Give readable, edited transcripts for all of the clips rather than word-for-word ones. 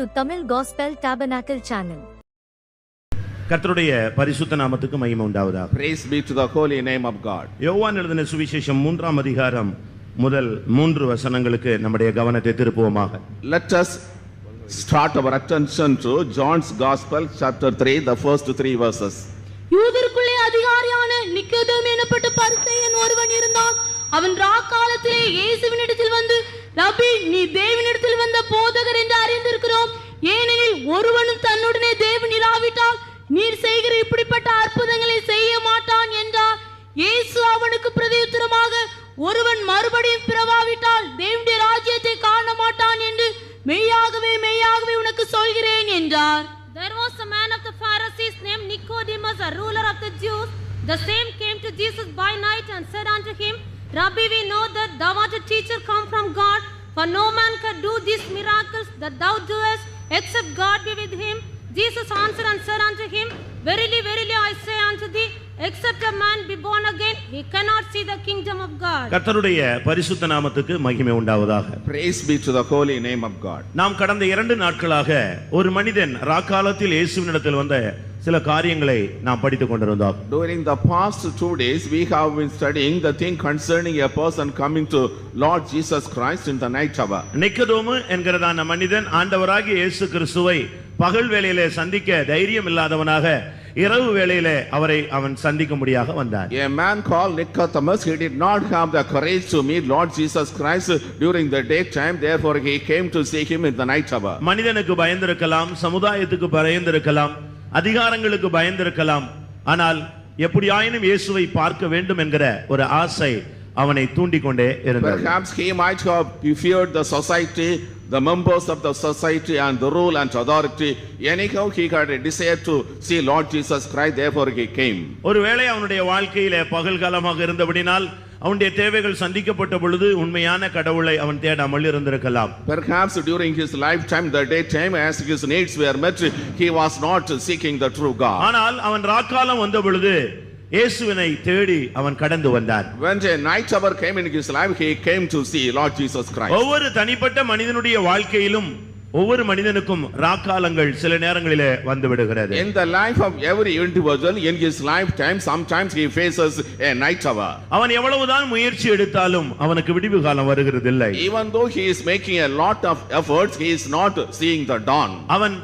to Tamil Gospel Tabernacle channel. கர்த்தருடைய பரிசுத்த நாமத்துக்கு மகிமை உண்டாவதாக. Praise be to the holy name of God. யோவான் எழுதின சுவிசேஷம் 3ஆம் அதிகாரம் முதல் 3 வசனங்களுக்கு நம்முடைய கவனத்தை திருப்புவோமாக. Let us start our attention to John's Gospel chapter 3, the first 3 verses. யூதருக்குள்ளே அதிகாரியான நிக்கோதேம் எனப்பட்ட பரிசேயன் ஒருவன் இருந்தான். அவன் ராக்காலத்திலே இயேசுவினிடத்தில் வந்து, ரபி, நீ தேவனிடத்தில் வந்த போதகர் என்று அறிந்திருக்கிறோம். ஏனெனில் ஒருவனும் தன்னுடனே தேவன் இராவிட்டால் நீர் செய்கிற இப்படிப்பட்ட அற்புதங்களை செய்ய மாட்டான் என்றார். இயேசு அவனுக்கு பிரதியுத்தரமாக, ஒருவன் மறுபடியும் பிறவாவிட்டால் தேவனுடைய ராஜ்யத்தை காண மாட்டான் என்று மெய்யாகவே மெய்யாகவே உனக்கு சொல்கிறேன் என்றார். There was a man of the Pharisees named Nicodemus, a ruler of the Jews. The same came to Jesus by night and said unto him, Rabbi, we know that thou art a teacher come from God, for no man can do these miracles that thou doest, except God be with him. Jesus answered and said unto him, Verily, verily, I say unto thee, except a man be born again, he cannot see the kingdom of God. கர்த்தருடைய பரிசுத்த நாமத்துக்கு மகிமை உண்டாவதாக. Praise be to the holy name of God. நாம் கடந்த 2 நாட்களாக ஒரு மனிதன் ராக்காலத்தில் இயேசுவினிடத்தில் வந்த சில காரியங்களை நாம் படித்துக் கொண்டிருந்தோம். During the past 2 days, we have been studying the thing concerning a person coming to Lord Jesus Christ in the night hour. நிக்கோதேமு என்கிறதான மனிதன் ஆண்டவராகிய இயேசு கிறிஸ்துவை பகல் வேளையிலே சந்திக்க தைரியம் இல்லாதவனாக இரவு வேளையிலே அவன் சந்திக்கும்படியாக வந்தான். A man called Nicodemus, he did not have the courage to meet Lord Jesus Christ during the daytime, therefore he came to see him in the night hour. மனிதனுக்கு பயந்திருக்கலாம், சமுதாயத்துக்கு பயந்திருக்கலாம், அதிகாரங்களுக்கு பயந்திருக்கலாம், ஆனால் எப்படியாயினும் இயேசுவை பார்க்க வேண்டும் என்கிற ஒரு ஆசை அவனை தூண்டிக்கொண்டே இருந்தது. Perhaps he might have feared the society, the members of the society and the rule and authority. Anyhow, he had a desire to see Lord Jesus Christ, therefore he came. ஒருவேளை அவனுடைய வாழ்க்கையிலே பகல்காலமாக இருந்தபடினால் அவனுடைய தேவைகள் சந்திக்கப்பட்ட பொழுது உண்மையான கடவுளை அவன் தேடாமல் இருந்திருக்கலாம். Perhaps during his lifetime, the daytime, as his needs were met, he was not seeking the true God. ஆனால் அவன் ராக்காலம் வந்த பொழுது இயேசுவினை தேடி அவன் கடந்து வந்தான். When a night hour came in his life, he came to see Lord Jesus Christ. ஒவ்வொரு தனிப்பட்ட மனிதனுடைய வாழ்க்கையிலும் ஒவ்வொரு மனிதனுக்கும் ராக்காலங்கள் சில நேரங்களிலே வந்து விடுகிறது. In the life of every individual, in his lifetime, sometimes he faces a night hour. அவன் எவ்வளவுதான் முயற்சி எடுத்தாலும் அவனுக்கு விடிவு காலம் வருகிறதில்லை. Even though he is making a lot of efforts, he is not seeing the dawn. அவன்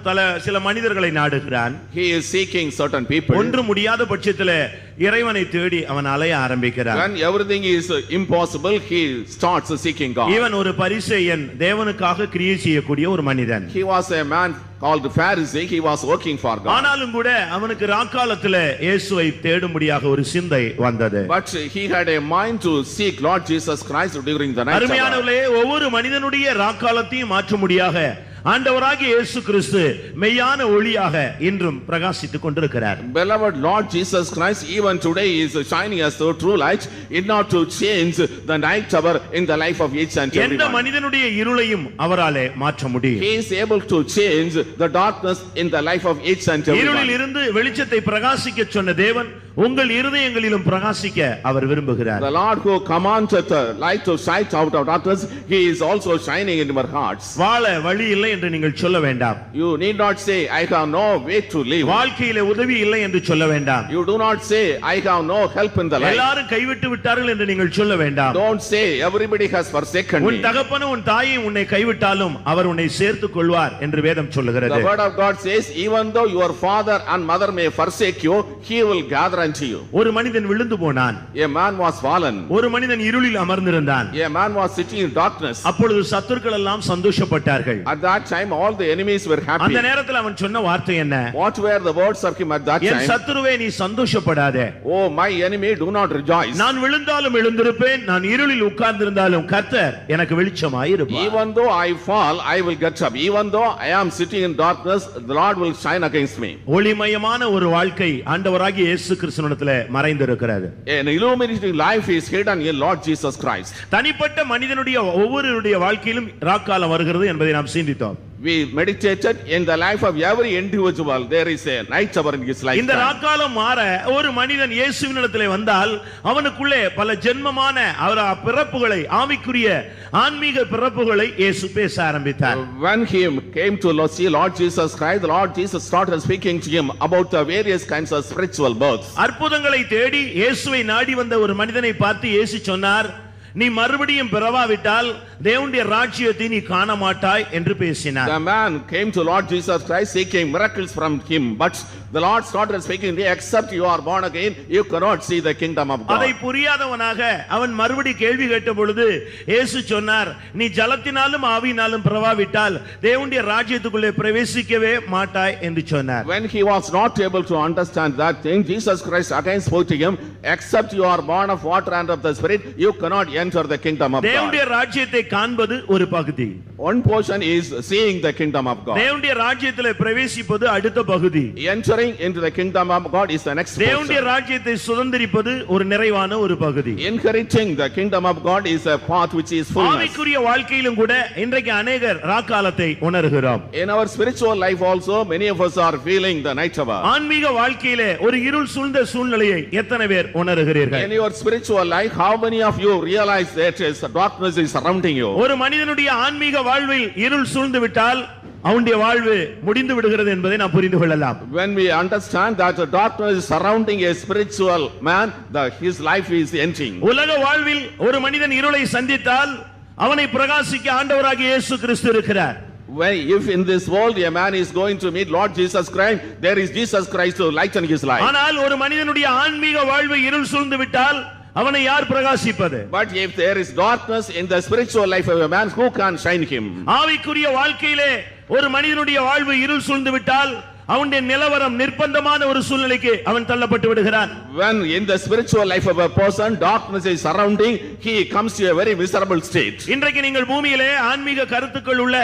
சில மனிதர்களை நாடுகிறான். He is seeking certain people. ஒன்று முடியாத பட்சத்திலே இறைவனை தேடி அவன் அலைய ஆரம்பிக்கிறான். When everything is impossible, he starts seeking God. இவன் ஒரு பரிசேயன், தேவனுக்காக கிரியை செய்யக்கூடிய ஒரு மனிதன். He was a man called Pharisee, he was working for God. ஆனாலும் கூட அவனுக்கு ராக்காலத்திலே இயேசுவை தேடும்படியாக ஒரு சிந்தை வந்தது. But he had a mind to seek Lord Jesus Christ during the night hour. அருமையானவர்களே, ஒவ்வொரு மனிதனுடைய ராக்காலத்தையும் மாற்றும்படியாக ஆண்டவராகிய இயேசு கிறிஸ்து மெய்யான ஒளியாக இன்றும் பிரகாசித்துக் கொண்டிருக்கிறார். Beloved, Lord Jesus Christ even today is shining as the true light in order to change the night hour in the life of each and every எந்த one. மனிதனுடைய இருளையும் அவராலே மாற்ற முடியும். He is able to change the darkness in the life of each and every one. இருளில் இருந்து வெளிச்சத்தை பிரகாசிக்க சொன்ன தேவன் உங்கள் இருதயங்களிலும் பிரகாசிக்க அவர் விரும்புகிறார். The Lord who commanded the light to shine out of darkness, he is also shining in your hearts. வாழ வழி இல்லை என்று நீங்கள் சொல்ல வேண்டாம். You need not say I have no way to live. வாழ்க்கையிலே உதவி இல்லை என்று சொல்ல வேண்டாம். You do not say I have no help in the life. எல்லாரும் கைவிட்டு விட்டார்கள் என்று நீங்கள் சொல்ல வேண்டாம். Don't say everybody has forsaken me. உன் தகப்பனும் உன் தாயும் உன்னை கைவிட்டாலும் அவர் உன்னை சேர்த்துக் கொள்வார் என்று வேதம் சொல்லுகிறது. The word of God says, even though your father and mother may forsake you, he will gather unto you. ஒரு மனிதன் விழுந்து போனான். A man was fallen. ஒரு மனிதன் இருளில் அமர்ந்திருந்தான். A man was sitting in darkness. அப்பொழுது சத்துருக்கள் எல்லாம் சந்தோஷப்பட்டார்கள். At that time all the enemies were happy. அந்த நேரத்தில் அவன் சொன்ன வார்த்தை என்ன? What were the words of him at that time? என் சத்துருவே, நீ சந்தோஷப்படாதே. Oh, my enemy, do not rejoice. நான் விழுந்தாலும் எழுந்திருப்பேன், நான் இருளில் உட்கார்ந்திருந்தாலும் கர்த்தர் எனக்கு வெளிச்சமாய் இருப்பார். Even though I fall, I will get up. Even though I am sitting in darkness, the Lord will shine against me. ஒளிமயமான ஒரு வாழ்க்கை ஆண்டவராகிய இயேசு கிறிஸ்துவினிடத்திலே மறைந்திருக்கிறது. An illuminating life is hidden in Lord Jesus Christ. தனிப்பட்ட மனிதனுடைய ஒவ்வொருவருடைய வாழ்க்கையிலும் ராக்காலம் வருகிறது என்பதை நாம் சிந்தித்தோம். we meditated in the life of every individual. There is a night hour in his life. இந்த ராக்காலம் மாற ஒரு மனிதன் இயேசுவினிடத்திலே வந்தால் அவனுக்குள்ளே பல ஜென்மமான அவர் பிறப்புகளை ஆவிக்குரிய ஆன்மீக பிறப்புகளை இயேசு பேச ஆரம்பித்தார். When he came to see Lord Jesus Christ, the Lord Jesus started speaking to him about the various kinds of spiritual births. அற்புதங்களை தேடி இயேசுவை நாடி வந்த ஒரு மனிதனை பார்த்து இயேசு சொன்னார், நீ மறுபடியும் பிறவாவிட்டால் தேவனுடைய ராஜ்யத்தை நீ காண மாட்டாய் என்று பேசினார். The man came to Lord Jesus Christ seeking miracles from him, but the Lord started speaking, except you are born again, you cannot see the kingdom of God. அதை புரியாதவனாக அவன் மறுபடி கேள்வி கேட்ட பொழுது இயேசு சொன்னார், நீ ஜலத்தினாலும் ஆவியினாலும் பிறவாவிட்டால் தேவனுடைய ராஜ்யத்துக்குள்ளே பிரவேசிக்கவே மாட்டாய் என்று சொன்னார். When he was not able to understand that thing, Jesus Christ again spoke to him, except you are born of water and of the Spirit, you cannot enter the kingdom of God. தேவனுடைய ராஜ்யத்தை காண்பது ஒரு பகுதி. One portion is seeing the kingdom of God. தேவனுடைய ராஜ்யத்திலே பிரவேசிப்பது அடுத்த பகுதி. Entering into the kingdom of God is the next portion. தேவனுடைய ராஜ்யத்தை சுதந்தரிப்பது ஒரு நிறைவான ஒரு பகுதி. Inheriting the kingdom of God is a path which is fullness. ஆவிக்குரிய வாழ்க்கையிலும் கூட இன்றைக்கு அநேகர் ராக்காலத்தை உணர்கிறோம். In our spiritual life also many of us are feeling the night hour. ஆன்மீக வாழ்க்கையிலே ஒரு இருள் சூழ்ந்த சூழ்நிலையை எத்தனை பேர் உணர்கிறீர்கள்? In your spiritual life, how many of you realize that darkness is surrounding you? ஒரு மனிதனுடைய ஆன்மீக வாழ்வில் இருள் சூழ்ந்து விட்டால் அவனுடைய வாழ்வு முடிந்து விடுகிறது என்பதை நாம் புரிந்து கொள்ளலாம். When we understand that the darkness is surrounding a spiritual man, his life is ending. உலக வாழ்வில் ஒரு மனிதன் இருளை சந்தித்தால் அவனை பிரகாசிக்க ஆண்டவராகிய இயேசு கிறிஸ்து இருக்கிறார். If in this world a man is going to meet Lord Jesus Christ, there is Jesus Christ to lighten his life. ஆனால் ஒரு மனிதனுடைய ஆன்மீக வாழ்வு இருள் சூழ்ந்து விட்டால் அவனை யார் பிரகாசிப்பது? But if there is darkness in the spiritual life of a man, who can shine him? ஆவிக்குரிய வாழ்க்கையிலே ஒரு மனிதனுடைய வாழ்வு இருள் சூழ்ந்து விட்டால் அவனுடைய நிலவரம் நிர்பந்தமான ஒரு சூழ்நிலைக்கு அவன் தள்ளப்பட்டு விடுகிறான். When in the spiritual life of a person darkness is surrounding, he comes to a very miserable state. இன்றைக்கு நீங்கள் பூமியிலே ஆன்மீக கருத்துக்கள் உள்ள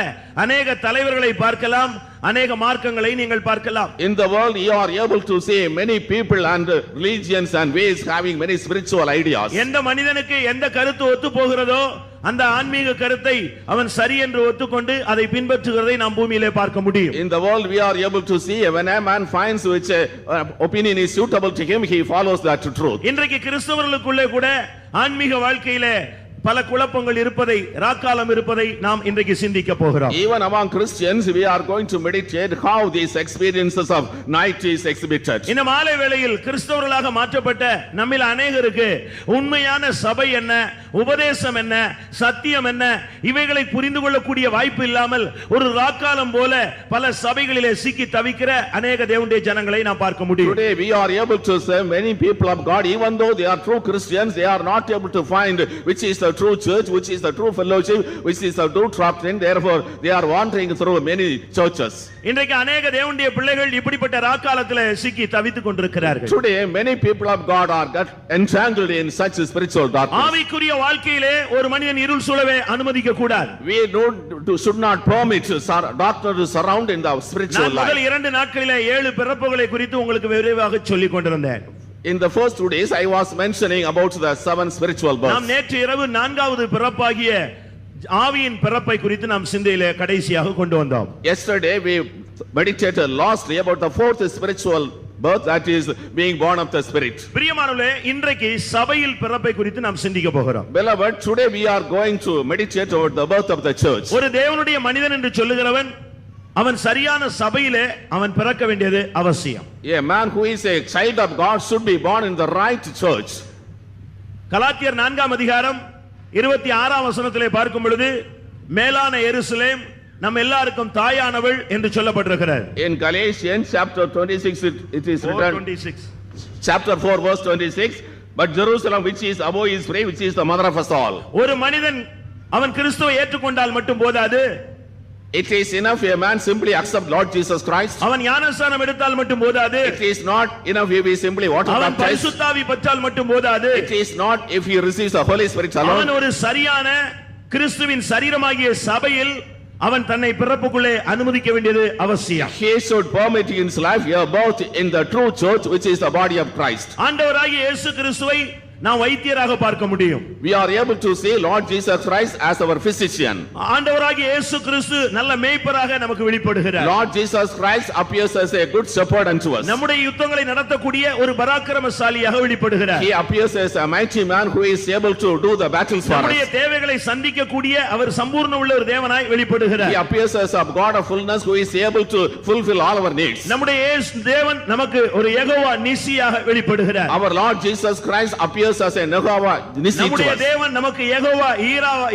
அநேக தலைவர்களை பார்க்கலாம், அநேக மார்க்கங்களை நீங்கள் பார்க்கலாம். In the world you are able to see many people and religions and ways having many spiritual ideas. எந்த மனிதனுக்கு எந்த கருத்து ஒத்து போகிறதோ அந்த ஆன்மீக கருத்தை அவன் சரி என்று ஒத்துக்கொண்டு அதை பின்பற்றுகிறதை நாம் பூமியிலே பார்க்க முடியும். In the world we are able to see when a man finds which opinion is suitable to him, he follows that truth. இன்றைக்கு கிறிஸ்தவர்களுக்குள்ளே கூட ஆன்மீக வாழ்க்கையிலே பல குழப்பங்கள் இருப்பதை ராக்காலம் இருப்பதை நாம் இன்றைக்கு சிந்திக்க போகிறோம். Even among Christians we are going to meditate how these experiences of night is exhibited. இந்த மாலை வேளையில் கிறிஸ்தவர்களாக மாற்றப்பட்ட நம்மில் அநேகருக்கு உண்மையான சபை என்ன, உபதேசம் என்ன, சத்தியம் என்ன இவைகளை புரிந்து கொள்ளக்கூடிய வாய்ப்பு இல்லாமல் ஒரு ராக்காலம் போல பல சபைகளிலே சிக்கி தவிக்கிற அநேக தேவனுடைய ஜனங்களை நாம் பார்க்க முடியும். Today we are able to say many people of God, even though they are true Christians, they are not able to find which is the true church, which is the true fellowship, which is the true doctrine. Therefore they are wandering through many churches. இன்றைக்கு அநேக தேவனுடைய பிள்ளைகள் இப்படிப்பட்ட ராக்காலத்திலே சிக்கி தவித்துக் கொண்டிருக்கிறார்கள். Today many people of God are got entangled in such spiritual darkness. ஆவிக்குரிய வாழ்க்கையிலே ஒரு மனிதன் இருள் சூழவே அனுமதிக்க கூடாது. We should not permit darkness to surround in the spiritual நான் முதல் life. 2 நாட்களிலே 7 பிறப்புகளை குறித்து உங்களுக்கு விரைவாக சொல்லிக் கொண்டிருந்தேன். In the first 2 days I was mentioning about the 7 spiritual births. நாம் நேற்று இரவு 4வது பிறப்பாகிய ஆவியின் பிறப்பை குறித்து நாம் சிந்தையிலே கடைசியாக கொண்டு வந்தோம். Yesterday we meditated lastly about the 4th spiritual birth, that is being born of the Spirit. பிரியமானவர்களே, இன்றைக்கு சபையில் பிறப்பை குறித்து நாம் சிந்திக்க போகிறோம். Beloved, today we are going to meditate about the birth of the church. ஒரு தேவனுடைய மனிதன் என்று சொல்லுகிறவன் அவன் சரியான சபையிலே அவன் பிறக்க வேண்டியது அவசியம். A man who is a child of God should be born in the right church. கலாத்தியர் 4ஆம் அதிகாரம் 26ஆம் வசனத்திலே பார்க்கும் பொழுது மேலான எருசலேம் நம் எல்லாருக்கும் தாயானவள் என்று சொல்லப்பட்டிருக்கிறது. In Galatians chapter 26 it is written, 26 chapter 4 verse 26, but Jerusalem which is above is free, which is the mother of us all. ஒரு மனிதன் அவன் கிறிஸ்துவை ஏற்றுக்கொண்டால் மட்டும் போதாது. It is enough a man simply accept Lord Jesus Christ. அவன் ஞானஸ்நானம் எடுத்தால் மட்டும் போதாது. It is not enough if he simply water அவன் baptized. பரிசுத்தாவி பெற்றால் மட்டும் போதாது. It is not if he receives the Holy Spirit alone. அவன் ஒரு சரியான கிறிஸ்துவின் சரீரமாகிய சபையில் அவன் தன்னை பிறப்புக்குள்ளே அனுமதிக்க வேண்டியது அவசியம். He should permit in his life a birth in the true church, which is the body of Christ. ஆண்டவராகிய இயேசு கிறிஸ்துவை நாம் வைத்தியராக பார்க்க முடியும். we are able to see Lord Jesus Christ as our physician. ஆண்டவராகிய இயேசு கிறிஸ்து நல்ல மேய்ப்பராக நமக்கு வெளிப்படுகிறார். Lord Jesus Christ appears as a good shepherd unto us. நம்முடைய யுத்தங்களை நடத்தக்கூடிய ஒரு பராக்கிரமசாலியாக வெளிப்படுகிறார். He appears as a mighty man who is able to do the battles for us. நம்முடைய தேவைகளை சந்திக்கக்கூடிய அவர் சம்பூர்ண உள்ள ஒரு தேவனாய் வெளிப்படுகிறார். He appears as a God of fullness who is able to fulfill all our needs. நம்முடைய தேவன் நமக்கு ஒரு Jehovah நிசியாக வெளிப்படுகிறார். Our Lord Jesus Christ appears as a Jehovah Nissi to நம்முடைய us. தேவன் நமக்கு யெகோவா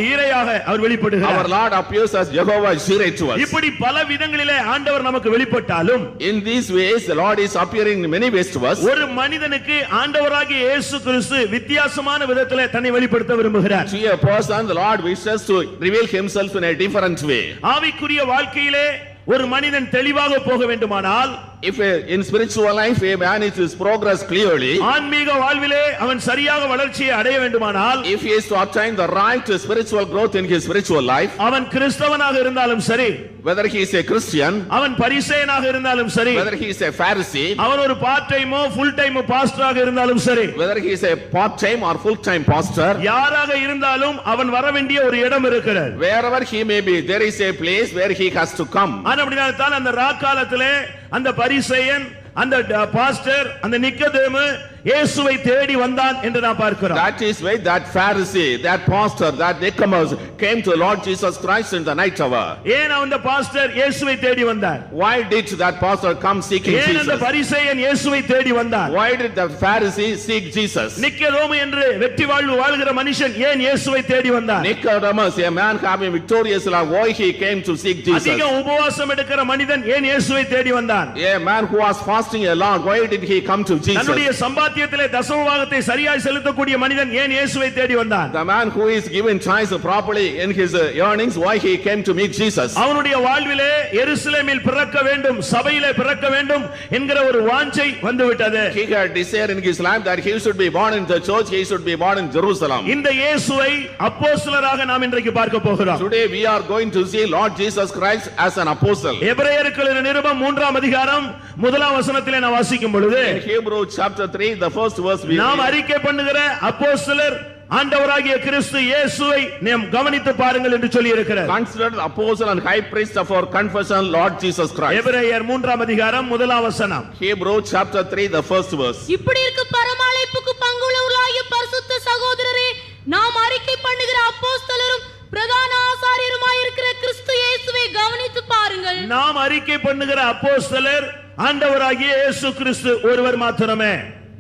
ஈரையாக அவர் வெளிப்படுகிறார். Our Lord appears as Jehovah Jireh to us. இப்படி பல விதங்களிலே ஆண்டவர் நமக்கு வெளிப்பட்டாலும் In these ways the Lord is appearing in many ways to us. ஒரு மனிதனுக்கு ஆண்டவராகிய இயேசு கிறிஸ்து வித்தியாசமான விதத்திலே தன்னை வெளிப்படுத்த விரும்புகிறார். To a person the Lord wishes to reveal himself in a different way. ஆவிக்குரிய வாழ்க்கையிலே ஒரு மனிதன் தெளிவாக போக வேண்டுமானால், If in spiritual life a man is to progress clearly, ஆன்மீக வாழ்விலே அவன் சரியாக வளர்ச்சியை அடைய வேண்டுமானால், if he is to attain the right spiritual growth in his spiritual life, அவன் கிறிஸ்தவனாக இருந்தாலும் சரி, whether he is a Christian, அவன் பரிசேயனாக இருந்தாலும் சரி, whether he is a Pharisee, அவன் ஒரு பார்ட் டைமோ ஃபுல் டைமோ பாஸ்டராக இருந்தாலும் சரி, whether he is a part-time or full-time pastor, யாராக இருந்தாலும் அவன் வர வேண்டிய ஒரு இடம் இருக்கிறது. wherever he may be, there is a place where he has to come. அப்படினால்தான் அந்த ராக்காலத்திலே அந்த பரிசேயன், அந்த பாஸ்டர், அந்த நிக்கோதேமு இயேசுவை தேடி வந்தான் என்று நாம் பார்க்கிறோம். That is why that Pharisee, that pastor, that Nicodemus came to Lord Jesus Christ in the night hour. ஏன் அந்த பாஸ்டர் இயேசுவை தேடி வந்தார்? Why did that pastor come seeking ஏன் அந்த Jesus? பரிசேயன் இயேசுவை தேடி வந்தார்? Why did the Pharisee seek Jesus? நிக்கோதேமு என்று வெற்றி வாழ்வு வாழ்கிற மனுஷன் ஏன் இயேசுவை தேடி வந்தார்? Nicodemus, a man having victorious life, why he came to seek Jesus? அதிக உபவாசம் எடுக்கிற மனிதன் ஏன் இயேசுவை தேடி வந்தான்? A man who was fasting a lot, why did he come to தன்னுடைய Jesus? சம்பாத்தியத்திலே தசமபாகத்தை சரியாய் செலுத்தக்கூடிய மனிதன் ஏன் இயேசுவை தேடி வந்தான்? The man who is given tithes properly in his earnings, why he came to meet Jesus? அவனுடைய வாழ்விலே எருசலேமில் பிறக்க வேண்டும், சபையிலே பிறக்க வேண்டும் என்கிற ஒரு வாஞ்சை வந்துவிட்டது. He had desire in his life that he should be born in the church, he should be born in Jerusalem. இந்த இயேசுவை அப்போஸ்தலராக நாம் இன்றைக்கு பார்க்க போகிறோம். Today we are going to see Lord Jesus Christ as an apostle. எபிரேயருக்கு எழுதின நிருபம் 3ஆம் அதிகாரம் 1ஆம் வசனத்திலே நாம் வாசிக்கும் பொழுது, In Hebrew chapter 3, the first verse we நாம் read, அறிக்கை பண்ணுகிற அப்போஸ்தலர் ஆண்டவராகிய கிறிஸ்து இயேசுவை நாம் கவனித்து பாருங்கள் என்று சொல்லி இருக்கிறார். consider the apostle and high priest of our confession, Lord Jesus Christ. எபிரேயர் 3ஆம் அதிகாரம் 1ஆம் வசனம். Hebrew chapter 3, the first verse. இப்படி இருக்க பரமழைப்புக்கு பங்குள்ளவர்களாகிய பரிசுத்த சகோதரரே, நாம் அறிக்கை பண்ணுகிற அப்போஸ்தலரும் பிரதான ஆசாரியருமாய் இருக்கிற கிறிஸ்து இயேசுவை கவனித்து பாருங்கள். நாம் அறிக்கை பண்ணுகிற அப்போஸ்தலர் ஆண்டவராகிய இயேசு கிறிஸ்து ஒருவர் மாத்திரமே.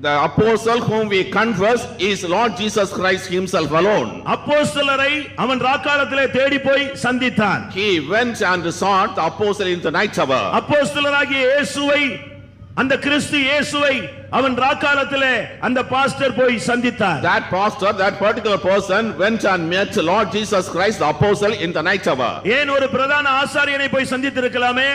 The apostle whom we confess is Lord Jesus Christ himself alone. அப்போஸ்தலரை அவன் ராக்காலத்திலே தேடி போய் சந்தித்தான். He went and sought the apostle in the night hour. அப்போஸ்தலராகிய இயேசுவை, அந்த கிறிஸ்து இயேசுவை அவன் ராக்காலத்திலே அந்த பாஸ்டர் போய் சந்தித்தார். That pastor, that particular person went and met Lord Jesus Christ, the apostle, in the night hour. ஏன் ஒரு பிரதான ஆசாரியனை போய் சந்தித்திருக்கலாமே?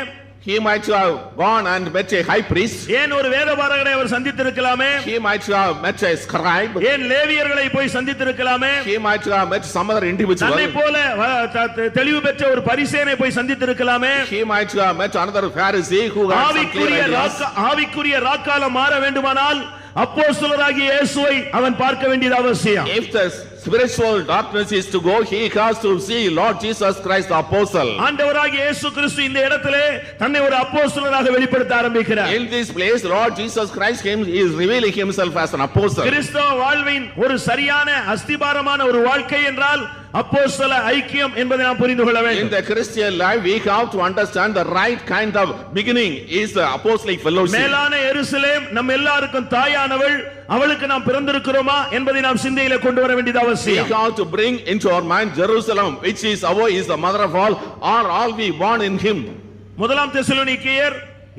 He might have gone and met a high priest. ஏன் ஒரு வேதபாரகரை அவர் சந்தித்திருக்கலாமே? He might have met a scribe. ஏன் லேவியர்களை போய் சந்தித்திருக்கலாமே? He might have met some other individual. தன்னை போல தெளிவு பெற்ற ஒரு பரிசேயனை போய் சந்தித்திருக்கலாமே? He might have met another Pharisee who had some clear ideas. ஆவிக்குரிய ராக்காலம் மாற வேண்டுமானால் அப்போஸ்தலராகிய இயேசுவை அவன் பார்க்க வேண்டியது அவசியம். If the spiritual darkness is to go, he has to see Lord Jesus Christ the apostle. ஆண்டவராகிய இயேசு கிறிஸ்து இந்த இடத்திலே தன்னை ஒரு அப்போஸ்தலராக வெளிப்படுத்த ஆரம்பிக்கிறார். In this place Lord Jesus Christ is revealing himself as an apostle. கிறிஸ்தவ வாழ்வின் ஒரு சரியான அஸ்திபாரமான ஒரு வாழ்க்கை என்றால் அப்போஸ்தல ஐக்கியம் என்பதை நாம் புரிந்து கொள்ள In வேண்டும். the Christian life we have to understand the right kind of beginning is the apostolic fellowship. மேலான எருசலேம் நம் எல்லாருக்கும் தாயானவள், அவளுக்கு நாம் பிறந்திருக்கிறோமா என்பதை நாம் சிந்தையிலே கொண்டு வர வேண்டியது We அவசியம். have to bring into our mind Jerusalem, which is the mother of all, are all we born in him. முதலாம் தெசலோனிக்கேயர்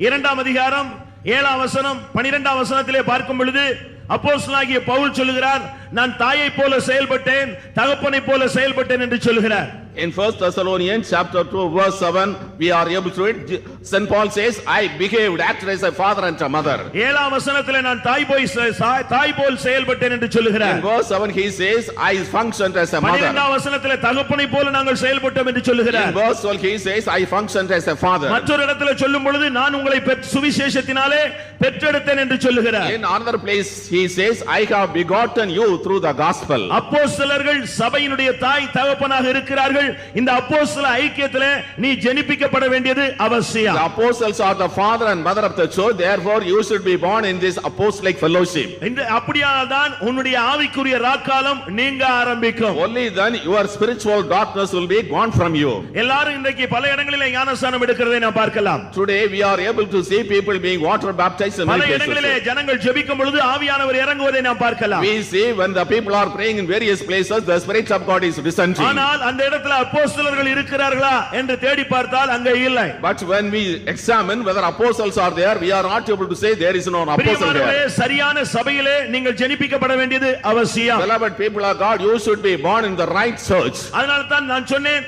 2ஆம் அதிகாரம் 7ஆம் வசனம் 12ஆம் வசனத்திலே பார்க்கும் பொழுது அப்போஸ்தலனாகிய பவுல் சொல்லுகிறார், நான் தாயை போல செயல்பட்டேன், தகப்பனை போல செயல்பட்டேன் என்று சொல்லுகிறார். In 1 Thessalonians chapter 2 verse 7 we are able to read St. Paul says I behaved acted as a father and a mother. 7ஆம் வசனத்திலே நான் தாய் போல் செயல்பட்டேன் என்று சொல்லுகிறார். In verse 7 he says I functioned as a mother. 12ஆம் வசனத்திலே தகப்பனை போல நாங்கள் செயல்பட்டோம் என்று சொல்லுகிறார். In verse 12 he says I functioned as a father. மற்றொரு இடத்திலே சொல்லும் பொழுது நான் உங்களை சுவிசேஷத்தினாலே பெற்றெடுத்தேன் என்று சொல்லுகிறார். In another place he says I have begotten you through the gospel. அப்போஸ்தலர்கள் சபையினுடைய தாய் தகப்பனாக இருக்கிறார்கள். இந்த அப்போஸ்தல ஐக்கியத்திலே நீ ஜெனிப்பிக்கப்பட வேண்டியது அவசியம். The apostles are the father and mother of the church, therefore you should be born in this apostolic fellowship. இந்த அப்படியாதான் உன்னுடைய ஆவிக்குரிய ராக்காலம் நீங்க ஆரம்பிக்கும். Only then your spiritual darkness will be gone from you. எல்லாரும் இன்றைக்கு பல இடங்களிலே ஞானஸ்நானம் எடுக்கிறதை நாம் பார்க்கலாம். Today we are able to see people being water baptized in பல many இடங்களிலே places. ஜனங்கள் ஜெபிக்கும் பொழுது ஆவியானவர் இறங்குவதை நாம் பார்க்கலாம். We see when the people are praying in various places the spirit of God is descending. ஆனால் அந்த இடத்துல அப்போஸ்தலர்கள் இருக்கிறார்களா என்று தேடி பார்த்தால் அங்கே இல்லை. But when we examine whether apostles are there, we are not able to say there is no apostle there. சரியான சபையிலே நீங்கள் ஜெனிப்பிக்கப்பட வேண்டியது அவசியம். Beloved people of God, you should be born in the right church. அதனால தான் நான் சொன்னேன்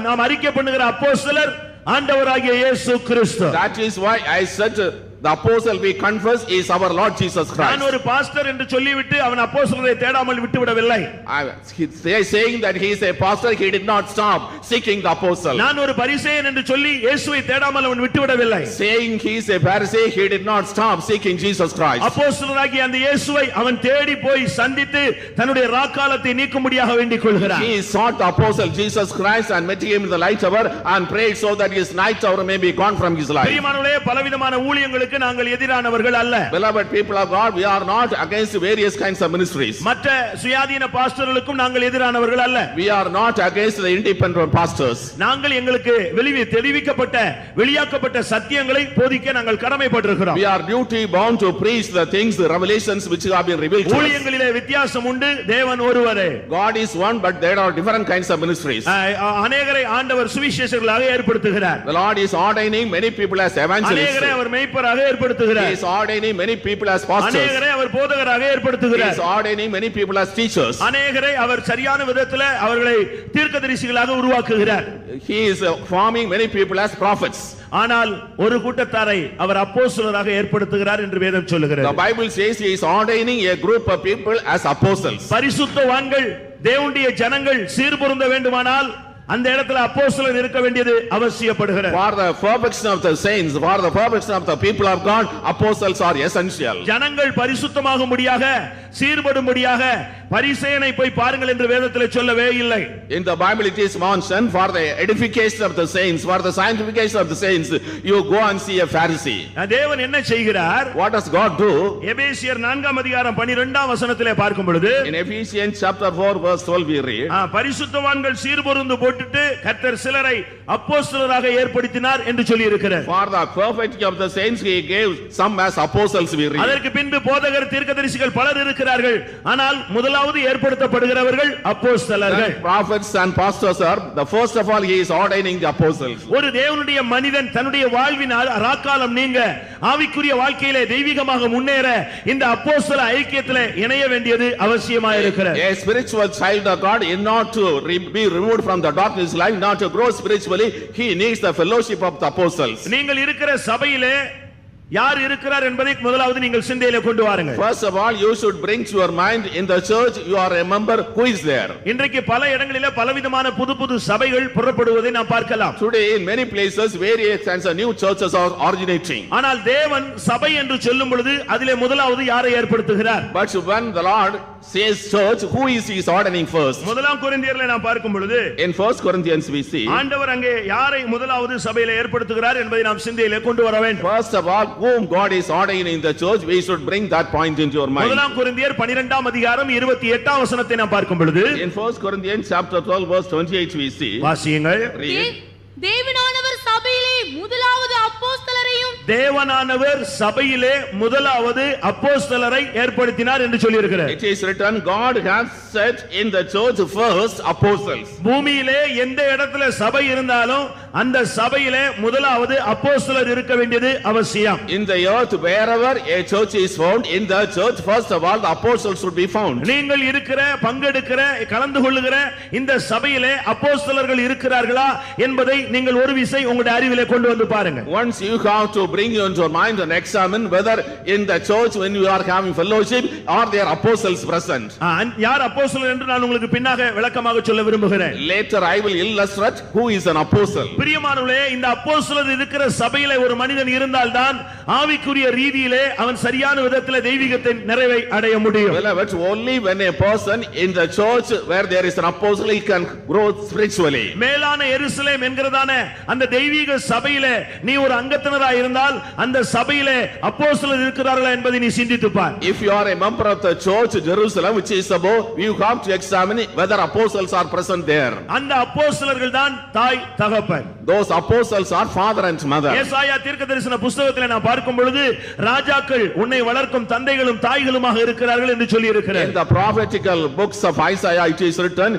நாம் அறிக்கை பண்ணுகிற அப்போஸ்தலர் ஆண்டவராகிய இயேசு கிறிஸ்து. That is why I said the apostle we confess is our Lord Jesus Christ. நான் ஒரு பாஸ்டர் என்று சொல்லிவிட்டு அவன் அப்போஸ்தலரை தேடாமல் விட்டு விடவில்லை. They are saying that he is a pastor, he did not stop seeking the apostle. நான் ஒரு பரிசேயன் என்று சொல்லி இயேசுவை தேடாமல் அவன் விட்டு விடவில்லை. Saying he is a Pharisee, he did not stop seeking Jesus Christ. அப்போஸ்தலராகிய அந்த இயேசுவை அவன் தேடி போய் சந்தித்து தன்னுடைய ராக்காலத்தை நீக்கும்படியாக வேண்டிக் கொள்கிறார். He sought the apostle Jesus Christ and met him in the light hour and prayed so that his night hour may be gone from his life. பிரியமானவர்களே, பலவிதமான ஊழியங்களுக்கு நாங்கள் எதிரானவர்கள் அல்ல. Beloved people of God, we are not against various kinds of ministries. மற்ற சுயாதீன பாஸ்டர்களுக்கும் நாங்கள் எதிரானவர்கள் அல்ல. We are not against the independent pastors. நாங்கள் எங்களுக்கு வெளியாக்கப்பட்ட சத்தியங்களை போதிக்க நாங்கள் கடமைப்பட்டிருக்கிறோம். We are duty bound to preach the things, the revelations which have been revealed to us. ஊழியங்களிலே வித்தியாசம் உண்டு, தேவன் ஒருவரே. God is one, but there are different kinds of ministries. அநேகரை ஆண்டவர் சுவிசேஷகர்களாக ஏற்படுத்துகிறார். The Lord is ordaining many people as evangelists. அநேகரை அவர் மேய்ப்பராக ஏற்படுத்துகிறார். He is ordaining many people as pastors. அநேகரை அவர் போதகராக ஏற்படுத்துகிறார். He is ordaining many people as teachers. அநேகரை அவர் சரியான விதத்திலே அவர்களை தீர்க்கதரிசிகளாக உருவாக்குகிறார். He is forming many people as prophets. ஆனால் ஒரு கூட்டத்தாரை அவர் அப்போஸ்தலராக ஏற்படுத்துகிறார் என்று வேதம் சொல்லுகிறது. The Bible says he is ordaining a group of people as apostles. பரிசுத்தவான்கள் தேவனுடைய ஜனங்கள் சீர்பொருந்த வேண்டுமானால் அந்த இடத்துல அப்போஸ்தலர் இருக்க வேண்டியது அவசியப்படுகிறது. For the perfection of the saints, for the perfection of the people of God, apostles are essential. ஜனங்கள் பரிசுத்தமாகும்படியாக சீர்படும்படியாக பரிசேயனை போய் பாருங்கள் என்று வேதத்திலே சொல்லவே இல்லை. In the Bible it is mentioned for the edification of the saints, for the sanctification of the saints, you go and see a Pharisee. தேவன் என்ன செய்கிறார்? What does God do? எபேசியர் 4ஆம் அதிகாரம் 12ஆம் வசனத்திலே பார்க்கும் பொழுது In Ephesians chapter 4 verse 12 we read, பரிசுத்தவான்கள் சீர்பொருந்து போட்டுட்டு கர்த்தர் சிலரை அப்போஸ்தலராக ஏற்படுத்தினார் என்று சொல்லி இருக்கிறார். For the perfecting of the saints he gave some as apostles we read. அதற்கு பின்பு போதகர் தீர்க்கதரிசிகள் பலர் இருக்கிறார்கள். ஆனால் முதலாவது ஏற்படுத்தப்படுகிறவர்கள் அப்போஸ்தலர்கள். Prophets and pastors are the first of all he is ordaining the apostles. ஒரு தேவனுடைய மனிதன் தன்னுடைய வாழ்வின் ராக்காலம் நீங்க ஆவிக்குரிய வாழ்க்கையிலே தெய்வீகமாக முன்னேற இந்த அப்போஸ்தல ஐக்கியத்திலே இணைய வேண்டியது அவசியமாக இருக்கிறது. A spiritual child of God is not to be removed from the darkness life, not to grow spiritually, he needs the fellowship of the apostles. நீங்கள் இருக்கிற சபையிலே யார் இருக்கிறார் என்பதை முதலாவது நீங்கள் சிந்தையிலே கொண்டு வாருங்கள். First of all you should bring to your mind in the church you are a member who is there. இன்றைக்கு பல இடங்களிலே பலவிதமான புது சபைகள் புறப்படுவதை நாம் பார்க்கலாம். Today in many places various kinds of new churches are originating. ஆனால் தேவன் சபை என்று சொல்லும் பொழுது அதிலே முதலாவது யாரை ஏற்படுத்துகிறார்? But when the Lord says church, who is he ordaining first? முதலாம் கொரிந்தியர்ல நாம் பார்க்கும் பொழுது In 1 Corinthians we see ஆண்டவர் அங்கே யாரை முதலாவது சபையிலே ஏற்படுத்துகிறார் என்பதை நாம் சிந்தையிலே கொண்டு வர வேண்டும். First of all whom God is ordaining in the church, we should bring that point into your mind. முதலாம் கொரிந்தியர் 12ஆம் அதிகாரம் 28ஆம் வசனத்தை நாம் பார்க்கும் பொழுது In 1 Corinthians chapter 12 verse 28 we see, வாசியுங்கள். read, தேவனானவர் சபையிலே முதலாவது அப்போஸ்தலரையும் தேவனானவர் சபையிலே முதலாவது அப்போஸ்தலரை ஏற்படுத்தினார் என்று சொல்லி இருக்கிறார். It is written, God has set in the church first apostles. பூமியிலே எந்த இடத்துல சபை இருந்தாலும் அந்த சபையிலே முதலாவது அப்போஸ்தலர் இருக்க வேண்டியது அவசியம். In the earth, wherever a church is found, in the church first of all the apostles should be found. நீங்கள் இருக்கிற பங்கெடுக்கிற கலந்து கொள்ளுகிற இந்த சபையிலே அப்போஸ்தலர்கள் இருக்கிறார்களா என்பதை நீங்கள் ஒரு விசை உங்களுடைய அறிவிலே கொண்டு வந்து பாருங்க. Once you have to bring into your mind and examine whether in the church when you are having fellowship are there apostles present. யார் அப்போஸ்தலர் என்று நான் உங்களுக்கு பின்னாக விளக்கமாக சொல்ல விரும்புகிறேன். Later I will illustrate who is an apostle. பிரியமானவர்களே, இந்த அப்போஸ்தலர் இருக்கிற சபையிலே ஒரு மனிதன் இருந்தால்தான் ஆவிக்குரிய ரீதியிலே அவன் சரியான விதத்திலே தெய்வீகத்தின் நிறைவை அடைய முடியும். Beloved, only when a person in the church where there is an apostle he can grow spiritually. மேலான எருசலேம் என்கிறதான அந்த தெய்வீக சபையிலே நீ ஒரு அங்கத்தினராய் இருந்தால் அந்த சபையிலே அப்போஸ்தலர் இருக்கிறார்களா என்பதை நீ சிந்தித்து பார். If you are a member of the church Jerusalem which is above, you have to examine whether apostles are present there. அந்த அப்போஸ்தலர்கள் தான் தாய் தகப்பன். Those apostles are father and mother. ஏசாயா தீர்க்கதரிசன புத்தகத்திலே நான் பார்க்கும் பொழுது ராஜாக்கள் உன்னை வளர்க்கும் தந்தைகளும் தாய்களுமாக இருக்கிறார்கள் என்று சொல்லி இருக்கிறார். In the prophetical books of Isaiah it is written,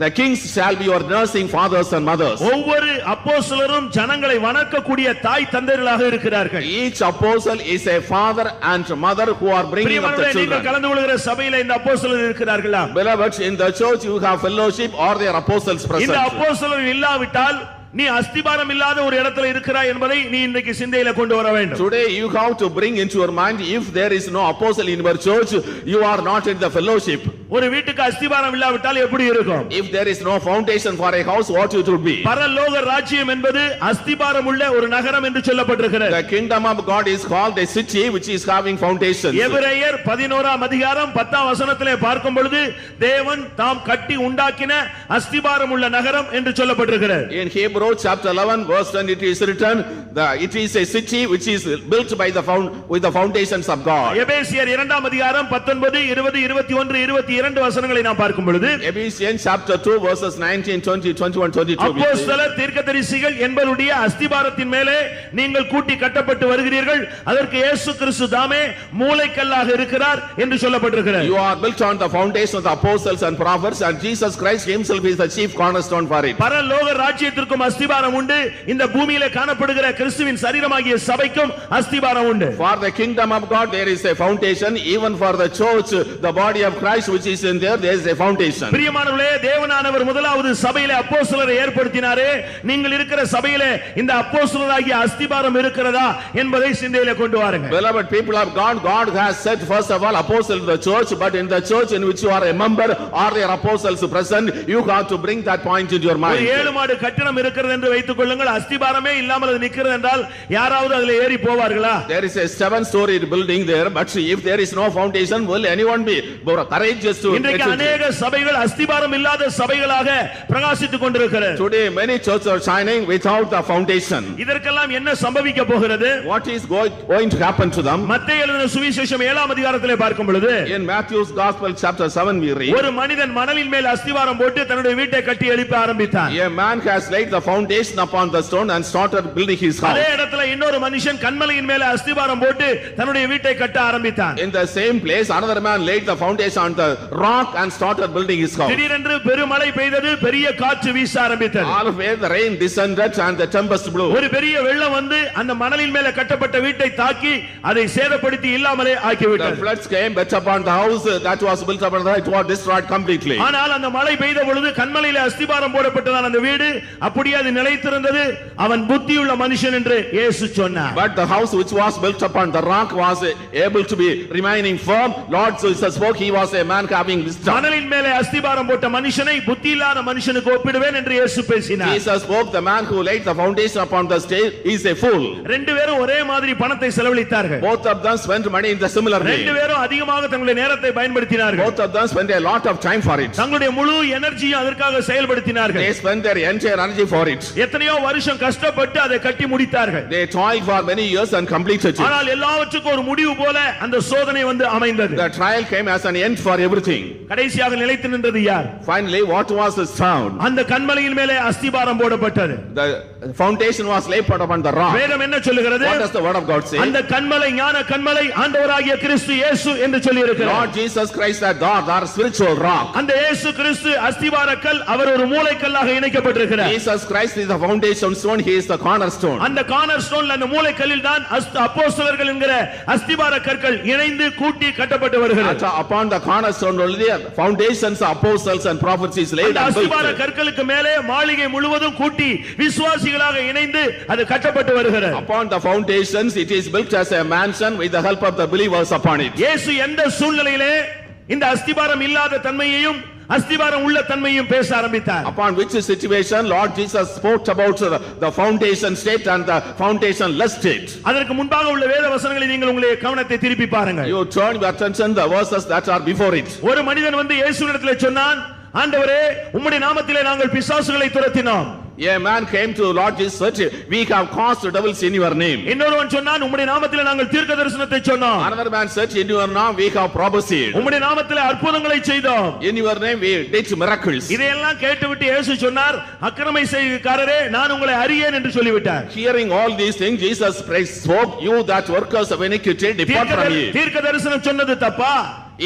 the kings shall be your nursing fathers and mothers. ஒவ்வொரு அப்போஸ்தலரும் ஜனங்களை வணங்கக்கூடிய தாய் தந்தைகளாக இருக்கிறார்கள். Each apostle is a father and mother who are bringing up the children. நீங்கள் கலந்து கொள்கிற சபையிலே இந்த அப்போஸ்தலர் இருக்கிறார்களா? Beloved, in the church you have fellowship or there apostles present. இந்த அப்போஸ்தலர் இல்லாவிட்டால் நீ அஸ்திபாரம் இல்லாத ஒரு இடத்துல இருக்கிறாய் என்பதை நீ இன்றைக்கு சிந்தையில கொண்டு வர வேண்டும். Today you have to bring into your mind, if there is no apostle in your church, you are not in the fellowship. ஒரு வீட்டுக்கு அஸ்திபாரம் இல்லாவிட்டால் எப்படி இருக்கும்? If there is no foundation for a house, what it would be? பரலோக ராஜ்யம் என்பது அஸ்திபாரம் உள்ள ஒரு நகரம் என்று சொல்லப்பட்டிருக்கிறது. The kingdom of God is called a city which is having foundations. எபிரேயர் 11ஆம் அதிகாரம் 10ஆம் வசனத்திலே பார்க்கும் பொழுது தேவன் தாம் கட்டி உண்டாக்கின அஸ்திபாரம் உள்ள நகரம் என்று சொல்லப்பட்டிருக்கிறது. In Hebrew chapter 11 verse 10 it is written, it is a city which is built by with the foundations of God. எபேசியர் 2ஆம் அதிகாரம் 19 20 21 22 வசனங்களை நாம் பார்க்கும் பொழுது Ephesians chapter 2 verses 19 20 21 22 அப்போஸ்தலர் தீர்க்கதரிசிகள் என்பவருடைய அஸ்திபாரத்தின் மேலே நீங்கள் கூட்டி கட்டப்பட்டு வருகிறீர்கள். அதற்கு இயேசு கிறிஸ்து தாமே மூலைக்கல்லாக இருக்கிறார் என்று சொல்லப்பட்டிருக்கிறது. You are built on the foundation of the apostles and prophets and Jesus Christ himself is the chief cornerstone for it. பரலோக ராஜ்யத்திற்கும் அஸ்திபாரம் உண்டு, இந்த பூமியிலே காணப்படுகிற கிறிஸ்துவின் சரீரமாகிய சபைக்கும் அஸ்திபாரம் உண்டு. For the kingdom of God there is a foundation, even for the church the body of Christ which is in there is a foundation. பிரியமானவர்களே, தேவனானவர் முதலாவது சபையிலே அப்போஸ்தலரை ஏற்படுத்தினாரே, நீங்கள் இருக்கிற சபையிலே இந்த அப்போஸ்தலராகிய அஸ்திபாரம் இருக்கிறதா என்பதை சிந்தையிலே கொண்டு வாருங்க. Beloved people of God, God has set first of all apostles in the church, but in the church in which you are a member, are there apostles present? You have to bring that point into your mind. ஒரு ஏழு மாடு கட்டணம் இருக்கிறது என்று வைத்துக் கொள்ளுங்கள், அஸ்திபாரமே இல்லாமல் அது நிக்கிறது என்றால் யாராவது அதிலே ஏறி போவார்களா? There is a 7-story building there, but if there is no foundation, will anyone be courageous to? இன்றைக்கு அநேக சபைகள் அஸ்திபாரம் இல்லாத சபைகளாக பிரகாசித்துக் கொண்டிருக்கிறது. Today many churches are shining without the foundation. இதற்கெல்லாம் என்ன சம்பவிக்க போகிறது? What is going to happen to them? மத்தேயு எழுதின சுவிசேஷம் 7ஆம் அதிகாரத்திலே பார்க்கும் பொழுது In Matthew's Gospel chapter 7 we read, ஒரு மனிதன் மணலின் மேல் அஸ்திபாரம் போட்டு தன்னுடைய வீட்டை கட்டி எழுப்ப ஆரம்பித்தான். a man has laid the foundation upon the stone and started building his house. அதே இடத்துல இன்னொரு மனுஷன் கன்மலையின் மேல அஸ்திபாரம் போட்டு தன்னுடைய வீட்டை கட்ட ஆரம்பித்தான். In the same place another man laid the foundation on the rock and started building his house. திடீரென்று பெருமழை பெய்தது, பெரிய காற்று வீச ஆரம்பித்தது. All of the rain descended and the tempest blew. ஒரு பெரிய வெள்ளம் வந்து அந்த மணலின் மேல கட்டப்பட்ட வீட்டை தாக்கி அதை சேதப்படுத்தி இல்லாமலே ஆக்கிவிட்டது. The floods came, bet upon the house that was built upon that, it was destroyed completely. ஆனால் அந்த மழை பெய்த பொழுது கன்மலையிலே அஸ்திபாரம் போடப்பட்டதான அந்த வீடு அப்படியே அது நிலைத்திருந்தது. அவன் புத்தியுள்ள மனுஷன் என்று இயேசு சொன்னார். But the house which was built upon the rock was able to be remaining firm. Lord Jesus spoke, he was a man having wisdom. மணலின் மேலே அஸ்திபாரம் போட்ட மனுஷனை புத்தியில்லாத மனுஷனுக்கு ஒப்பிடுவேன் என்று இயேசு பேசினார். Jesus spoke, the man who laid the foundation upon the stone is a fool. ரெண்டு பேரும் ஒரே மாதிரி பணத்தை செலவழித்தார்கள். Both of them spent money in the similar way. ரெண்டு பேரும் அதிகமாக தங்களுடைய நேரத்தை பயன்படுத்தினார்கள். Both of them spent a lot of time for it. தங்களுடைய முழு எனர்ஜியை அதற்காக செயல்படுத்தினார்கள். They spent their entire energy for it. எத்தனையோ வருஷம் கஷ்டப்பட்டு அதை கட்டி முடித்தார்கள். They toiled for many years and completed it. ஆனால் எல்லாவற்றுக்கும் ஒரு முடிவு போல அந்த சோதனை வந்து அமைந்தது. The trial came as an end for everything. கடைசியாக நிலைத்து நின்றது யார்? Finally, what was the sound? அந்த கன்மலையின் மேலே அஸ்திபாரம் போடப்பட்டது. The foundation was laid upon the rock. வேதம் என்ன சொல்லுகிறது? What does the word of God say? அந்த கன்மலை ஞான கன்மலை ஆண்டவராகிய கிறிஸ்து இயேசு என்று சொல்லி இருக்கிறார். Lord Jesus Christ that God, our spiritual rock. அந்த இயேசு கிறிஸ்து அஸ்திபாரக்கல், அவர் ஒரு மூலைக்கல்லாக இணைக்கப்பட்டிருக்கிறார். Jesus Christ is the foundation stone, he is the cornerstone. அந்த கார்னர் ஸ்டோன்ல அந்த மூலைக்கல்லில் தான் அப்போஸ்தலர்கள் என்கிற அஸ்திபார கற்கள் இணைந்து கூட்டி கட்டப்பட்டு வருகிறது. Upon the cornerstone only foundations of apostles and prophets is laid and built. அஸ்திபார கற்களுக்கு மேலே மாளிகை முழுவதும் கூட்டி விசுவாசிகளாக இணைந்து அது கட்டப்பட்டு வருகிறது. Upon the foundations it is built as a mansion with the help of the believers upon it. இயேசு எந்த சூழ்நிலையிலே இந்த அஸ்திபாரம் இல்லாத தன்மையையும் அஸ்திபாரம் உள்ள தன்மையும் பேச ஆரம்பித்தார். Upon which situation Lord Jesus spoke about the foundation state and the foundation less state. அதற்கு முன்பாக உள்ள வேத வசனங்களை நீங்கள் உங்களுடைய கவனத்தை திருப்பி பாருங்கள். You turn your attention the verses that are before it. ஒரு மனிதன் வந்து இயேசுவிடத்தில் சொன்னான், ஆண்டவரே உம்முடைய நாமத்திலே நாங்கள் பிசாசுகளை துரத்தினோம். A man came to Lord Jesus said, we have cast devils in your name. இன்னொருவன் சொன்னான், உம்முடைய நாமத்திலே நாங்கள் தீர்க்க தரிசனத்தை சொன்னோம். Another man said, in your name we have prophesied. உம்முடைய நாமத்திலே அற்புதங்களை செய்தோம். In your name we did miracles. இதையெல்லாம் கேட்டுவிட்டு இயேசு சொன்னார், அக்கிரமை செய்கைக்காரரே நான் உங்களை அறியேன் என்று சொல்லிவிட்டார். Hearing all these things Jesus spoke, you that workers of iniquity depart from me. தீர்க்க தரிசனம் சொன்னது தப்பா?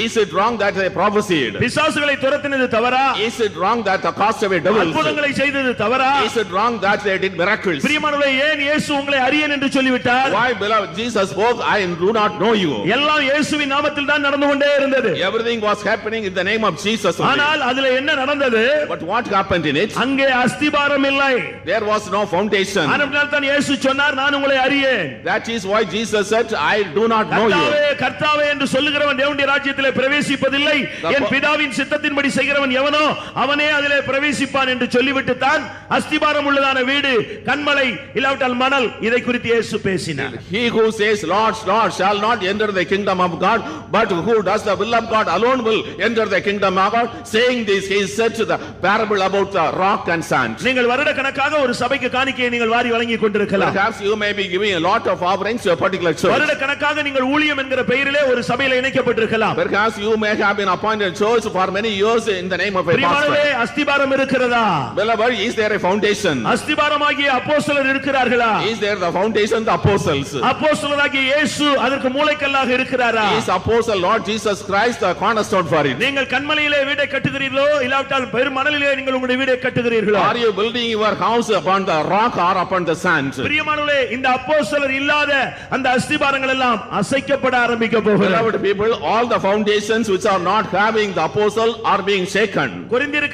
Is it wrong that they prophesied? பிசாசுகளை துரத்தினது தவறா? Is it wrong that they cast away devils? அற்புதங்களை செய்தது தவறா? Is it wrong that they did miracles? பிரியமானவர்களே, ஏன் இயேசு உங்களை அறியேன் என்று சொல்லிவிட்டார்? Why beloved Jesus spoke, I do not know you. எல்லாம் இயேசுவின் நாமத்தில் தான் நடந்து கொண்டே இருந்தது. Everything was happening in the name of Jesus only. ஆனால் அதிலே என்ன நடந்தது? But what happened in it? அங்கே அஸ்திபாரம் இல்லை. There was no foundation. அதனால்தான் தான் இயேசு சொன்னார், நான் உங்களை அறியேன். That is why Jesus said, I do not know you. கர்த்தாவே கர்த்தாவே என்று சொல்லுகிறவன் தேவனுடைய ராஜ்யத்திலே பிரவேசிப்பதில்லை, என் பிதாவின் சித்தத்தின்படி செய்கிறவன் எவனோ அவனே அதிலே பிரவேசிப்பான் என்று சொல்லிவிட்டு தான் அஸ்திபாரம் உள்ளதான வீடு, கன்மலை இல்லாவிட்டால் மணல், இதை குறித்து இயேசு பேசினார். He who says Lord, Lord shall not enter the kingdom of God, but who does the will of God alone will enter the kingdom of God. Saying this, he said to the parable about the rock and sand. நீங்கள் வருட கணக்காக ஒரு சபைக்கு காணிக்கையை நீங்கள் வாரி வழங்கி கொண்டிருக்கலாம். Perhaps you may be giving a lot of offerings to a particular church. வருட கணக்காக நீங்கள் ஊழியம் என்கிற பெயரிலே ஒரு சபையில இணைக்கப்பட்டிருக்கலாம். Perhaps you may have been appointed church for many years in the name of a pastor. அஸ்திபாரம் இருக்கிறதா? Beloved, is there a foundation? அஸ்திபாரமாகிய அப்போஸ்தலர் இருக்கிறார்களா? Is there the foundation, the apostles? அப்போஸ்தலராகிய இயேசு அதற்கு மூலைக்கல்லாக இருக்கிறாரா? Is apostle Lord Jesus Christ the cornerstone for it? நீங்கள் கன்மலையிலே வீட்டை கட்டுகிறீர்களோ இல்லாவிட்டால் பெருமணலிலே நீங்கள் உங்களுடைய வீட்டை கட்டுகிறீர்களோ? Are you building your house upon the rock or upon the sand? பிரியமானவர்களே, இந்த அப்போஸ்தலர் இல்லாத அந்த அஸ்திபாரங்கள் எல்லாம் அசைக்கப்பட ஆரம்பிக்க போகிறது. Beloved people, all the foundations which are not having the apostle are being shaken. கொரிந்தியர்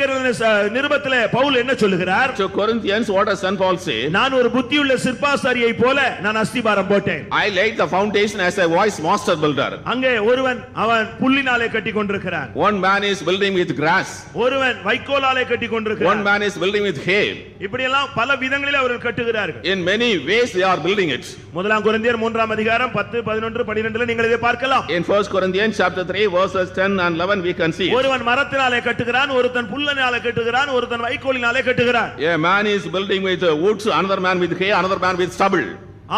நிருபத்திலே பவுல் என்ன சொல்லுகிறார்? To Corinthians, what does Saint Paul say? நான் ஒரு புத்தியுள்ள சிற்பாசாரியை போல நான் அஸ்திபாரம் போட்டேன். I laid the foundation as a wise master builder. அங்கே ஒருவன் அவன் புல்லினாலே கட்டி கொண்டிருக்கிறான். One man is building with grass. ஒருவன் வைக்கோலாலே கட்டி கொண்டிருக்கிறான். One man is building with hay. இப்படி எல்லாம் பல விதங்களிலே அவர்கள் கட்டுகிறார்கள். In many ways they are building it. முதலாம் கொரிந்தியர் 3ஆம் அதிகாரம் 10 11 12ல நீங்கள் இதை பார்க்கலாம். In 1 Corinthians chapter 3 verses 10 and 11 we can see. ஒருவன் மரத்தினாலே கட்டுகிறான், ஒருத்தன் புல்லினாலே கட்டுகிறான், ஒருத்தன் வைக்கோலினாலே கட்டுகிறான். A man is building with wood, another man with hay, another man with stubble.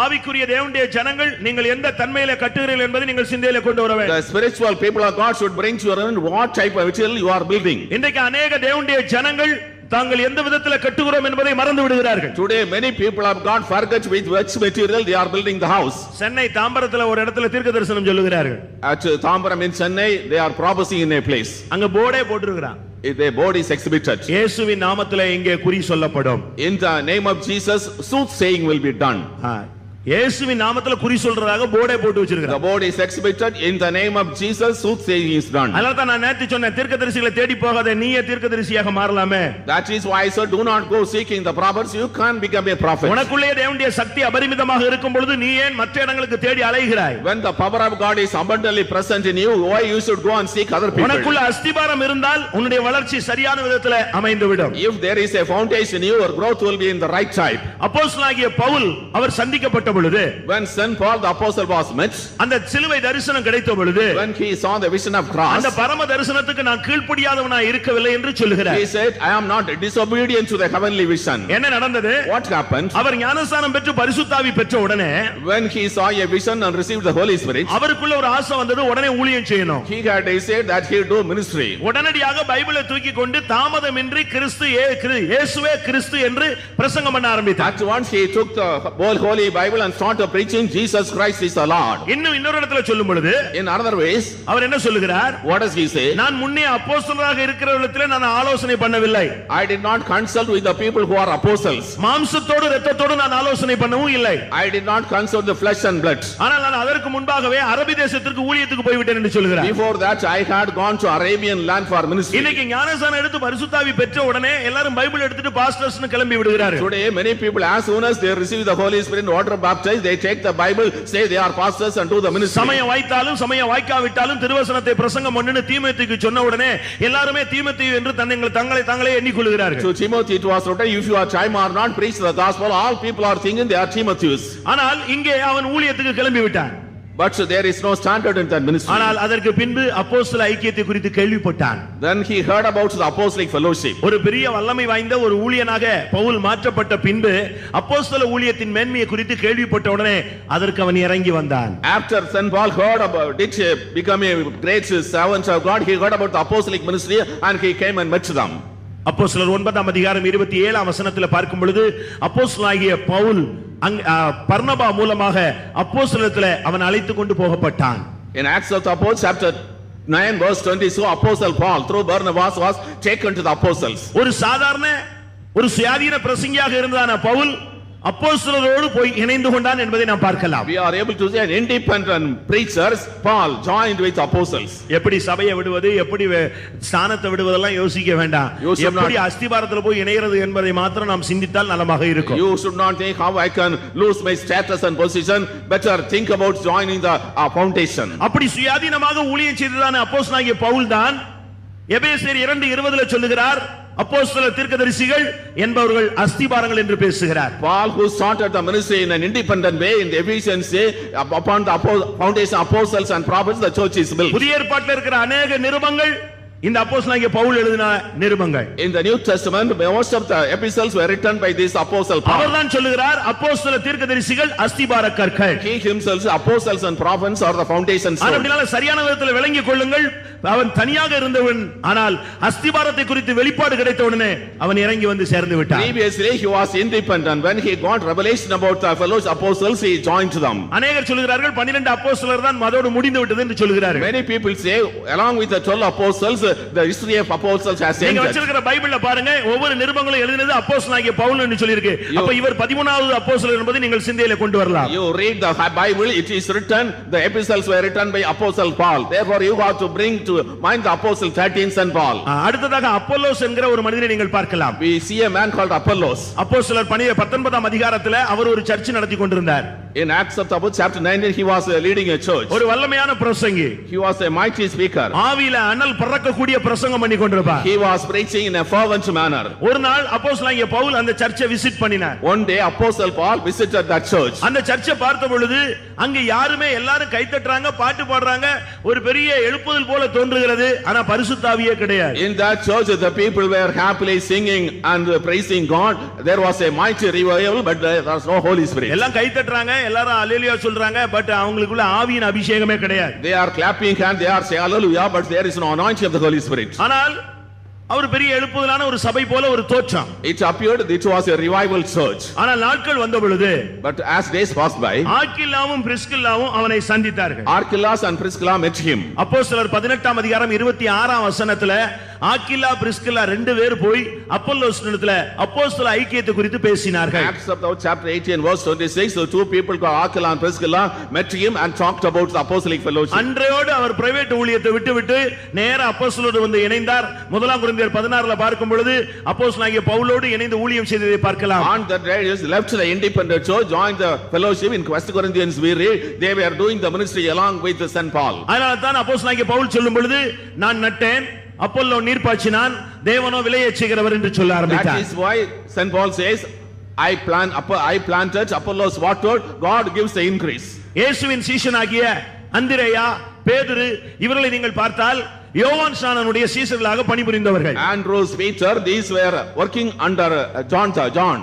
ஆவிக்குரிய தேவனுடைய ஜனங்கள் நீங்கள் எந்த தன்மையிலே கட்டுகிறீர்கள் என்பதை நீங்கள் சிந்தையிலே கொண்டு வர வேண்டும். The spiritual people of God should bring to your mind what type of material you are building. இன்றைக்கு अनेक தேவனுடைய ஜனங்கள் தாங்கள் எந்த விதத்தில் கட்டுகிறோம் என்பதை மறந்து விடுகிறார்கள். Today many people of God forget with which material they are building the house. Chennai தாம்பரத்துல ஒரு இடத்துல தீர்க்க தரிசனம் சொல்லுகிறார்கள். At Tambaram in Chennai they are prophesying in a place. அங்க போர்டே போட்டுருக்கான். The board is exhibited. இயேசுவின் நாமத்திலே இங்கே குறி சொல்லப்படும். In the name of Jesus soothsaying will be done. இயேசுவின் நாமத்திலே குறி சொல்றதாக போர்டே போட்டு வச்சிருக்காங்க. The board is exhibited in the name of Jesus soothsaying is done. அதனால தான் நான் நேத்து சொன்னேன், தீர்க்கதரிசிகளை தேடி போகாதே, நீயே தீர்க்கதரிசியாக மாறலாமே. That is why I said do not go seeking the prophets, you can become a prophet. உனக்குள்ளே தேவனுடைய சக்தி அபரிமிதமாக இருக்கும் பொழுது நீ ஏன் மற்ற இடங்களுக்கு தேடி அலைகிறாய்? When the power of God is abundantly present in you, why you should go and seek other people? உனக்குள்ள அஸ்திபாரம் இருந்தால் உன்னுடைய வளர்ச்சி சரியான விதத்திலே அமைந்துவிடும். If there is a foundation, your growth will be in the right type. அப்போஸ்தலனாகிய பவுல் அவர் சந்திக்கப்பட்ட பொழுது, when St. Paul the apostle was met, அந்த சிலுவை தரிசனம் கிடைத்த பொழுது, when he saw the vision of cross, அந்த பரம தரிசனத்துக்கு நான் கீழ்ப்படியாதவனாய் இருக்கவில்லை என்று சொல்லுகிறார். he said, I am not disobedient to the heavenly vision. என்ன நடந்தது? What happened? அவர் ஞானஸ்நானம் பெற்று பரிசுத்த ஆவி பெற்ற உடனே, when he saw a vision and received the Holy Spirit, அவருக்குள்ள ஒரு ஆசை வந்தது, உடனே ஊழியம் செய்யணும். he had said that he do ministry. உடனடியாக பைபிளை தூக்கி கொண்டு தாமதமின்றி இயேசுவே கிறிஸ்து என்று பிரசங்கம் பண்ண ஆரம்பித்தார். At once he took the whole holy Bible and started preaching Jesus Christ is the Lord. இன்னொரு இடத்துல சொல்லும் பொழுது, in other ways, அவர் என்ன சொல்லுகிறார்? what does he say? நான் முன்னே அப்போஸ்தலராக இருக்கிறவர்களிடத்தில் நான் ஆலோசனை பண்ணவில்லை. I did not consult with the people who are apostles. மாம்சத்தோடு இரத்தத்தோடு நான் ஆலோசனை பண்ணவும் இல்லை. I did not consult the flesh and blood. ஆனால் நான் அதற்கு முன்பாகவே அரபி தேசத்திற்கு ஊழியத்துக்கு போய் விட்டேன் என்று சொல்லுகிறார். Before that I had gone to Arabian land for ministry. இன்னைக்கு ஞானஸ்நானம் எடுத்து பரிசுத்த ஆவி பெற்ற உடனே எல்லாரும் பைபிள் எடுத்துட்டு பாஸ்டர்ஸ்னு கிளம்பி விடுகிறார்கள். Today many people, as soon as they receive the Holy Spirit and water baptized, they take the Bible, say they are pastors and do the ministry. சமயம் வாய்த்தாலும் சமயம் வாய்க்காவிட்டாலும் திருவசனத்தை பிரசங்கம் பண்ணு தீமோத்தேயுக்கு சொன்ன உடனே எல்லாரும் தீமோத்தேயு என்று தங்களை எண்ணிக்கொள்கிறார்கள். To Timothy it was written, if you are time or not preach the gospel, all people are thinking they are Timotheus. ஆனால் இங்கே அவன் ஊழியத்துக்கு கிளம்பி விட்டான். But there is no standard in that ministry. ஆனால் அதற்கு பின்பு அப்போஸ்தல ஐக்கியத்தை குறித்து கேள்விப்பட்டான். Then he heard about the apostolic fellowship. ஒரு பெரிய வல்லமை வாய்ந்த ஒரு ஊழியனாக பவுல் மாற்றப்பட்ட பின்பு அப்போஸ்தல ஊழியத்தின் மேன்மையை குறித்து கேள்விப்பட்ட உடனே அதற்கு அவன் இறங்கி வந்தான். After St. Paul heard about it, become a great servant of God, he heard about the apostolic ministry and he came and met them. அப்போஸ்தலர் 9ஆம் அதிகாரம் 27ஆம் வசனத்தில் பார்க்கும் பொழுது அப்போஸ்தலனாகிய பவுல் பர்னபா மூலமாக அப்போஸ்தலத்திலே அவன் அழைத்து கொண்டு போகப்பட்டான். In Acts of the Apostles chapter 9 verse 20, so apostle Paul through Barnabas was taken to the apostles. ஒரு சாதாரண ஒரு சுயாதீன பிரசங்கியாக இருந்தான பவுல் அப்போஸ்தலரோடு போய் இணைந்து கொண்டான் என்பதை நாம் பார்க்கலாம். We are able to say an independent preachers Paul joined with apostles. எப்படி சபையை விடுவது, எப்படி ஸ்தானத்தை விடுவதெல்லாம் யோசிக்க வேண்டாம். எப்படி அஸ்திபாரத்தில் போய் இணைகிறது என்பதை மாத்திரம் நாம் சிந்தித்தால் நலமாக இருக்கும். You should not think how I can lose my status and position, better think about joining the foundation. அப்படி சுயாதீனமாக ஊழியம் செய்ததான அப்போஸ்தலனாகிய பவுல் தான் எபேசியர் 2:20 சொல்லுகிறார், அப்போஸ்தல தீர்க்கதரிசிகள் என்பவர்கள் அஸ்திபாரங்கள் என்று பேசுகிறார். Paul who started the ministry in an independent way in the Ephesians say upon the foundation apostles and prophets the church is built. புதிய ஏற்பாட்டில் இருக்கிற அநேக நிருபங்கள் இந்த அப்போஸ்தலனாகிய பவுல் எழுதின நிருபங்கள். In the New Testament most of the epistles were written by this apostle Paul. அவர்தான் சொல்லுகிறார் அப்போஸ்தல தீர்க்கதரிசிகள் அஸ்திபார கற்கள். He himself apostles and prophets are the foundations. அதனால சரியான விதத்தில் விளங்கிக் கொள்ளுங்கள். அவன் தனியாக இருந்தவன், ஆனால் அஸ்திபாரத்தை குறித்து வெளிப்பாடு கிடைத்த உடனே அவன் இறங்கி வந்து சேர்ந்து விட்டான். Previously he was independent. When he got revelation about the fellow apostles he joined them. அநேகர் சொல்கிறார்கள் 12 அப்போஸ்தலர் தான் அதோடு முடிந்து விட்டது என்று சொல்கிறார்கள். Many people say along with the 12 apostles the history of apostles has ended. நீங்க வச்சிருக்கிற பைபிள்ல பாருங்க, ஒவ்வொரு நிருபங்களும் எழுதினது அப்போஸ்தலனாகிய பவுல் என்று சொல்லி இருக்கு. அப்ப இவர் 13வது அப்போஸ்தலர் என்பதை நீங்கள் சிந்தையில கொண்டு வரலாம். You read the Bible, it is written the epistles were written by apostle Paul. Therefore you have to bring to mind the apostle 13 St. Paul. அடுத்ததாக அப்போலோஸ் என்கிற ஒரு மனிதனை நீங்கள் பார்க்கலாம். We see a man called Apollos. அப்போஸ்தலர் 19ஆம் அதிகாரத்தில் அவர் ஒரு search நடத்தி கொண்டிருந்தார். In Acts of the Apostles chapter 19 he was leading a church. ஒரு வல்லமையான பிரசங்கி. He was a mighty speaker. ஆவியில அனல் பறக்கக்கூடிய பிரசங்கம் பண்ணி கொண்டிருப்பார். He was preaching in a fervent manner. ஒரு நாள் அப்போஸ்தலனாகிய பவுல் அந்த சர்ச்சை விசிட் பண்ணினார். One day apostle Paul visited that church. அந்த சர்ச்சை பார்த்த பொழுது அங்க யாருமே எல்லாரும் கை தட்டறாங்க, பாட்டு பாடுறாங்க, ஒரு பெரிய எழுப்புதல் போல தோன்றுகிறது. ஆனா பரிசுத்த ஆவியே கிடையாது. In that church the people were happily singing and praising God. There was a mighty revival, but there was no Holy Spirit. எல்லாம் கை தட்டறாங்க, எல்லாரும் அல்லேலூயா சொல்றாங்க, பட் அவங்களுக்குள்ள ஆவியின் அபிஷேகமே கிடையாது. They are clapping hands, they are saying hallelujah, but there is no anointing of the Holy Spirit. ஆனால் அவர் பெரிய எழுப்புதலான ஒரு சபை போல ஒரு தோற்றம். It appeared it was a revival church. ஆனால் நாட்கள் வந்த பொழுது, but as days passed by, ஆக்கில்லாவும் பிரிஸ்கில்லாவும் அவனை சந்தித்தார்கள். Archelaus and Priscilla met him. அப்போஸ்தலர் 18ஆம் அதிகாரம் 26ஆம் வசனத்துல ஆக்கில்லா பிரிஸ்கில்லா ரெண்டு பேர் போய் அப்போலோஸ் இடத்துல அப்போஸ்தல ஐக்கியத்தை குறித்து பேசினார்கள். Acts of the chapter 18 verse 26, the two people called Aquila and Priscilla met him and talked about the apostolic fellowship. அன்றையோடு அவர் பிரைவேட் ஊழியத்தை விட்டுவிட்டு நேரா அப்போஸ்தலரோடு வந்து இணைந்தார். முதலாம் கொரிந்தியர் 16ல பார்க்கும் பொழுது அப்போஸ்தலனாகிய பவுலோடு இணைந்து ஊழியம் செய்ததை பார்க்கலாம். On that day he left the independent church, joined the fellowship. In 1 Corinthians we read they were doing the ministry along with St. Paul. அதனால தான் அப்போஸ்தலனாகிய பவுல் சொல்லும் பொழுது நான் நட்டேன், அப்போலோ நீர் பாய்ச்சினான், தேவனோ விளையச் செய்கிறவர் என்று சொல்ல ஆரம்பித்தார். That is why St. Paul says I planted, Apollos watered, God gives the increase. இயேசுவின் சீஷனாகிய அந்திரேயா, பேதுரு இவர்களை நீங்கள் பார்த்தால் யோவான் ஸ்நானனுடைய சீஷர்களாக பணிபுரிந்தவர்கள். Andrews, Peter, these were working under John.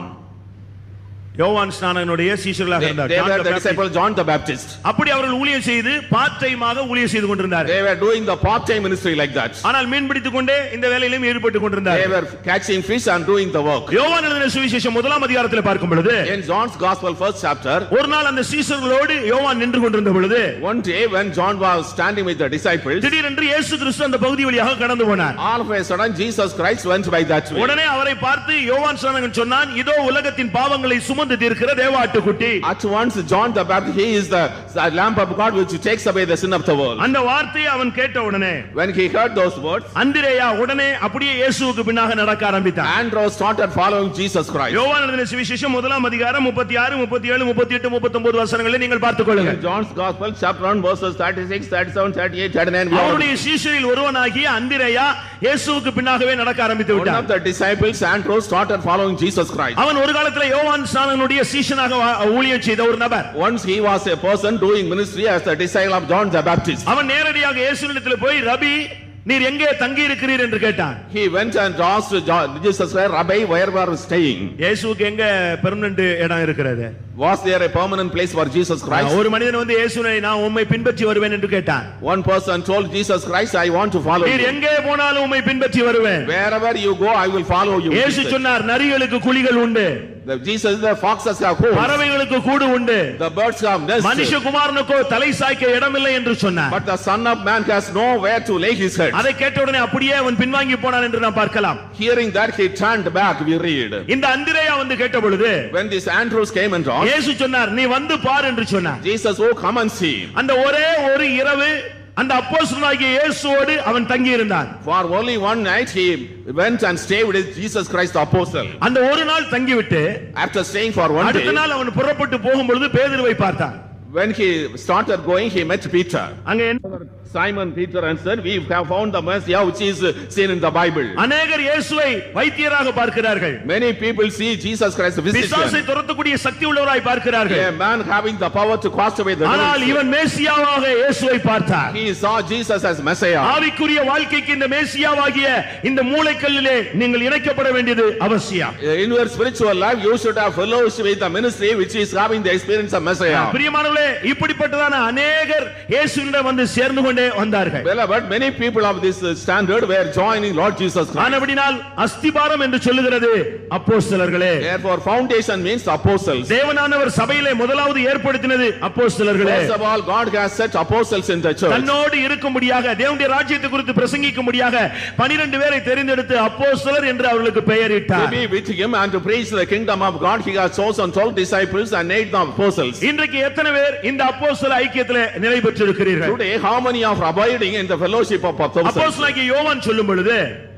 யோவான் ஸ்நானனுடைய சீஷர்களாக They were the disciple John the Baptist. அப்படி அவர்கள் ஊழியம் செய்து பார்ட் டைமாக ஊழியம் செய்து கொண்டிருந்தார்கள். They were doing the part time ministry like that. ஆனால் மீன் பிடித்துக் கொண்டே இந்த வேலையிலும் ஈடுபட்டு They கொண்டிருந்தார்கள். were catching fish and doing the work. யோவான் எழுதின சுவிசேஷம் 1ஆம் அதிகாரத்தில் பார்க்கும் பொழுது In John's Gospel 1st chapter, ஒரு நாள் அந்த சீஷர்களோடு யோவான் நின்று கொண்டிருந்த பொழுது one day when John was standing with the disciples, திடீரென்று இயேசு கிறிஸ்து அந்த பகுதி வழியாக கடந்து போனார். all of a sudden Jesus Christ went by that way. உடனே அவரை பார்த்து யோவான் ஸ்நானகன் சொன்னான், இதோ உலகத்தின் பாவங்களை சுமந்து தீர்க்கிற தேவாட்டுக்குட்டி. At once John the Baptist, he is the lamb of God which takes away the sin of the world. அந்த வார்த்தையை அவன் கேட்ட உடனே When he heard those words, அந்திரேயா உடனே அப்படியே இயேசுவுக்கு பின்னாக நடக்க ஆரம்பித்தான். Andrew started following Jesus Christ. யோவான் எழுதின சுவிசேஷம் 1ஆம் அதிகாரம் 36, 37, 38, 39 வசனங்களை நீங்கள் பார்த்துக் கொள்ளுங்கள். In John's Gospel chapter 1 verses 36, 37, 38, 39. அவருடைய சீஷரில் ஒருவனாகிய அந்திரேயா இயேசுவுக்கு பின்னாகவே நடக்க ஆரம்பித்து One விட்டான். of the disciples, Andrew, started following Jesus Christ. அவன் ஒரு காலத்துல யோவான் ஸ்நானனுடைய சீஷனாக ஊழியம் செய்த ஒரு நபர். Once he was a person doing ministry as the disciple of John the Baptist. அவன் நேரடியாக இயேசுவிடத்தில் போய், ரபி நீர் எங்கே தங்கி இருக்கிறீர் என்று கேட்டான். He went and asked Jesus Christ, Rabbi, where were you staying? இயேசுவுக்கு எங்க பெர்மனன்ட் இடம் இருக்கிறது? Was there a permanent place for Jesus Christ? ஒரு மனிதன் வந்து இயேசுவை நான் உம்மை பின்பற்றி வருவேன் என்று கேட்டான். One person told Jesus Christ, I want to follow நீர் you. எங்கே போனாலும் உம்மை பின்பற்றி வருவேன். Wherever you go, I will follow you. இயேசு சொன்னார், நரிகளுக்கு குழிகள் உண்டு, Jesus, the foxes have holes, பறவைகளுக்கு கூடு உண்டு, the birds have nests, மனுஷகுமாரனுக்கோ தலை சாய்க்க இடமில்லை என்று சொன்னார். but the Son of Man has nowhere to lay his head. அதை கேட்ட உடனே அப்படியே அவன் பின்வாங்கி போனான் என்று நாம் பார்க்கலாம். Hearing that, he turned back, we read. இந்த அந்திரேயா வந்து கேட்ட பொழுது When this Andrews came and asked, இயேசு சொன்னார், நீ வந்து பார் என்று சொன்னார். Jesus, oh, come and see. அந்த ஒரே ஒரு இரவு அந்த அப்போஸ்தலனாகிய இயேசுவோடு அவன் தங்கி இருந்தான். For only one night he went and stayed with Jesus Christ the apostle. அந்த ஒரு நாள் தங்கிவிட்டு After staying for one அடுத்த day, நாள் அவன் புறப்பட்டு போகும்பொழுது பேதுருவை பார்த்தான். when he started going, he met Peter. அங்க என்ன? Simon Peter answered, we have found the Messiah which is seen in the Bible. அநேகர் இயேசுவை வைத்தியராக பார்க்கிறார்கள். Many people see Jesus Christ as a பிசாசை physician, துரத்தக்கூடிய சக்தி உள்ளவராய் பார்க்கிறார்கள். a man having the power to cast away the ஆனால் demons. இவன் மேசியாவாக இயேசுவை பார்த்தார். He saw Jesus as Messiah. ஆவிக்குரிய வாழ்க்கைக்கு இந்த மேசியாவாகிய இந்த மூலைக்கல்லிலே நீங்கள் இணைக்கப்பட வேண்டியது அவசியம். In your spiritual life, you should have fellowship with the ministry which is having the experience of Messiah. பிரியமானவர்களே, இப்படிப்பட்டதான அநேகர் இயேசுவிடம் வந்து சேர்ந்து கொண்டே வந்தார்கள். Beloved, many people of this standard were joining Lord Jesus Christ. ஆனபடியால் அஸ்திபாரம் என்று சொல்லுகிறது அப்போஸ்தலர்களே. Therefore, foundation means apostles. தேவனானவர் சபையிலே முதலாவது ஏற்படுத்தினது அப்போஸ்தலர்களே. First of all, God has set apostles in the church. தன்னோடு இருக்கும்படியாக தேவனுடைய ராஜ்யத்தை குறித்து பிரசங்கிக்கும்படியாக 12 பேரை தெரிந்தெடுத்து அப்போஸ்தலர் என்று அவர்களுக்கு To பெயரிட்டார். be with him and to preach the kingdom of God, he has chosen 12 disciples and 8 apostles. இன்றைக்கு எத்தனை பேர் இந்த அப்போஸ்தல ஐக்கியத்திலே நிலை பெற்றிருக்கிறீர்கள்? Today, how many are abiding in the fellowship of apostles? அப்போஸ்தலனாகிய யோவான் சொல்லும் பொழுது,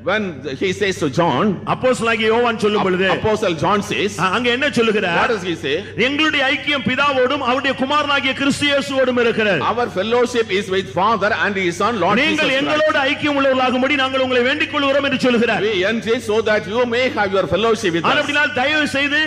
When he says to John, அப்போஸ்தலனாகிய யோவான் சொல்லும் பொழுது Apostle John says, அங்க என்ன சொல்லுகிறார்? what does he say? எங்களுடைய ஐக்கியம் பிதாவோடும் அவருடைய குமாரனாகிய கிறிஸ்து இயேசுவோடும் இருக்கிறது. Our fellowship is with Father and his Son, Lord Jesus நீங்கள் Christ. எங்களோடு ஐக்கியம் உள்ளவர்களாகும்படி நாங்கள் உங்களை வேண்டிக் கொள்கிறோம் என்று சொல்லுகிறார். We enter so that you may have your fellowship with us. ஆனபடியால் தயவு செய்து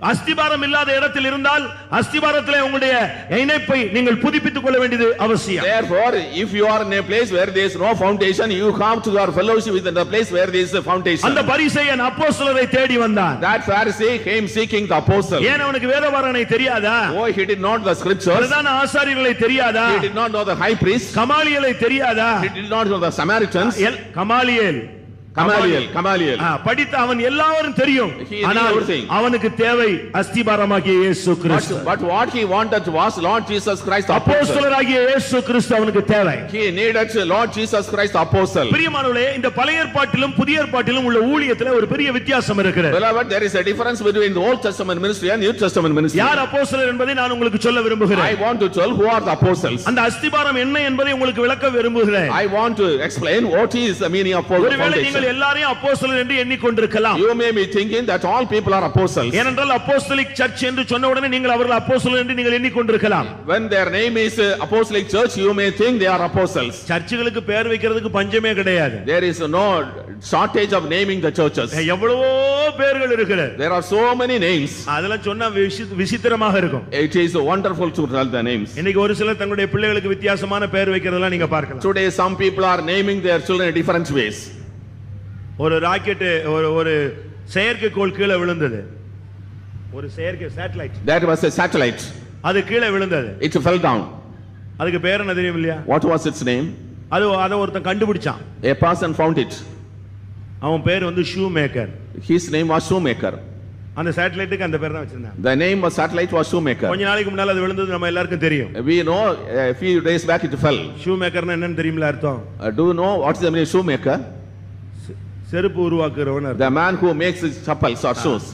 அஸ்திபாரம் இல்லாத இடத்தில் இருந்தால் அஸ்திபாரத்திலே உங்களுடைய இணைப்பை நீங்கள் புதுப்பித்துக் கொள்ள வேண்டியது அவசியம். Therefore, if you are in a place where there is no foundation, you come to your fellowship within the place where there is a foundation. அந்த பரிசேயன் அப்போஸ்தலரை தேடி வந்தான். That Pharisee came seeking the apostle. ஏன் அவனுக்கு வேதபாரனை தெரியாதா? Oh, he did not the scriptures. பிரதான ஆசாரியர்களை தெரியாதா? He did not know the high priest. கமாலியலை தெரியாதா? He did not know the Samaritans. Gamaliel. படித்த அவன் எல்லாரும் தெரியும். He knew ஆனால் everything. அவனுக்கு தேவை அஸ்திபாரமாகிய இயேசு கிறிஸ்து. But what he wanted was Lord Jesus Christ the apostle. அப்போஸ்தலராகிய இயேசு கிறிஸ்து அவனுக்கு தேவை. He needed Lord Jesus Christ the apostle. பிரியமானவர்களே, இந்த பழைய ஏற்பாட்டிலும் புதிய ஏற்பாட்டிலும் உள்ள ஊழியத்திலே ஒரு பெரிய வித்தியாசம் இருக்கிறது. Beloved, there is a difference between the Old Testament ministry and New Testament ministry. யார் அப்போஸ்தலர் என்பதை நான் உங்களுக்கு சொல்ல விரும்புகிறேன். I want to tell who are the apostles. அந்த அஸ்திபாரம் என்ன என்பதை உங்களுக்கு விளக்க விரும்புகிறேன். I want to explain what is the meaning of foundation. ஒருவேளை நீங்கள் எல்லாரையும் அப்போஸ்தலர் என்று எண்ணிக்கொண்டிருக்கலாம். You may be thinking that all people are apostles. ஏனென்றால் அப்போஸ்தலிக் சர்ச் என்று சொன்ன உடனே நீங்கள் அவர்கள் அப்போஸ்தலர் என்று நீங்கள் எண்ணிக்கொண்டிருக்கலாம். When their name is apostolic church, you may think they are apostles. சர்ச்சுகளுக்கு பெயர் வைக்கிறதுக்கு பஞ்சமே கிடையாது. There is no shortage of naming the churches. எவ்வளவோ பேர்கள் இருக்கிறது. There are so many names. அதெல்லாம் சொன்னா விசித்திரமாக இருக்கும். It is wonderful to tell the names. இன்னைக்கு ஒரு சிலர் தங்களுடைய பிள்ளைகளுக்கு வித்தியாசமான பெயர் வைக்கிறதெல்லாம் நீங்க பார்க்கலாம். Today some people are naming their children in different ways. ஒரு ராக்கெட் ஒரு செயற்கைக்கோள் கீழே விழுந்தது. ஒரு செயற்கை satellite. That was a satellite. அது கீழே விழுந்தது. It fell down. அதுக்கு பேர் என்ன தெரியும் இல்லையா? What was its name? அத ஒருத்தன் கண்டுபிடிச்சான். A person found it. அவன் பேர் வந்து shoe maker. His name was Shoemaker. அந்த சேட்டலைட்டுக்கு அந்த பேர் தான் வச்சிருந்தாங்க. The name of satellite was Shoemaker. கொஞ்ச நாளைக்கு முன்னால அது விழுந்தது நம்ம எல்லாருக்கும் தெரியும். We know a few days back it fell. Shoe மேக்கர்னா என்னன்னு தெரியுமா அர்த்தம்? Do you know what is the meaning of shoemaker? செருப்பு உருவாக்குறவன் அர்த்தம். The man who makes his chappals or shoes.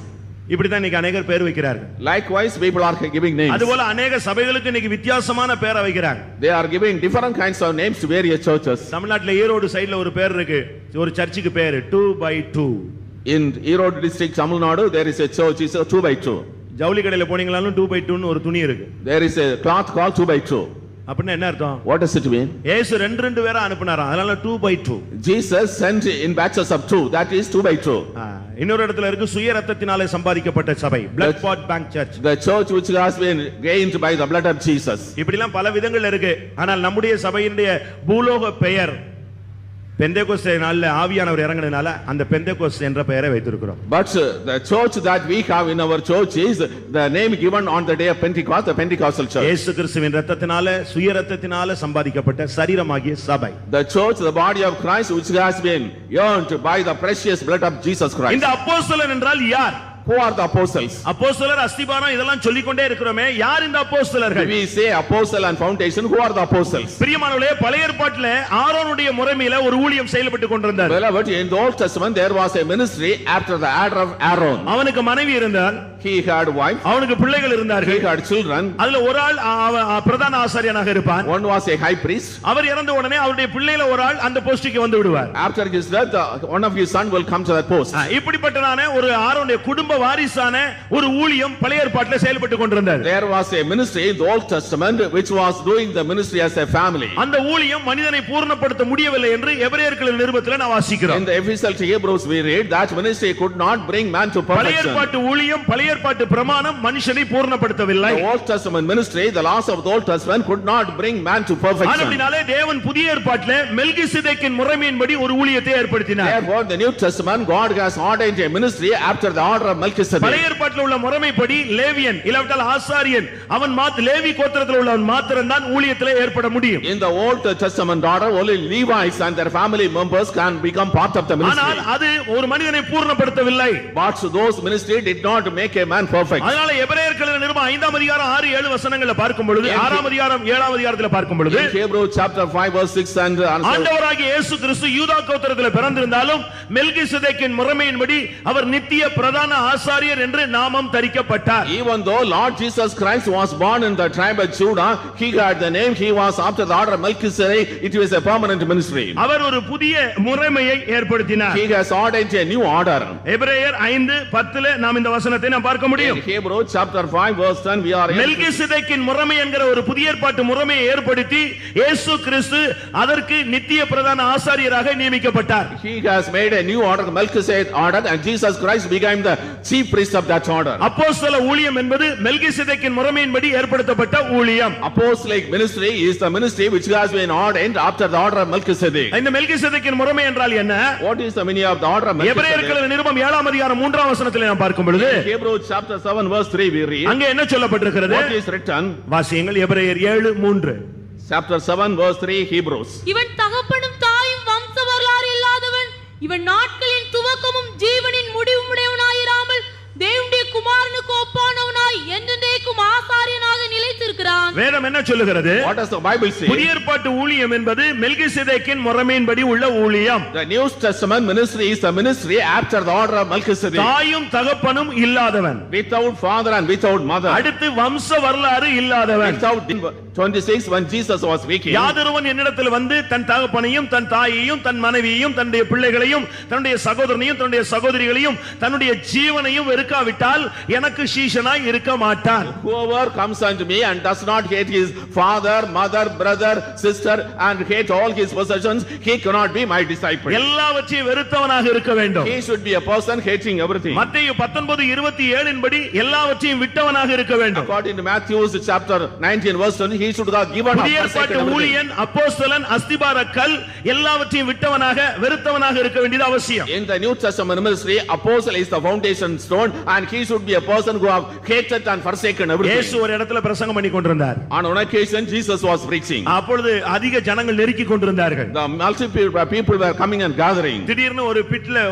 இப்படி தான் இன்னைக்கு अनेகர் பேர் வைக்கிறார்கள். Likewise people are giving names. அதுபோல अनेக சபைகளுக்கு இன்னைக்கு வித்தியாசமான பேரை வைக்கிறாங்க. They are giving different kinds of names to various churches. தமிழ்நாட்டுல ஈரோடு சைடுல ஒரு பேர் இருக்கு. ஒரு சர்ச்சுக்கு பேரு 2x2. In Erode district Tamil Nadu there is a church is a 2x2. ஜவுளி கடையில போனீங்களாலும் 2x2 ன்னு ஒரு துணி இருக்கு. There is a cloth called 2x2. அப்படினா என்ன அர்த்தம்? What does it mean? இயேசு ரெண்டு பேரா அனுப்புனாராம். அதனால 2x2. Jesus sent in batches of 2. That is 2x2. இன்னொரு இடத்துல இருக்கு சுய ரத்தத்தினாலே சம்பாதிக்கப்பட்ட சபை. Blood bought bank church. The church which has been gained by the blood of Jesus. இப்படிலாம் பல விதங்கள் இருக்கு. ஆனால் நம்முடைய சபையினுடைய பூலோக பெயர் பெந்தேகோஸ்தே நாள்ல ஆவியானவர் இறங்கினனால அந்த பெந்தேகோஸ்தே என்ற பெயரை வைத்திருக்கிறோம். But the church that we have in our church is the name given on the day of Pentecost, the Pentecostal church. இயேசு கிறிஸ்துவின் இரத்தத்தினாலே சுய இரத்தத்தினாலே சம்பாதிக்கப்பட்ட சரீரமாகிய சபை. The church, the body of Christ which has been earned by the precious blood of Jesus Christ. இந்த அப்போஸ்தலர் என்றால் யார்? Who are the apostles? அப்போஸ்தலர் அஸ்திபாரம் இதெல்லாம் சொல்லிக்கொண்டே இருக்கிறோமே. யார் இந்த அப்போஸ்தலர்கள்? We say apostle and foundation. Who are the apostles? பிரியமானவர்களே, பழைய ஏற்பாட்டிலே ஆரோனுடைய முறைமையில ஒரு ஊழியம் செயல்பட்டு கொண்டிருந்தார். Beloved, in the Old Testament there was a ministry after the order of Aaron. அவனுக்கு மனைவி இருந்தார். He had wife. அவனுக்கு பிள்ளைகள் இருந்தார்கள். He had children. அதுல ஒரு ஆள் பிரதான ஆசாரியனாக இருப்பான். One was a high priest. அவர் இறந்த உடனே அவருடைய பிள்ளையில ஒரு ஆள் அந்த போஸ்டுக்கு வந்து விடுவார். After his death, one of his son will come to that post. இப்படிப்பட்டதான ஒரு ஆரோனுடைய குடும்ப வாரிசான ஒரு ஊழியம் பழைய ஏற்பாட்டிலே செயல்பட்டு கொண்டிருந்தது. There was a ministry in the Old Testament which was doing the ministry as a family. அந்த ஊழியம் மனிதனை பூர்ணப்படுத்த முடியவில்லை என்று எபிரேயர்களின் நிருபத்திலே நாம் வாசிக்கிறோம். In the epistle to Hebrews we read that ministry could not bring man to perfection. பழைய ஏற்பாட்டு ஊழியம் பழைய ஏற்பாட்டு பிரமாணம் மனுஷனை பூர்ணப்படுத்தவில்லை. The Old Testament ministry, the laws of the Old Testament could not bring man to perfection. அப்படினாலே தேவன் புதிய ஏற்பாட்டிலே மெல்கிசேதேக்கின் முறைமையின்படி ஒரு ஊழியத்தை ஏற்படுத்தினார். Therefore the New Testament God has ordained a ministry after the order of Melchizedek. பழைய ஏற்பாட்டில் உள்ள முறைமைப்படி லேவியன் இல்லாவிட்டால் ஆசாரியன் அவன் லேவி கோத்திரத்தில் உள்ளவன் மாத்திரம் தான் ஊழியத்திலே ஏற்பட முடியும். In the Old Testament order only Levites and their family members can become part of the ministry. ஆனால் அது ஒரு மனிதனை பூர்ணப்படுத்தவில்லை. But those ministry did not make a man perfect. அதனால எபிரேயர்களின் நிருபம் 5ஆம் அதிகாரம் 6-7 வசனங்களை பார்க்கும் பொழுது 6ஆம் அதிகாரம் 7ஆம் அதிகாரத்தில் பார்க்கும் பொழுது Hebrews chapter 5 verse 6 and ஆண்டவராகிய இயேசு கிறிஸ்து யூதா கோத்திரத்தில் பிறந்திருந்தாலும் மெல்கிசேதேக்கின் முறைமையின்படி அவர் நித்திய பிரதான ஆசாரியர் என்று நாமம் தரிக்கப்பட்டார். Even though Lord Jesus Christ was born in the tribe of Judah, he had the name, he was after the order of Melchizedek. It was a permanent ministry. அவர் ஒரு புதிய முறைமையை ஏற்படுத்தினார். He has ordained a new order. எபிரேயர் 5:10 நாம் இந்த வசனத்தை நாம் பார்க்க முடியும். In Hebrews chapter 5 verse 10 we are மெல்கிசேதேக்கின் முறைமை என்கிற ஒரு புதிய ஏற்பாட்டு முறைமையை ஏற்படுத்தி இயேசு கிறிஸ்து அதற்கு நித்திய பிரதான ஆசாரியராக நியமிக்கப்பட்டார். He has made a new order, Melchizedek order, and Jesus Christ became the chief priest of that order. அப்போஸ்தல ஊழியம் என்பது மெல்கிசேதேக்கின் முறைமையின்படி ஏற்படுத்தப்பட்ட ஊழியம். Apostolic ministry is the ministry which has been ordained after the order of Melchizedek. இந்த மெல்கிசேதேக்கின் முறைமை என்றால் என்ன? What is the meaning of the order of Melchizedek? எபிரேயர்களின் நிருபம் 7ஆம் அதிகாரம் 3ஆம் வசனத்திலே நாம் பார்க்கும் பொழுது Hebrews chapter 7 verse 3 we read. அங்கே என்ன சொல்லப்பட்டிருக்கிறது? What is written? வாசியுங்கள் எபிரேயர் 7:3. Chapter 7 verse 3 Hebrews. இவன் தகப்பனும் தாயும் வம்ச வரலாறு இல்லாதவன், இவன் நாட்களின் துவக்கமும் ஜீவனின் முடிவும் உடையவனாயிராமல் தேவனுடைய குமாரனுக்கு ஒப்பானவனாய் என்றென்றைக்கும் ஆசாரியனாக நிலைத்திருக்கிறான். வேதம் என்ன சொல்லுகிறது? What does the Bible say? புதிய ஏற்பாட்டு ஊழியம் என்பது மெல்கிசேதேக்கின் முறைமையின்படி உள்ள ஊழியம். The New Testament ministry is the ministry after the order of Melchizedek. தாயும் தகப்பனும் இல்லாதவன், Without father and without mother. அடுத்து வம்ச வரலாறு இல்லாதவன். Without 26 when Jesus was speaking. யாதொருவன் என்னிடத்தில் வந்து தன் தகப்பனையும் தன் தாயையும் தன் மனைவியையும் தன்னுடைய பிள்ளைகளையும் தன்னுடைய சகோதரனையும் தன்னுடைய சகோதரிகளையும் தன்னுடைய ஜீவனையும் வெறுக்காவிட்டால் எனக்கு சீஷனாய் இருக்க மாட்டான். Whoever comes unto me and does not hate his father, mother, brother, sister and hate all his possessions, he cannot be my disciple. எல்லாவற்றையும் வெறுத்தவனாக இருக்க வேண்டும். He should be a person hating everything. மத்தேயு 19:27 இன்படி எல்லாவற்றையும் விட்டவனாக இருக்க வேண்டும். According to Matthew chapter 19 verse 20, he should have given up புதிய ஏற்பாட்டு ஊழியன், அப்போஸ்தலன், அஸ்திபாரக்கல் எல்லாவற்றையும் விட்டவனாக வெறுத்தவனாக இருக்க வேண்டியது அவசியம். In the New Testament ministry, apostle is the foundation stone and he should be a person who have hated and forsaken everything. இயேசு ஒரு இடத்துல பிரசங்கம் பண்ணி கொண்டிருந்தார். On one occasion Jesus was preaching. அப்பொழுது அதிக ஜனங்கள் நெருக்கி கொண்டிருந்தார்கள். The multiple people were coming and gathering. திடீர்னு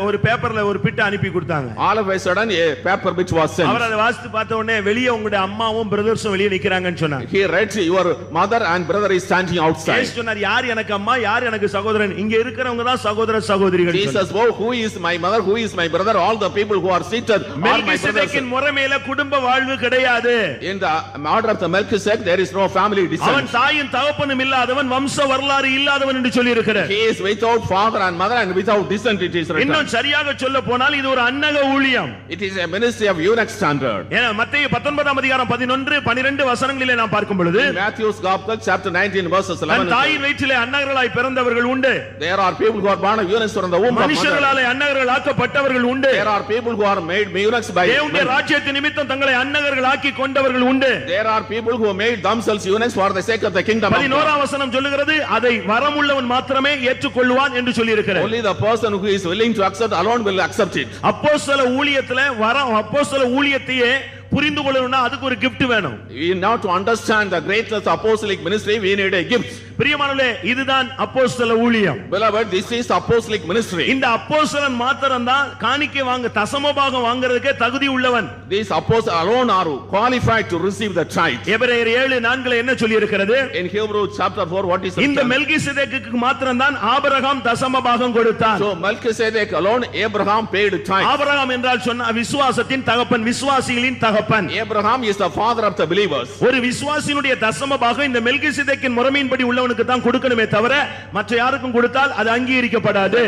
ஒரு பேப்பர்ல ஒரு பிட் அனுப்பி கொடுத்தாங்க. All of a sudden a paper which was sent. அவர் அதை வாசித்து பார்த்த உடனே வெளியே உங்களுடைய அம்மாவும் பிரதர்ஸும் வெளியே நிக்கறாங்கன்னு சொன்னாங்க. He read your mother and brother is standing outside. இயேசு சொன்னார், யார் எனக்கு அம்மா யார் எனக்கு சகோதரன்? இங்க இருக்கிறவங்க தான் சகோதர சகோதரிகள். Jesus, oh, who is my mother, who is my brother? All the people who are seated are my brothers. மெல்கிசேதேக்கின் முறைமையில குடும்ப வாழ்வு கிடையாது. In the order of the Melchizedek there is no family descent. அவன் தாயும் தகப்பனும் இல்லாதவன், வம்ச வரலாறு இல்லாதவன் என்று சொல்லி இருக்கிறார். He is without father and mother and without descent, it is written. இன்னும் சரியாக சொல்ல போனால் இது ஒரு அன்னக ஊழியம். It is a ministry of eunuch standard. ஏன்னா மத்தேயு 19:11-12 வசனங்களிலே நாம் பார்க்கும் பொழுது Matthew's Gospel chapter 19 verses 11. தாயின் வயிற்றிலே அன்னகர்களாய் பிறந்தவர்கள் உண்டு. There are people who are born of eunuchs from the womb of mother. மனுஷர்களாலே அன்னகர்கள் ஆக்கப்பட்டவர்கள் உண்டு. There are people who are made eunuchs by தேவனுடைய ராஜ்யத்தின் நிமித்தம் தங்களை அன்னகர்கள் ஆக்கி கொண்டவர்கள் உண்டு. There are people who made themselves eunuchs for the sake of the kingdom of God. 11ஆம் வசனம் சொல்லுகிறது, அதை வரமுள்ளவன் மாத்திரமே ஏற்றுக்கொள்வான் என்று சொல்லி இருக்கிறார். Only the person who is willing to accept alone will accept it. அப்போஸ்தல ஊழியத்திலே அப்போஸ்தல ஊழியத்தையே புரிந்து கொள்ளணும்னா அதுக்கு ஒரு gift வேணும். We now to understand the greatness of apostolic ministry we need a gift. பிரியமானவர்களே, இதுதான் அப்போஸ்தல ஊழியம். Beloved, this is apostolic ministry. இந்த அப்போஸ்தலன் மாத்திரம் தான் காணிக்கை வாங்க தசமபாகம் வாங்குறதுக்கே தகுதி உள்ளவன். These apostles alone are qualified to receive the tithe. எபிரேயர் 7:4 என்ன சொல்லி இருக்கிறது? In Hebrews chapter 4 what is the இந்த மெல்கிசேதேக்குக்கு மாத்திரம் தான் ஆபிரகாம் தசமபாகம் கொடுத்தான். So Melchizedek alone Abraham paid tithe. Abraham என்றால் சொன்ன விசுவாசத்தின் தகப்பன், விசுவாசிகளின் தகப்பன். Abraham is the father of the believers. ஒரு விசுவாசியினுடைய தசமபாகம் இந்த மெல்கிசேதேக்கின் முறைமையின்படி உள்ளவனுக்கு தான் கொடுக்கணுமே தவிர மற்ற யாருக்கும் கொடுத்தால் அது அங்கீகரிக்கப்படாது.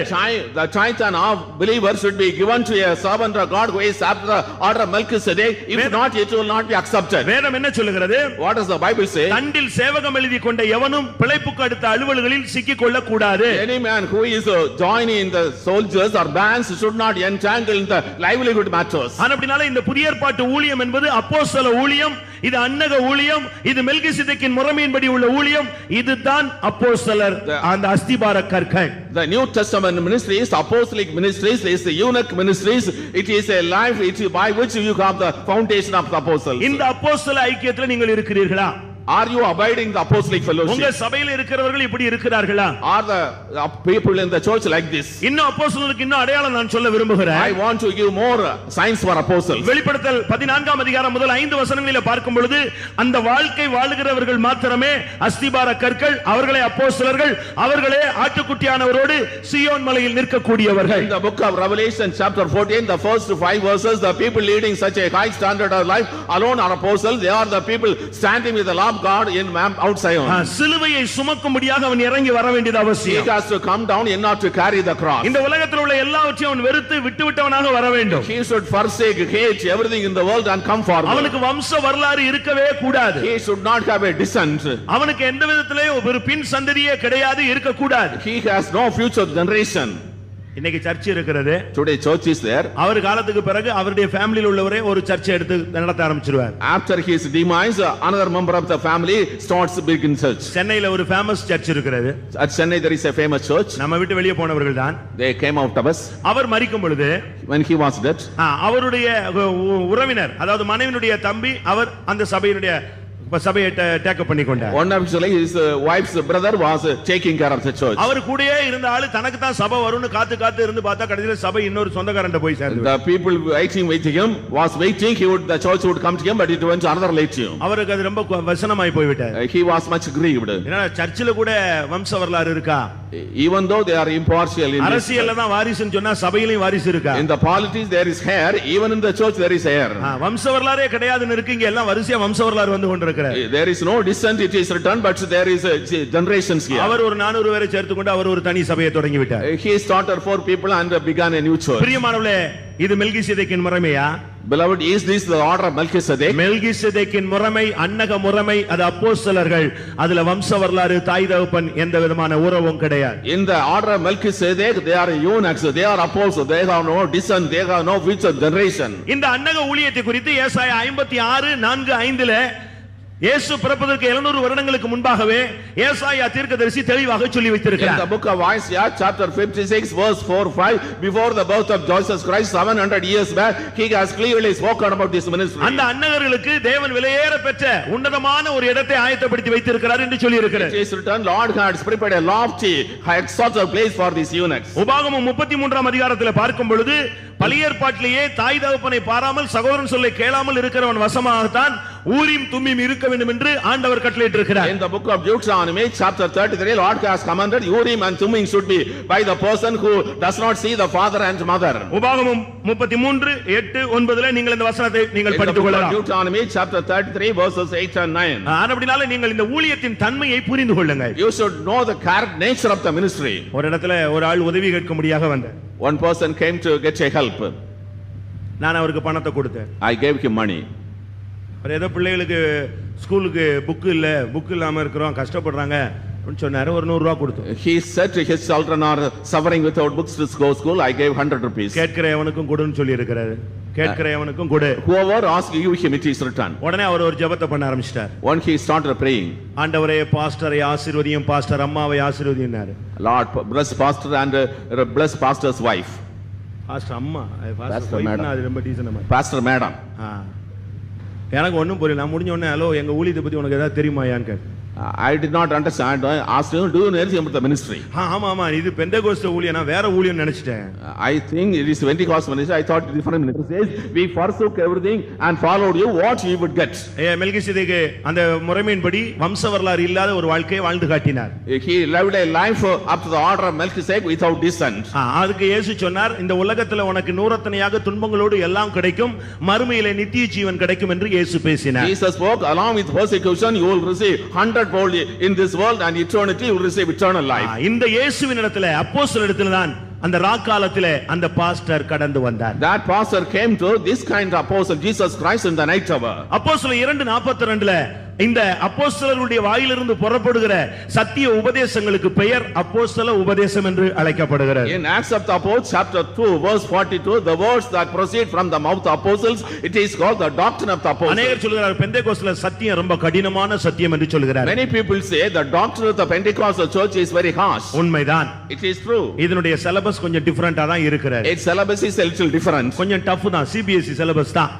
The tithe of believers should be given to a servant of God who is after the order of Melchizedek. If not, it will not be accepted. வேதம் என்ன சொல்லுகிறது? What does the Bible say? தண்டில் சேவகம் எழுதி கொண்ட எவனும் பிழைப்புக்கு அடுத்த அலுவல்களில் சிக்கிக் கொள்ளக் கூடாது. Any man who is joining in the soldiers or bands should not entangle in the livelihood matters. அப்படினால இந்த புதிய ஏற்பாட்டு ஊழியம் என்பது அப்போஸ்தல ஊழியம், இது அன்னக ஊழியம், இது மெல்கிசேதேக்கின் முறைமையின்படி உள்ள ஊழியம், இதுதான் அப்போஸ்தலர் அந்த அஸ்திபார கற்கள். The New Testament ministry is apostolic ministries, is the eunuch ministries. It is a life by which you have the foundation of the apostles. இந்த அப்போஸ்தல ஐக்கியத்தில் நீங்கள் இருக்கிறீர்களா? Are you abiding the apostolic fellowship? உங்க சபையில் இருக்கிறவர்கள் இப்படி இருக்கிறார்களா? Are the people in the church like this? இன்னும் அப்போஸ்தலருக்கு இன்னும் அடையாளம் நான் சொல்ல விரும்புகிறேன். I want to give more signs for apostles. வெளிப்படுத்தல் 14ஆம் அதிகாரம் முதல் 5 வசனங்களிலே பார்க்கும் பொழுது அந்த வாழ்க்கை வாழுகிறவர்கள் மாத்திரமே அஸ்திபார கற்கள், அவர்களே அப்போஸ்தலர்கள், அவர்களே ஆட்டுக்குட்டியானவரோடு சீயோன் மலையில் நிற்கக்கூடியவர்கள். In the book of Revelation chapter 14 the first 5 verses, the people leading such a high standard of life alone are apostles. They are the people standing with the Lamb God in Mount Zion. சிலுவையை சுமக்கும்படியாக அவன் இறங்கி வர வேண்டியது அவசியம். He has to come down in order to carry the cross. இந்த உலகத்தில் உள்ள எல்லாவற்றையும் அவன் வெறுத்து விட்டுவிட்டவனாக வர வேண்டும். He should forsake, hate everything in the world and come forward. அவனுக்கு வம்ச வரலாறு இருக்கவே கூடாது. He should not have a descent. அவனுக்கு எந்த விதத்திலே ஒரு பின் சந்ததியே கிடையாது, இருக்க கூடாது. He has no future generation. இன்னைக்கு சர்ச் இருக்கிறது. Today church is there. அவர் காலத்துக்கு பிறகு அவருடைய ஃபேமிலியில் உள்ளவரே ஒரு சர்ச்சை எடுத்து நடத்த ஆரம்பிச்சிருவார். After his demise, another member of the family starts a big church. சென்னையில ஒரு ஃபேமஸ் சர்ச் இருக்கிறது. At Chennai there is a famous church. நம்ம விட்டு வெளியே போனவர்கள் தான். They came out of us. அவர் மரிக்கும் பொழுது when he was dead, அவருடைய உறவினர், அதாவது மனைவியினுடைய தம்பி, அவர் அந்த சபையினுடைய இப்ப சபையை டேக் அப் பண்ணிக்கொண்டார். One actually his wife's brother was taking care of the church. அவர் கூடயே இருந்த ஆளு தனக்கு தான் சபை வரும்னு காத்து இருந்து பார்த்தா கடைசில சபை இன்னொரு சொந்தக்காரன்ட்ட போய் சேர்ந்து. The people waiting with him was waiting, the church would come to him, but it went to another relation. அவருக்கு அது ரொம்ப வசனமாய் போய் விட்டார். He was much grieved. ஏன்னா சர்ச்சில கூட வம்ச வரலாறு இருக்கா? Even though they are impartial in அரசியல்ல தான் வாரிசுன்னு சொன்னா சபையிலயும் வாரிசு இருக்கா? In the politics there is heir, even in the church there is heir. வம்ச வரலாறே கிடையாதுன்னு இருக்கு, இங்க எல்லாம் வரிசையா வம்ச வரலாறு வந்து கொண்டிருக்கிறது. There is no descent, it is written, but there is generations here. அவர் ஒரு 400 பேரை சேர்த்துக்கொண்டு அவர் ஒரு தனி சபையை தொடங்கி விட்டார். He started 4 people and began a new church. பிரியமானவர்களே, இது மெல்கிசேதேக்கின் முறைமையா? Beloved, is this the order of Melchizedek? மெல்கிசேதேக்கின் முறைமை அன்னக முறைமை, அது அப்போஸ்தலர்கள், அதுல வம்ச வரலாறு தாய் தகப்பன் எந்த விதமான உறவும் கிடையாது. In the order of Melchizedek, they are eunuchs, they are apostles, they have no descent, they have no future generation. இந்த அன்னக ஊழியத்தை குறித்து ஏசாயா 56:4-5 இயேசு பிறப்பதற்கு 700 வருடங்களுக்கு முன்பாகவே ஏசாயா தீர்க்கதரிசி தெளிவாக சொல்லி வைத்திருக்கிறார். In the book of Isaiah chapter 56 verse 4-5, before the birth of Jesus Christ 700 years back, he has clearly spoken about this ministry. அந்த அன்னகர்களுக்கு தேவன் விலையேற பெற்ற உன்னதமான ஒரு இடத்தை ஆயத்தப்படுத்தி வைத்திருக்கிறார் என்று சொல்லி இருக்கிறார். It is written, Lord has prepared a lofty, exalted place for these eunuchs. உபாகமம் 33ஆம் அதிகாரத்தில் பார்க்கும் பொழுது பழைய ஏற்பாட்டிலேயே தாய் தகப்பனை பாராமல் சகோதரன் சொல்லை கேளாமல் இருக்கிறவன் வசமாகத்தான் ஊரீம் தும்மீம் இருக்க வேண்டும் என்று ஆண்டவர் கட்டளையிட்டிருக்கிறார். In the book of Deuteronomy chapter 33, Lord has commanded Urim and Thummim should be by the person who does not see the father and mother. உபாகமம் 33:8-9 நீங்கள் இந்த வசனத்தை நீங்கள் படித்துக் கொள்ளலாம். Deuteronomy chapter 33 verses 8 and 9. அப்படினால நீங்கள் இந்த ஊழியத்தின் தன்மையை புரிந்து கொள்ளுங்கள். You should know the nature of the ministry. ஒரு இடத்துல ஒரு ஆள் உதவி கேட்கும்படியாக வந்தார். One person came to get a help. நான் அவருக்கு பணத்தை கொடுத்தேன். I gave him money. ஏதோ பிள்ளைகளுக்கு ஸ்கூலுக்கு புக் இல்லாம இருக்கிறோம், கஷ்டப்படுறாங்க சொன்னாரு. ஒரு 100 ரூபாய் கொடுத்தோம். He said to his children are suffering without books to go school. I gave 100 rupees. கேட்கிறவனுக்கும் கொடுன்னு சொல்லி இருக்கிறாரு. கேட்கிறவனுக்கும் கொடு. Whoever asks you him it is returned. உடனே அவர் ஒரு ஜெபத்தை பண்ண ஆரம்பிச்சிட்டார். When he started praying, ஆண்டவரே பாஸ்டரை ஆசீர்வதியும், பாஸ்டர் அம்மாவை ஆசீர்வதினாரு. Lord bless pastor and bless pastor's wife. Pastor அம்மா, Pastor madam. அது ரொம்ப டீசன்ட். Pastor madam. எனக்கு ஒண்ணும் புரியல. நான் முடிஞ்ச உடனே ஹலோ எங்க ஊழியத்தை பத்தி உனக்கு ஏதாவது தெரியுமாயான்னு கேட்டேன். I did not understand. I asked him, do you know anything about the ministry? ஆமா இது பெந்தேகோஸ்தே ஊழியம், நான் வேற ஊழியம் நினைச்சிட்டேன். I think it is Pentecost ministry. I thought different ministry. Says we forsook everything and followed you. What you would get? மெல்கிசேதேக்கு அந்த முறைமையின்படி வம்ச வரலாறு இல்லாத ஒரு வாழ்க்கையை வாழ்ந்து காட்டினார். He lived a life up to the order of Melchizedek without descent. அதுக்கு இயேசு சொன்னார், இந்த உலகத்துல உனக்கு நூறத்தனையாக துன்பங்களோடு எல்லாம் கிடைக்கும், மறுமையிலே நித்திய ஜீவன் கிடைக்கும் என்று இயேசு பேசினார். Jesus spoke, along with persecution you will receive 100 in this world and eternity you will receive eternal life. இந்த இயேசுவின் இடத்துல அப்போஸ்தலர் இடத்துல தான் அந்த ராக்காலத்திலே அந்த பாஸ்டர் கடந்து வந்தார். That pastor came to this kind of apostle Jesus Christ in the night hour. அப்போஸ்தலர் 2:42 இந்த அப்போஸ்தலருடைய வாயிலிருந்து புறப்படுகிற சத்திய உபதேசங்களுக்கு பெயர் அப்போஸ்தல உபதேசம் என்று அழைக்கப்படுகிறது. In Acts of the Apostles chapter 2 verse 42, the words that proceed from the mouth of apostles, it is called the doctrine of the apostles. அநேகர் சொல்கிறார்கள் பெந்தேகோஸ்தல சத்தியம் ரொம்ப கடினமான சத்தியம் என்று சொல்கிறார்கள். Many people say the doctrine of the Pentecostal church is very harsh. உண்மைதான். It is true. இதனுடைய சிலபஸ் கொஞ்சம் டிஃபரண்டா தான் இருக்கிறது. Its syllabus is a little different. கொஞ்சம் டஃப் தான். சிபிஎஸ்இ சிலபஸ் தான்.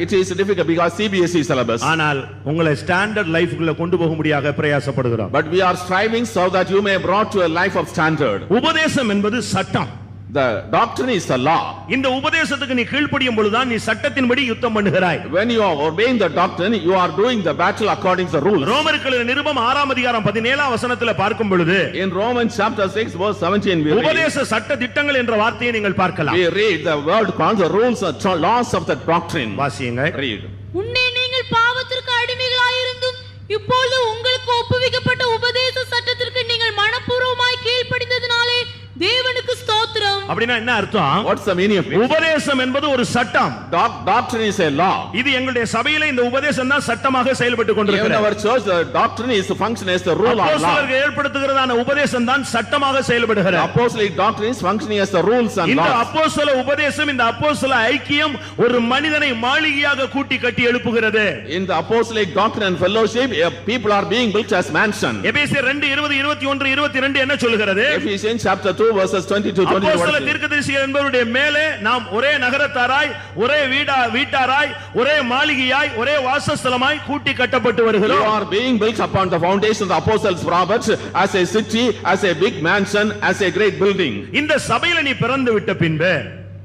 It is difficult because CBSE syllabus. ஆனால் உங்களை ஸ்டாண்டர்ட் லைஃப்க்குள்ள கொண்டு போகும்படியாக பிரயாசப்படுகிறோம். But we are striving so that you may brought to a life of standard. உபதேசம் என்பது சட்டம். The doctrine is the law. இந்த உபதேசத்துக்கு நீ கீழ்ப்படியும் பொழுதுதான் நீ சட்டத்தின்படி யுத்தம் பண்ணுகிறாய். When you are obeying the doctrine, you are doing the battle according to the rules. ரோமருக்கு நிருபம் 6ஆம் அதிகாரம் 17ஆம் வசனத்தில் பார்க்கும் பொழுது in Romans chapter 6 verse 17 we read, உபதேச சட்ட திட்டங்கள் என்ற வார்த்தையை நீங்கள் பார்க்கலாம். we read the word called the rules and laws of the doctrine. வாசியுங்கள். Read. முன்னே நீங்கள் பாவத்திற்கு அடிமைகளாயிருந்தும் இப்பொழுது உங்களுக்கு ஒப்புவிக்கப்பட்ட உபதேச சட்டத்திற்கு நீங்கள் மனப்பூர்வமாய் கீழ்ப்படிந்ததினாலே தேவனுக்கு ஸ்தோத்திரம். அப்படினா என்ன அர்த்தம்? What's the meaning of it? உபதேசம் என்பது ஒரு சட்டம். Doctrine is a law. இது எங்களுடைய சபையிலே இந்த உபதேசம் தான் சட்டமாக செயல்பட்டு கொண்டிருக்கிறது. In our church the doctrine is the function as the rule of law. அப்போஸ்தலர்கள் ஏற்படுத்துகிறதான உபதேசம் தான் சட்டமாக செயல்படுகிறது. Apostolic doctrine is functioning as the rules and laws. இந்த அப்போஸ்தல உபதேசம், இந்த அப்போஸ்தல ஐக்கியம் ஒரு மனிதனை மாளிகையாக கூட்டி கட்டி எழுப்புகிறது. In the apostolic doctrine and fellowship people are being built as mansion. எபேசியர் 2:20, 21, 22 என்ன சொல்கிறது? Ephesians chapter 2 verses 22 23. அப்போஸ்தல தீர்க்கதரிசிகள் என்பவருடைய மேலே நாம் ஒரே நகரத்தாராய், ஒரே வீட்டாராய், ஒரே மாளிகையாய், ஒரே வாசஸ்தலமாய் கூட்டி கட்டப்பட்டு You வருகிறோம். are being built upon the foundation of the apostles, prophets, as a city, as a big mansion, as a great building. இந்த சபையில நீ பிறந்து விட்ட பின்பு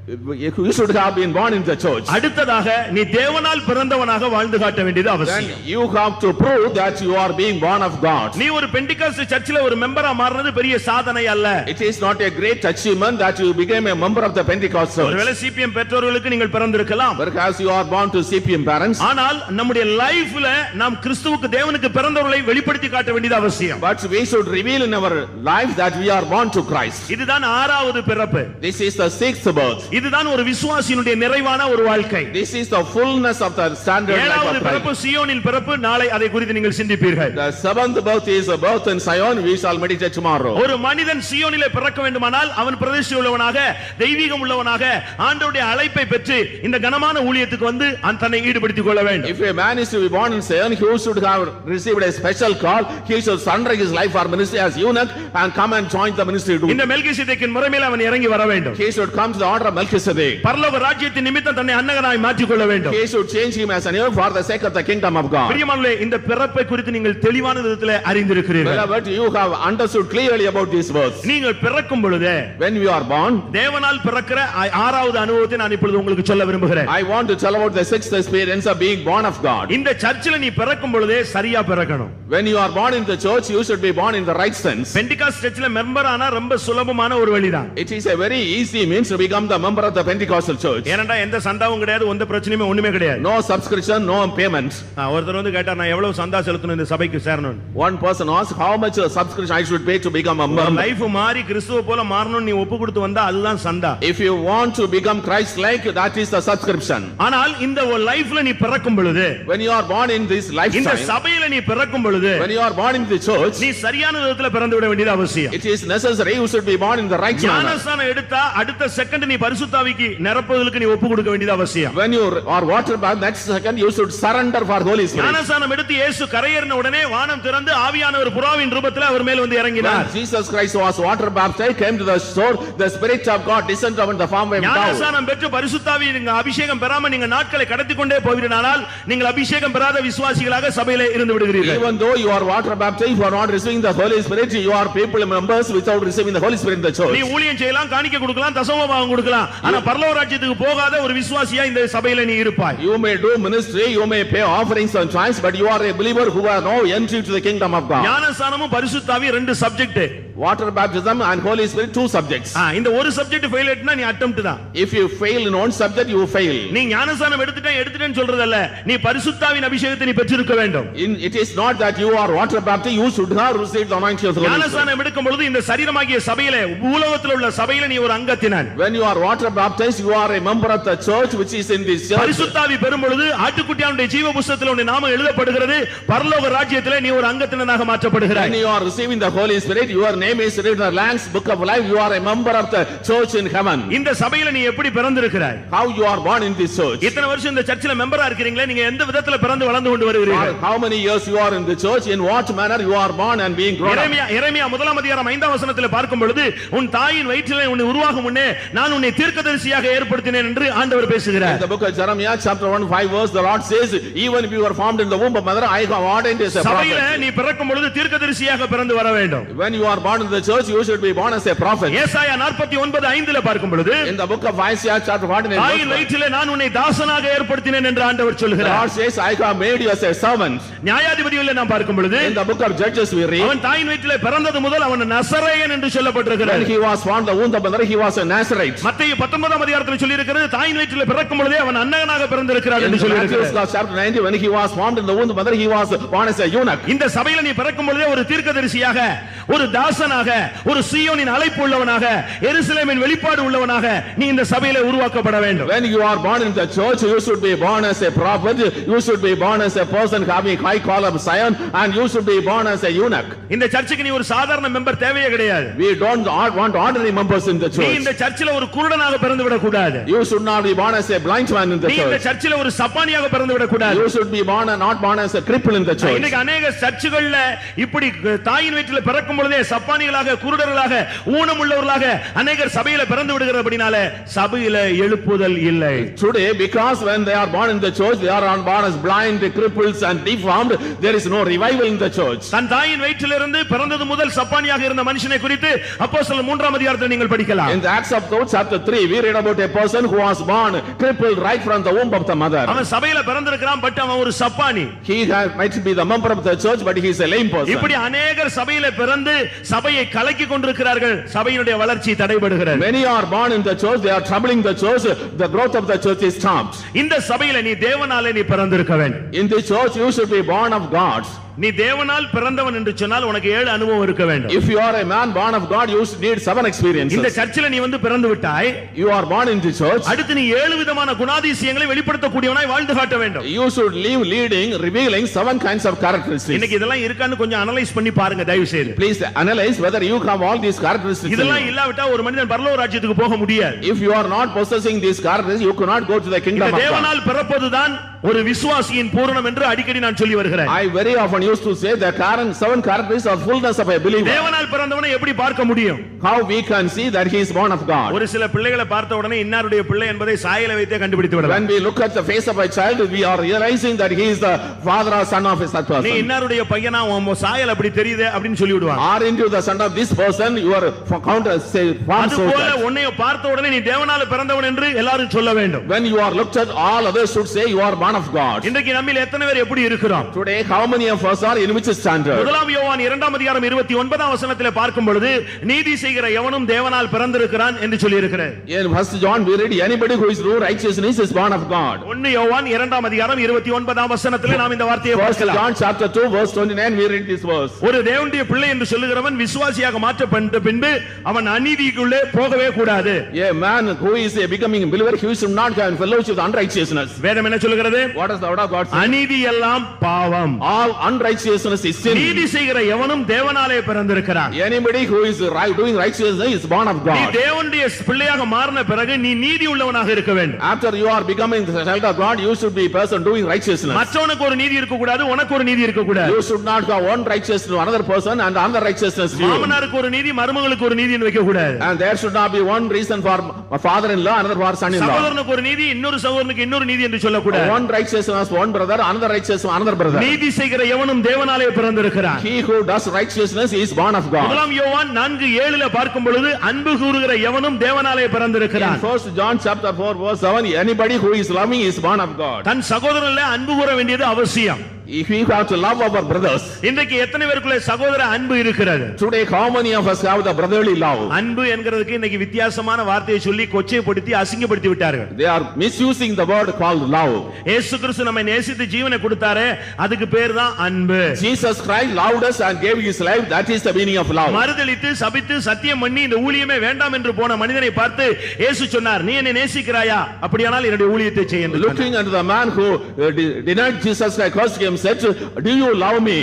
You should have been born in the church. அடுத்ததாக நீ தேவனால் பிறந்தவனாக வாழ்ந்து காட்ட வேண்டியது Then அவசியம். you have to prove that you are being born of God. நீ ஒரு பெண்டிகாஸ்ட் சர்ச்சில் ஒரு மெம்பரா மாறினது பெரிய சாதனை அல்ல. It is not a great achievement that you became a member of the Pentecost church. ஒருவேளை சிபிஎம் பெற்றோர்களுக்கு நீங்கள் பிறந்திருக்கலாம். Perhaps you are born to CPM parents. ஆனால் நம்முடைய லைஃப்ல நாம் கிறிஸ்துவுக்கு தேவனுக்கு பிறந்தவர்களை வெளிப்படுத்தி காட்ட வேண்டியது அவசியம். But we should reveal in our life that we are born to Christ. இதுதான் ஆறாவது பிறப்பு. This is the sixth birth. இதுதான் ஒரு விசுவாசியினுடைய நிறைவான ஒரு வாழ்க்கை. This is the fullness of the standard life ஏழாவது of பிறப்பு Christ. சீயோனின் பிறப்பு. நாளை அதை குறித்து நீங்கள் சிந்திப்பீர்கள். The seventh birth is a birth in Zion. We shall meditate tomorrow. ஒரு மனிதன் சீயோனிலே பிறக்க வேண்டுமானால் அவன் பிரதிஷ்டை உள்ளவனாக, தெய்வீகம் உள்ளவனாக, ஆண்டவருடைய அழைப்பை பெற்று இந்த கனமான ஊழியத்துக்கு வந்து தன்னை ஈடுபடுத்திக் கொள்ள வேண்டும். If a man is to be born in Zion, he should have received a special call. He should surrender his life for ministry as eunuch and come and join the ministry too. இந்த மெல்கிசேதேக்கின் முறைமையில் அவன் இறங்கி வர வேண்டும். He should come to the order of Melchizedek. பரலோக ராஜ்யத்தின் நிமித்தம் தன்னை அன்னகனாய் மாற்றிக் கொள்ள வேண்டும். He should change him as an eunuch for the sake of the kingdom of God. பிரியமானவர்களே, இந்த பிறப்பை குறித்து நீங்கள் தெளிவான விதத்தில் அறிந்திருக்கிறீர்கள். Beloved, you have understood clearly about these words. நீங்கள் பிறக்கும் பொழுது When we are born, தேவனால் பிறக்கிற ஆறாவது அனுபவத்தை நான் இப்பொழுது உங்களுக்கு சொல்ல விரும்புகிறேன். I want to tell about the sixth experience of being born of God. இந்த சர்ச்சில் நீ பிறக்கும் பொழுதே சரியா பிறக்கணும். When you are born in the church, you should be born in the right sense. Pentecost சர்ச்சில் மெம்பர் ஆனா ரொம்ப சுலபமான ஒரு வழிதான். It is a very easy means to become the member of the Pentecostal church. ஏனண்டா எந்த சந்தாவும் கிடையாது, எந்த பிரச்சனையுமே ஒண்ணுமே கிடையாது. No subscription, no payment. ஒருத்தர் வந்து கேட்டா நான் எவ்வளவு சந்தா செலுத்தணும் இந்த சபைக்கு சேரணும். One person asked how much subscription I should pay to become a member. Life மாறி கிறிஸ்துவ போல மாறணும் நீ ஒப்பு கொடுத்து வந்தா அதுதான் சந்தா. If you want to become Christ like, that is the subscription. ஆனால் இந்த லைஃப்ல நீ பிறக்கும் பொழுது, When you are born in this இந்த lifetime, சபையில நீ பிறக்கும் பொழுது, when you are born in the church, நீ சரியான விதத்துல பிறந்து விட வேண்டியது அவசியம். it is necessary you should be born in the right manner. ஞானஸ்நானம் எடுத்தா அடுத்த செகண்ட் நீ பரிசுத்தாவிக்கு நிரப்புவதற்கு நீ ஒப்பு கொடுக்க வேண்டியது அவசியம். When you are water baptized, next second you should surrender for Holy Spirit. ஞானஸ்நானம் எடுத்து இயேசு கரையேறின உடனே வானம் திறந்து ஆவியானவர் புறாவின் ரூபத்தில் அவர் மேல் வந்து இறங்கினார். When Jesus Christ was water baptized, came to the shore, the Spirit of God descended upon the form of a dove. ஞானஸ்நானம் பெற்று பரிசுத்தாவி நீங்க அபிஷேகம் பெறாம நீங்க நாட்களை கடத்தி கொண்டே போவீர்களானால் நீங்கள் அபிஷேகம் பெறாத விசுவாசிகளாக சபையிலே இருந்து விடுகிறீர்கள். Even though you are water baptized, you are not receiving the Holy Spirit, you are people members without receiving the Holy Spirit in the church. நீ ஊழியம் செய்யலாம், காணிக்கை கொடுக்கலாம், தசமபாகம் கொடுக்கலாம், ஆனா பரலோக ராஜ்யத்துக்கு போகாத ஒரு விசுவாசியா இந்த சபையில நீ இருப்பாய். You may do ministry, you may pay offerings and tithes, but you are a believer who has no entry to the kingdom of God. ஞானஸ்நானமும் பரிசுத்தாவி ரெண்டு subject. Water baptism and Holy Spirit, two subjects. இந்த ஒரு subject fail ஆயிட்டா நீ attempt தான். If you fail in one subject, you fail. நீ ஞானஸ்நானம் எடுத்துட்டேன்னு சொல்றதல்ல, நீ பரிசுத்தாவின் அபிஷேகத்தை நீ பெற்றிருக்க வேண்டும். It is not that you are water baptized, you should have received the anointing of the Holy Spirit. ஞானஸ்நானம் எடுக்கும் பொழுது இந்த சரீரமாகிய சபையிலே உலகத்தில் உள்ள சபையிலே நீ ஒரு அங்கத்தினன். When you are water baptized, you are a member of the church which is in this church. பரிசுத்தாவி பெறும் பொழுது ஆட்டுக்குட்டியானுடைய ஜீவ புத்தகத்தில் உன்னுடைய நாமம் எழுதப்படுகிறது. பரலோக ராஜ்யத்திலே நீ ஒரு அங்கத்தினனாக மாற்றப்படுகிறாய். When you are receiving the Holy Spirit, your name is written in the Lamb's book of life. You are a member of the church in heaven. இந்த சபையில நீ எப்படி பிறந்திருக்கிறாய்? How you are born in this church? இத்தனை வருஷம் இந்த சர்ச்சில மெம்பரா இருக்கீங்களே, நீங்க எந்த விதத்துல பிறந்து வளர்ந்து கொண்டு வருகிறீர்கள்? How many years you are in the church? In what manner you are born and being grown up? எரேமியா முதலாம் அதிகாரம் 5ஆம் வசனத்திலே பார்க்கும் பொழுது உன் தாயின் வயிற்றிலே உன்னை உருவாகும் முன்னே நான் உன்னை தீர்க்கதரிசியாக ஏற்படுத்தினேன் என்று ஆண்டவர் பேசுகிறார். In the book of Jeremiah chapter 1:5 verse, the Lord says, even if you were formed in the womb of mother, I have ordained as a சபையில prophet. நீ பிறக்கும் பொழுது தீர்க்கதரிசியாக பிறந்து வர வேண்டும். When you are born in the church, you should be born as a prophet. ஏசாயா 49:5 பார்க்கும் பொழுது In the book of Isaiah chapter 49 தாயின் வயிற்றிலே நான் உன்னை தாசனாக ஏற்படுத்தினேன் என்று ஆண்டவர் the சொல்கிறார். Lord says, I have made you as a servant. நியாயாதிபதிகளில் நாம் பார்க்கும் பொழுது In the book of Judges we read, அவன் தாயின் வயிற்றிலே பிறந்தது முதல் அவன் நசரேயன் என்று சொல்லப்பட்டிருக்கிறார். when he was formed the womb of mother, he was a Nazarite. மத்தேயு 19ஆம் அதிகாரத்தில் சொல்லி இருக்கிறது தாயின் வயிற்றிலே பிறக்கும் பொழுதே அவன் அன்னகனாக பிறந்திருக்கிறார் In என்று சொல்லி Matthew இருக்கிறார். chapter 90, when he was formed in the womb of mother, he was born as a eunuch. இந்த சபையில நீ பிறக்கும் பொழுதே ஒரு தீர்க்கதரிசியாக, ஒரு தாசனாக, ஒரு சீயோனின் அழைப்பு உள்ளவனாக, எருசலேமின் வெளிப்பாடு உள்ளவனாக நீ இந்த சபையிலே உருவாக்கப்பட வேண்டும். When you are born in the church, you should be born as a prophet, you should be born as a person having high call of Zion, and you should be born as a eunuch. இந்த சர்ச்சுக்கு நீ ஒரு சாதாரண member தேவையே கிடையாது. We don't want ordinary members in the நீ church. இந்த சர்ச்சில ஒரு குருடனாக பிறந்து விட கூடாது. You should not be born as a blind man in the நீ இந்த church. சர்ச்சில ஒரு சப்பானியாக பிறந்து விட கூடாது. You should be born and not born as a cripple in the church. இன்னைக்கு अनेक சர்ச்சுகள்ல இப்படி தாயின் வயிற்றில பிறக்கும் பொழுதே சப்பானி சப்பானிகளாக, குருடர்களாக, ஊனமுள்ளவர்களாக அநேகர் சபையில பிறந்து விடுகிறபடினால சபையில எழுப்புதல் இல்லை. Today, because when they are born in the church, they are born as blind, cripples and deformed, there is no revival in the church. தன் தாயின் வயிற்றிலிருந்து பிறந்தது முதல் சப்பானியாக இருந்த மனுஷனை குறித்து அப்போஸ்தலர் 3ஆம் அதிகாரத்தில் நீங்கள் படிக்கலாம். In the Acts of Acts chapter 3, we read about a person who was born crippled right from the womb of the mother. அவன் சபையில பிறந்திருக்கிறான், பட் அவன் ஒரு சப்பானி. He might be the member of the church, but he is a lame person. இப்படி அநேகர் சபையில பிறந்து சபையை கலக்கி கொண்டிருக்கிறார்கள். சபையினுடைய வளர்ச்சி தடைபடுகிறது. Many are born in the church, they are troubling the church, the growth of the church is stopped. இந்த சபையில நீ தேவனாலே நீ பிறந்திருக்க வேண்டும். In the church you should be born of God. நீ தேவனால் பிறந்தவன் என்று சொன்னால் உனக்கு 7 அனுபவம் இருக்க வேண்டும். If you are a man born of God, you should need 7 experiences. இந்த சர்ச்சில நீ வந்து பிறந்து விட்டாய். You are born in the church. அடுத்து நீ 7 விதமான குணாதிசயங்களை வெளிப்படுத்தக்கூடியவனாய் வாழ்ந்து காட்ட வேண்டும். You should live leading, revealing 7 kinds of characteristics. இன்னைக்கு இதெல்லாம் இருக்கான்னு கொஞ்சம் அனலைஸ் பண்ணி பாருங்க தயவு செய்து. Please analyze whether you have all these characteristics. இதெல்லாம் இல்லாவிட்டா ஒரு மனிதன் பரலோக ராஜ்யத்துக்கு போக முடியாது. If you are not possessing these characteristics, you cannot go to the kingdom of God. தேவனால் பிறப்பதுதான் ஒரு விசுவாசியின் பூரணம் என்று அடிக்கடி நான் சொல்லி வருகிறேன். I very often used to say that 7 characteristics are fullness of a believer. தேவனால் பிறந்தவனை எப்படி பார்க்க முடியும்? How we can see that he is born of God? ஒரு சில பிள்ளைகளை பார்த்த உடனே இன்னாருடைய பிள்ளை என்பதை சாயலை வைத்தே கண்டுபிடித்து விடலாம். When we look at the face of a child, we are realizing that he is the father or son of that person. நீ இன்னாருடைய பையனா உன் சாயல் அப்படி தெரியுதே அப்படினு சொல்லி விடுவாங்க. Are into the son of this person, you are count as say form so. அதுபோல உன்னை பார்த்த உடனே நீ தேவனால் பிறந்தவன் என்று எல்லாரும் சொல்ல வேண்டும். When you are looked at, all others should say you are born of God. இன்றைக்கு நம்மில் எத்தனை பேர் எப்படி இருக்கிறோம்? Today how many of us are in which standard? முதலாம் யோவான் 2ஆம் அதிகாரம் 29ஆம் வசனத்திலே பார்க்கும் பொழுது நீதி செய்கிற எவனும் தேவனால் பிறந்திருக்கிறான் என்று சொல்லி இருக்கிறார். In 1 John we read anybody who is do righteousness is born of God. 1 யோவான் 2ஆம் அதிகாரம் 29ஆம் வசனத்திலே நாம் இந்த வார்த்தையை பார்க்கலாம். John chapter 2 verse 29 we read this verse. ஒரு தேவனுடைய பிள்ளை என்று சொல்லுகிறவன் விசுவாசியாக மாற்றப்பட்ட பின்பு அவன் அநீதிக்குள்ளே போகவே கூடாது. A man who is becoming a believer, he should not have fellowship with unrighteousness. வேதம் என்ன சொல்லுகிறது? What does the word of God say? அநீதி எல்லாம் பாவம். All unrighteousness is sin. நீதி செய்கிற எவனும் தேவனாலே பிறந்திருக்கிறான். Anybody who is doing righteousness is born of God. நீ தேவனுடைய பிள்ளையாக மாறின பிறகு நீ நீதி உள்ளவனாக இருக்க வேண்டும். After you are becoming the child of God, you should be a person doing righteousness. மற்றவனுக்கு ஒரு நீதி இருக்க கூடாது, உனக்கு ஒரு நீதி இருக்க கூடாது. You should not have one righteousness to another person and another righteousness to you. மாமனாருக்கு ஒரு நீதி, மருமகளுக்கு ஒரு நீதின்னு வைக்க கூடாது. And there should not be one reason for father-in-law, another for son-in-law. சகோதரனுக்கு ஒரு நீதி, இன்னொரு சகோதரனுக்கு இன்னொரு நீதி என்று சொல்ல கூடாது. One righteousness one brother, another righteousness another brother. நீதி செய்கிற எவனும் தேவனாலே பிறந்திருக்கிறான். He who does righteousness is born of God. முதலாம் யோவான் 4:7ல பார்க்கும் பொழுது அன்பு கூறுகிற எவனும் தேவனாலே பிறந்திருக்கிறான். In 1 John chapter 4 verse 7, anybody who is loving is born of God. தன் சகோதரனிலே அன்பு கூற வேண்டியது அவசியம். If we have to love our brothers. இன்றைக்கு எத்தனை பேருக்குள்ள சகோதர அன்பு இருக்கிறது? Today how many of us have the brotherly love? அன்பு என்கிறதுக்கு இன்னைக்கு வித்தியாசமான வார்த்தையை சொல்லி கொச்சைப்படுத்தி அசிங்கப்படுத்தி விட்டார்கள். They are misusing the word called love. இயேசு கிறிஸ்து நம்மை நேசித்து ஜீவனை கொடுத்தாரே, அதுக்கு பேர் தான் அன்பு. Jesus Christ loved us and gave his life, that is the meaning of love. மறுதலித்து சபித்து சத்தியம் பண்ணி இந்த ஊழியமே வேண்டாம் என்று போன மனிதனை பார்த்து இயேசு சொன்னார், நீ என்னை நேசிக்கிறாயா? அப்படியானால் என்னுடைய ஊழியத்தை செய் என்று. Looking at the man who denied Jesus Christ, cursed him, said, do you love me?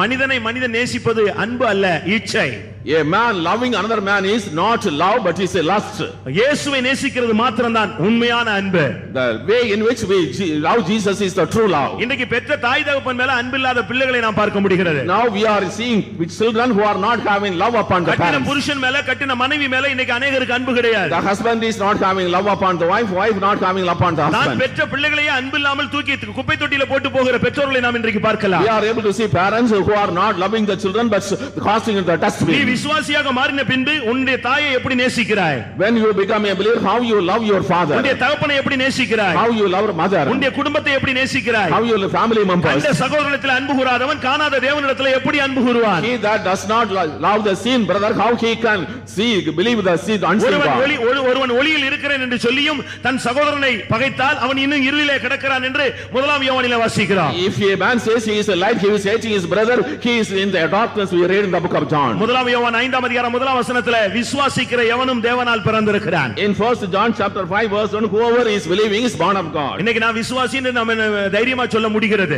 மனிதனை மனிதன் நேசிப்பது அன்பு அல்ல, இச்சை. A man loving another man is not love but is a lust. இயேசுவை நேசிக்கிறது மாத்திரம்தான் உண்மையான அன்பு. The way in which we love Jesus is the true love. இன்னைக்கு பெற்ற தாய் தகப்பன் மேல அன்பில்லாத பிள்ளைகளை நாம் பார்க்க முடிகிறது. Now we are seeing children who are not having love upon the கட்டின parents. புருஷன் மேல கட்டின மனைவி மேல இன்னைக்கு அநேகருக்கு அன்பு கிடையாது. The husband is not having love upon the wife, wife not having love upon the நான் husband. பெற்ற பிள்ளைகளையே அன்பில்லாமல் தூக்கி குப்பை தொட்டியில போட்டு போகிற பெற்றோர்களை நாம் இன்றைக்கு பார்க்கலாம். We are able to see parents who are not loving the children but casting in the நீ dustbin. விசுவாசியாக மாறின பின்பு உன்னுடைய தாயை எப்படி நேசிக்கிறாய்? When you become a believer, how you love your father? உன்னுடைய தகப்பனை எப்படி நேசிக்கிறாய்? How you love your mother? உன்னுடைய குடும்பத்தை எப்படி நேசிக்கிறாய்? How you love family members? அந்த சகோதரனிடத்தில் அன்பு கூறாதவன் காணாத தேவனிடத்தில் எப்படி அன்பு கூறுவான்? He that does not love the seen brother, how he can see, believe the seen unseen God? ஒருவன் ஒளியில் இருக்கிறேன் என்று சொல்லியும் தன் சகோதரனை பகைத்தால் அவன் இன்னும் இருளிலே கிடக்கிறான் என்று முதலாம் யோவானிலே வாசிக்கிறோம். If a man says he is a light, he is hating his brother, he is in the darkness. We read in the book of John. முதலாம் யோவான் 5ஆம் அதிகாரம் முதலாம் வசனத்திலே விசுவாசிக்கிற எவனும் தேவனால் பிறந்திருக்கிறான். In 1 John chapter 5 verse 1, whoever is believing is born of God. இன்னைக்கு நான் விசுவாசி என்று நாம தைரியமா சொல்ல முடிகிறது.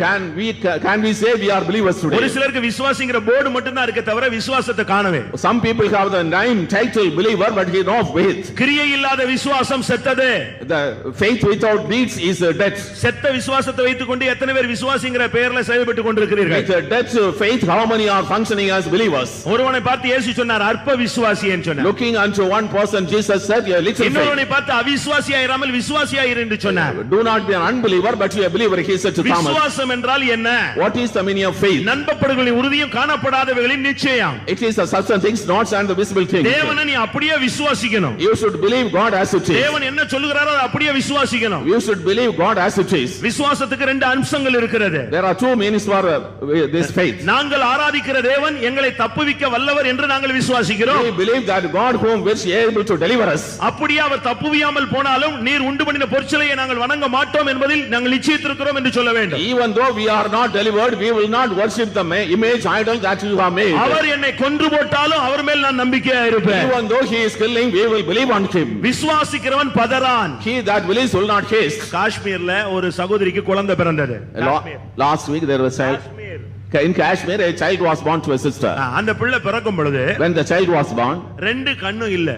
Can we say we are believers today? ஒரு சிலருக்கு விசுவாசிங்கிற போர்டு மட்டும் தான் இருக்க தவிர விசுவாசத்தை காணவே. Some people have the name title believer but he no faith. கிரியை இல்லாத விசுவாசம் செத்தது. The faith without deeds is dead. செத்த விசுவாசத்தை வைத்துக்கொண்டு எத்தனை பேர் விசுவாசிங்கிற பெயர்ல செயல்பட்டு கொண்டிருக்கிறீர்கள்? With dead faith, how many are functioning as believers? ஒருவனை பார்த்து பார்த்து இயேசு சொன்னார் அற்ப விசுவாசின்னு சொன்னார். Looking unto one person, Jesus said, "You little faith." இன்னொருவனை பார்த்து அவிசுவாசியா இராமல் விசுவாசியா இரு என்று சொன்னார். Do not be an unbeliever, but you a believer, he said to Thomas. விசுவாசம் என்றால் என்ன? What is the meaning of faith? நம்பப்படுகளின் உறுதியும் காணப்படாதவைகளின் நிச்சயம். It is the substance things, not and the visible things. தேவனை நீ அப்படியே விசுவாசிக்கணும். You should believe God as it is. தேவன் என்ன சொல்லுகிறாரோ அதை அப்படியே விசுவாசிக்கணும். You should believe God as it is. விசுவாசத்துக்கு ரெண்டு அம்சங்கள் இருக்கிறது. There are two meanings for this faith. நாங்கள் ஆராதிக்கிற தேவன் எங்களை தப்புவிக்க வல்லவர் என்று நாங்கள் விசுவாசிக்கிறோம். We believe that God whom which is able to deliver us. அப்படியே அவர் தப்புவியாமல் போனாலும் நீர் உண்டு பண்ணின பொற்சிலையை நாங்கள் வணங்க மாட்டோம் என்பதில் நாங்கள் நிச்சயித்திருக்கிறோம் என்று சொல்ல வேண்டும். Even though we are not delivered, we will not worship the image idol that you have made. அவர் என்னை கொன்று போட்டாலும் அவர் மேல் நான் நம்பிக்கையா இருப்பேன். Even though he is killing, we will believe on him. விசுவாசிக்கிறவன் பதறான். He that believes will not haste. காஷ்மீர்ல ஒரு சகோதரிக்கு குழந்தை பிறந்தது. Last week there was in Kashmir a child was born to a sister. அந்த பிள்ளை பிறக்கும் பொழுது when the child was born, ரெண்டு கண்ணும் இல்ல.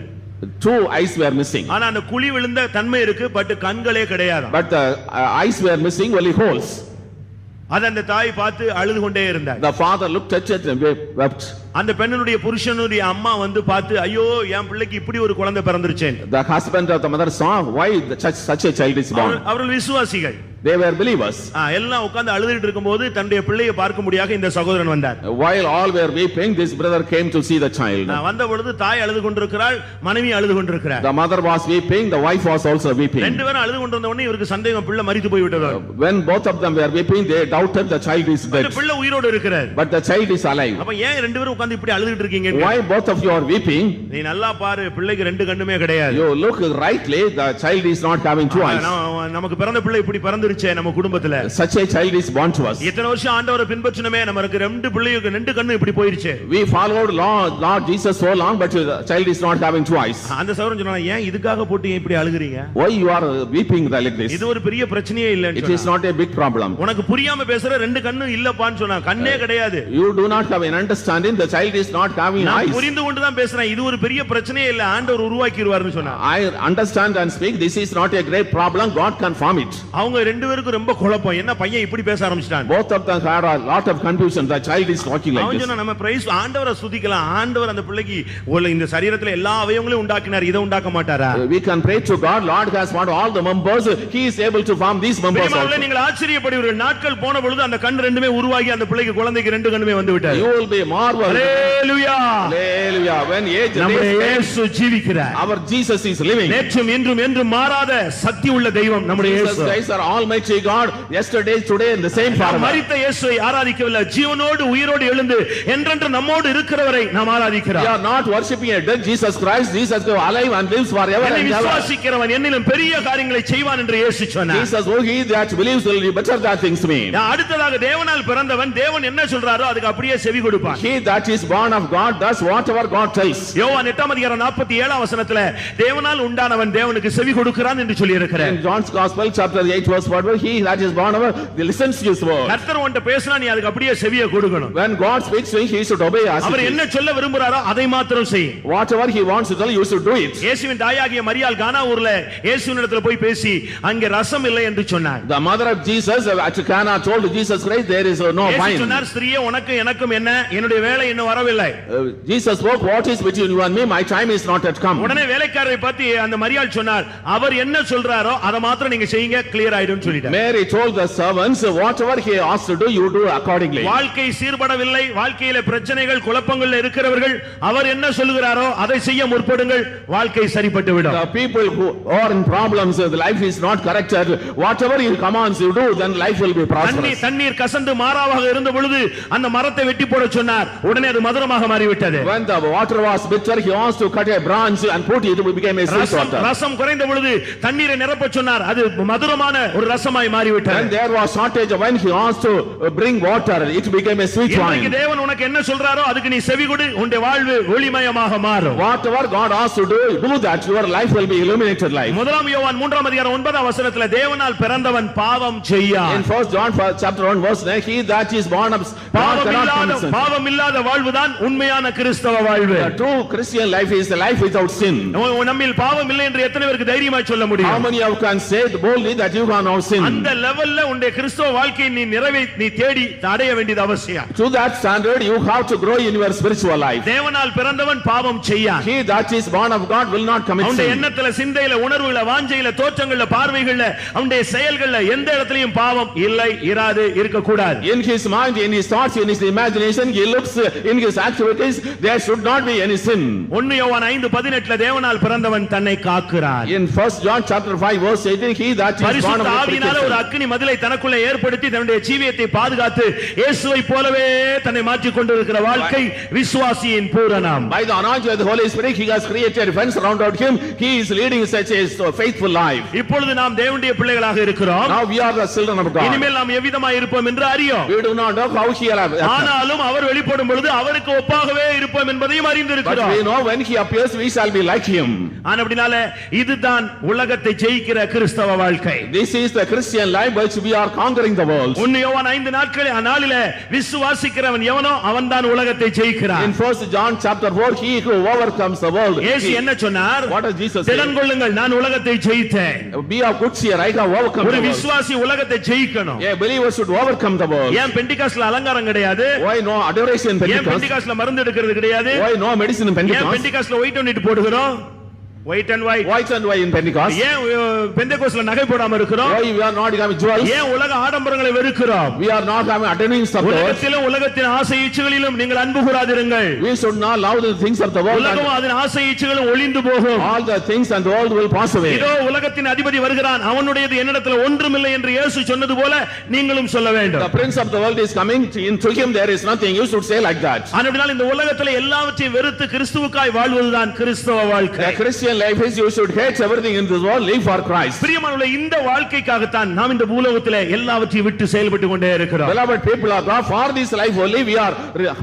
two eyes were missing. ஆனா அந்த குழி விழுந்த தன்மை இருக்கு, பட் கண்களே கிடையாது. But the eyes were missing, only holes. அத அந்த தாய் பார்த்து அழுது கொண்டே இருந்தார். The father looked at it and wept. அந்த பெண்ணுடைய புருஷனுடைய அம்மா வந்து பார்த்து ஐயோ என் பிள்ளைக்கு இப்படி ஒரு குழந்தை பிறந்துருச்சே. The husband of the mother saw why such a child is born. அவர்கள் விசுவாசிகள். They were believers. எல்லாம் உட்கார்ந்து அழுதுட்டு இருக்கும்போது தன்னுடைய பிள்ளையை பார்க்க முடியாத இந்த சகோதரன் வந்தார். While all were weeping, this brother came to see the child. வந்த பொழுது தாய் அழுது கொண்டிருக்கிறாள், மனைவி அழுது கொண்டிருக்கிறார். The mother was weeping, the wife was also weeping. ரெண்டு பேரும் அழுது கொண்டிருந்த உடனே இவருக்கு சந்தேகம், பிள்ளை மரித்து போய் விட்டதோ. When both of them were weeping, they doubted the child is dead. பிள்ளை உயிரோடு இருக்கிறார். But the child is alive. அப்ப ஏன் ரெண்டு பேரும் உட்கார்ந்து இப்படி அழுதுட்டு இருக்கீங்க? Why both of you are weeping? நீ நல்லா பாரு, பிள்ளைக்கு ரெண்டு கண்ணுமே கிடையாது. You look rightly, the child is not having two eyes. நமக்கு பிறந்த பிள்ளை இப்படி பிறந்துருச்சே நம்ம குடும்பத்துல. Such a child is born to us. இத்தனை வருஷம் ஆண்டவரை பின்பற்றினமே, நமக்கு ரெண்டு பிள்ளைக்கு ரெண்டு கண்ணு இப்படி போயிருச்சே. We followed Lord Jesus so long, but the child is not having two eyes. அந்த சகோதரன் சொன்னா, ஏன் இதுக்காக போட்டு இப்படி அழுகுறீங்க? Why you are weeping like this? இது ஒரு பெரிய பிரச்சனையே இல்ல. It is not a big problem. உனக்கு புரியாம பேசுற ரெண்டு கண்ணு இல்லப்பான்னு சொன்னா, கண்ணே கிடையாது. You do not have an understanding, the child is not having eyes. நான் புரிந்து கொண்டு தான் பேசுறேன், இது ஒரு பெரிய பிரச்சனையே இல்ல, ஆண்டவர் உருவாக்கிடுவார்னு சொன்னா. I understand and speak, this is not a great problem, God can form it. அவங்க ரெண்டு பேருக்கு ரொம்ப குழப்பம், என்ன பையன் இப்படி பேச ஆரம்பிச்சிட்டான். Both of them had a lot of confusion, the child is talking like this. நம்ம பிரைஸ் ஆண்டவரை ஸ்துதிக்கலாம், ஆண்டவர் அந்த பிள்ளைக்கு இந்த சரீரத்துல எல்லா அவயவங்களையும் உண்டாக்கினார், இதை உண்டாக்க மாட்டாரா? We can pray to God, Lord has formed all the members, he is able to form these members also. நீங்கள் ஆச்சரியப்படுவீர்கள், நாட்கள் போன பொழுது அந்த கண் ரெண்டுமே உருவாகி அந்த பிள்ளைக்கு குழந்தைக்கு ரெண்டு கண்ணுமே வந்து விட்டது. You will be marveled. Hallelujah. Hallelujah. When age நம்முடைய இயேசு ஜீவிக்கிறார். our Jesus is living. நேற்றும் இன்றும் என்றும் மாறாத சக்தி உள்ள தெய்வம் நம்முடைய இயேசு. Jesus Christ are almighty God, yesterday, today and the same forever. மரித்த இயேசுவை ஆராதிக்கவில்லை, ஜீவனோடு உயிரோடு எழுந்து என்றென்று நம்மோடு இருக்கிறவரை நாம் ஆராதிக்கிறோம். We are not worshiping a dead Jesus Christ, Jesus is alive and lives forever and ever. விசுவாசிக்கிறவன் என்னிலும் பெரிய காரியங்களை செய்வான் என்று இயேசு சொன்னார். Jesus, oh, he that believes will be better than things me. அடுத்ததாக தேவனால் பிறந்தவன் தேவன் என்ன சொல்றாரோ அதுக்கு அப்படியே செவி கொடுப்பான். He that is born of God does whatever God tells. யோவான் 8:47 வசனத்துல தேவனால் உண்டானவன் தேவனுக்கு செவி கொடுக்கிறான் என்று சொல்லி இருக்கிறார். In John's Gospel chapter 8 verse 4, he that is born of God listens to his word. கர்த்தர் உன்கிட்ட பேசினா நீ அதுக்கு அப்படியே செவியை கொடுக்கணும். When God speaks to him, he should obey us. அவர் என்ன சொல்ல விரும்புறாரோ அதை மாத்திரம் செய். Whatever he wants to tell you should do it. இயேசுவின் தாயாகிய மரியாள் கானா ஊர்ல இயேசுவினிடத்தில் போய் பேசி அங்கே ரசம் இல்லை என்று சொன்னார். The mother of Jesus at Cana told Jesus Christ there is no wine. இயேசு சொன்னார், ஸ்திரியே உனக்கு எனக்கும் என்ன, என்னுடைய வேளை இன்னும் வரவில்லை. Jesus spoke, what is between you and me, my time is not yet come. உடனே வேலைக்காரரை பார்த்து அந்த மரியாள் சொன்னார், அவர் என்ன சொல்றாரோ அதை மாத்திரம் நீங்க செய்யுங்க, கிளியர் ஆயிடும் சொல்லிட்டார். Mary told the servants, whatever he asks to do, you do accordingly. வாழ்க்கை சீர்படவில்லை, வாழ்க்கையில பிரச்சனைகள் குழப்பங்கள் இருக்கிறவர்கள் அவர் என்ன சொல்கிறாரோ அதை செய்ய முற்படுங்கள், வாழ்க்கை சரிப்பட்டு விடும். The people who are in problems, the life is not corrected, whatever he commands you do, then life will be prosperous. தண்ணீர் கசந்து மாறாவாக இருந்த பொழுது அந்த மரத்தை வெட்டி போட சொன்னார், உடனே அது மதுரமாக மாறிவிட்டது. When the water was bitter, he asked to cut a branch and put it, it became a sweet water. ரசம் குறைந்த பொழுது தண்ணீரை நிரப்ப சொன்னார், அது மதுரமான ஒரு ரசமாய் மாறிவிட்டது. When there was shortage of wine, he asked to bring water, it became a sweet wine. இன்னைக்கு தேவன் உனக்கு என்ன சொல்றாரோ அதுக்கு நீ செவி கொடு, உன்னுடைய வாழ்வு ஒளிமயமாக மாறும். Whatever God asks to do, do that, your life will be illuminated life. முதலாம் யோவான் 3:9 வசனத்துல தேவனால் பிறந்தவன் பாவம் செய்யான். In 1 John chapter 1 verse 9, he that is born of God cannot commit sin. பாவம் இல்லாத வாழ்வுதான் உண்மையான கிறிஸ்தவ வாழ்வு. The true Christian life is a life without sin. நம்மில் பாவம் இல்லை என்று எத்தனை பேருக்கு தைரியமா சொல்ல How முடியும்? many of you can say boldly that you have no sin? அந்த லெவல்ல உன்னுடைய கிறிஸ்தவ வாழ்க்கையை நீ தேடி அடைய வேண்டியது அவசியம். To that standard you have to grow in your spiritual life. தேவனால் பிறந்தவன் பாவம் செய்யான். He that is born of God will not commit அவனுடைய sin. எண்ணத்துல, சிந்தையில, உணர்வுல, வாஞ்சையில, தோற்றங்கள்ல, பார்வைகள்ல, அவனுடைய செயல்கள்ல எந்த இடத்துலயும் பாவம் இல்லை, இராது, இருக்க கூடாது. In his mind, in his thoughts, in his imagination, he looks in his activities, there should not be any sin. 1 யோவான் 5:18 தேவனால் பிறந்தவன் தன்னை காக்கிறான். In 1 John chapter 5 verse 18, he that is born of பரிசுத்த God ஆவியினால ஒரு அக்கினி மதிலை தனக்குள்ளே ஏற்படுத்தி தன்னுடைய ஜீவியத்தை பாதுகாத்து இயேசுவை போலவே தன்னை மாற்றிக் கொண்டிருக்கிற வாழ்க்கை விசுவாசியின் பூரணம். By the anointing of the Holy Spirit, he has created a fence around him. He is leading such a faithful life. இப்பொழுது நாம் தேவனுடைய பிள்ளைகளாக இருக்கிறோம். Now we are the children of God. இனிமேல் நாம் எவ்விதமாய் இருப்போம் என்று அறியோம். We do not know how he are. ஆனாலும் அவர் வெளிப்படும் பொழுது அவருக்கு ஒப்பாகவே இருப்போம் என்பதையும் But அறிந்திருக்கிறோம். we know when he appears, we shall be like him. ஆனபடினால இதுதான் உலகத்தை ஜெயிக்கிற கிறிஸ்தவ வாழ்க்கை. This is the Christian life which we are conquering the world. 1 யோவான் 5 நாளிலே விசுவாசிக்கிறவன் எவனோ அவன்தான் உலகத்தை ஜெயிக்கிறான். In 1 John chapter 4, he who overcomes the world. இயேசு என்ன சொன்னார்? What does Jesus say? திடன் கொள்ளுங்கள், நான் உலகத்தை ஜெயித்தேன். Be of good cheer, I have overcome ஒரு the world. விசுவாசி உலகத்தை ஜெயிக்கணும். A believer should overcome the world. ஏன் பெண்டிகாஸ்ட்ல அலங்காரம் கிடையாது? Why no adoration in ஏன் Pentecost? பெண்டிகாஸ்ட்ல மருந்து எடுக்கிறது கிடையாது? Why no medicine in ஏன் Pentecost? பெண்டிகாஸ்ட்ல ஒயிட் அண்ட் போடுகிறோம்? White and white. White and white in Pentecost. ஏன் பெந்தேகோஸ்ட்ல நகை போடாம இருக்கிறோம்? Why we are not having jewels? ஏன் உலக ஆடம்பரங்களை வெறுக்கிறோம்? We are not having attendance of the world. உலகத்திலும் உலகத்தின் ஆசை இச்சைகளிலும் நீங்கள் அன்பு கூறாதிருங்கள். We should not love the things of the world. உலகம் அதன் ஆசை இச்சைகளும் ஒளிந்து போகும். All the things and the world will pass away. இதோ உலகத்தின் அதிபதி வருகிறான், அவனுடையது என்னிடத்தில் ஒன்றுமில்லை என்று இயேசு சொன்னது போல நீங்களும் சொல்ல வேண்டும். The prince of the world is coming, into him there is nothing. You should say like that. ஆனபடியால் இந்த உலகத்திலே எல்லாவற்றையும் வெறுத்து கிறிஸ்துவுக்காய் வாழ்வதுதான் கிறிஸ்தவ வாழ்க்கை. The Christian life is you should hate everything in this world, live for Christ. பிரியமானவர்களே, இந்த வாழ்க்கைக்காகத்தான் நாம் இந்த பூலோகத்திலே எல்லாவற்றையும் விட்டு செயல்பட்டு கொண்டே இருக்கிறோம். Beloved people of God, for this life only we are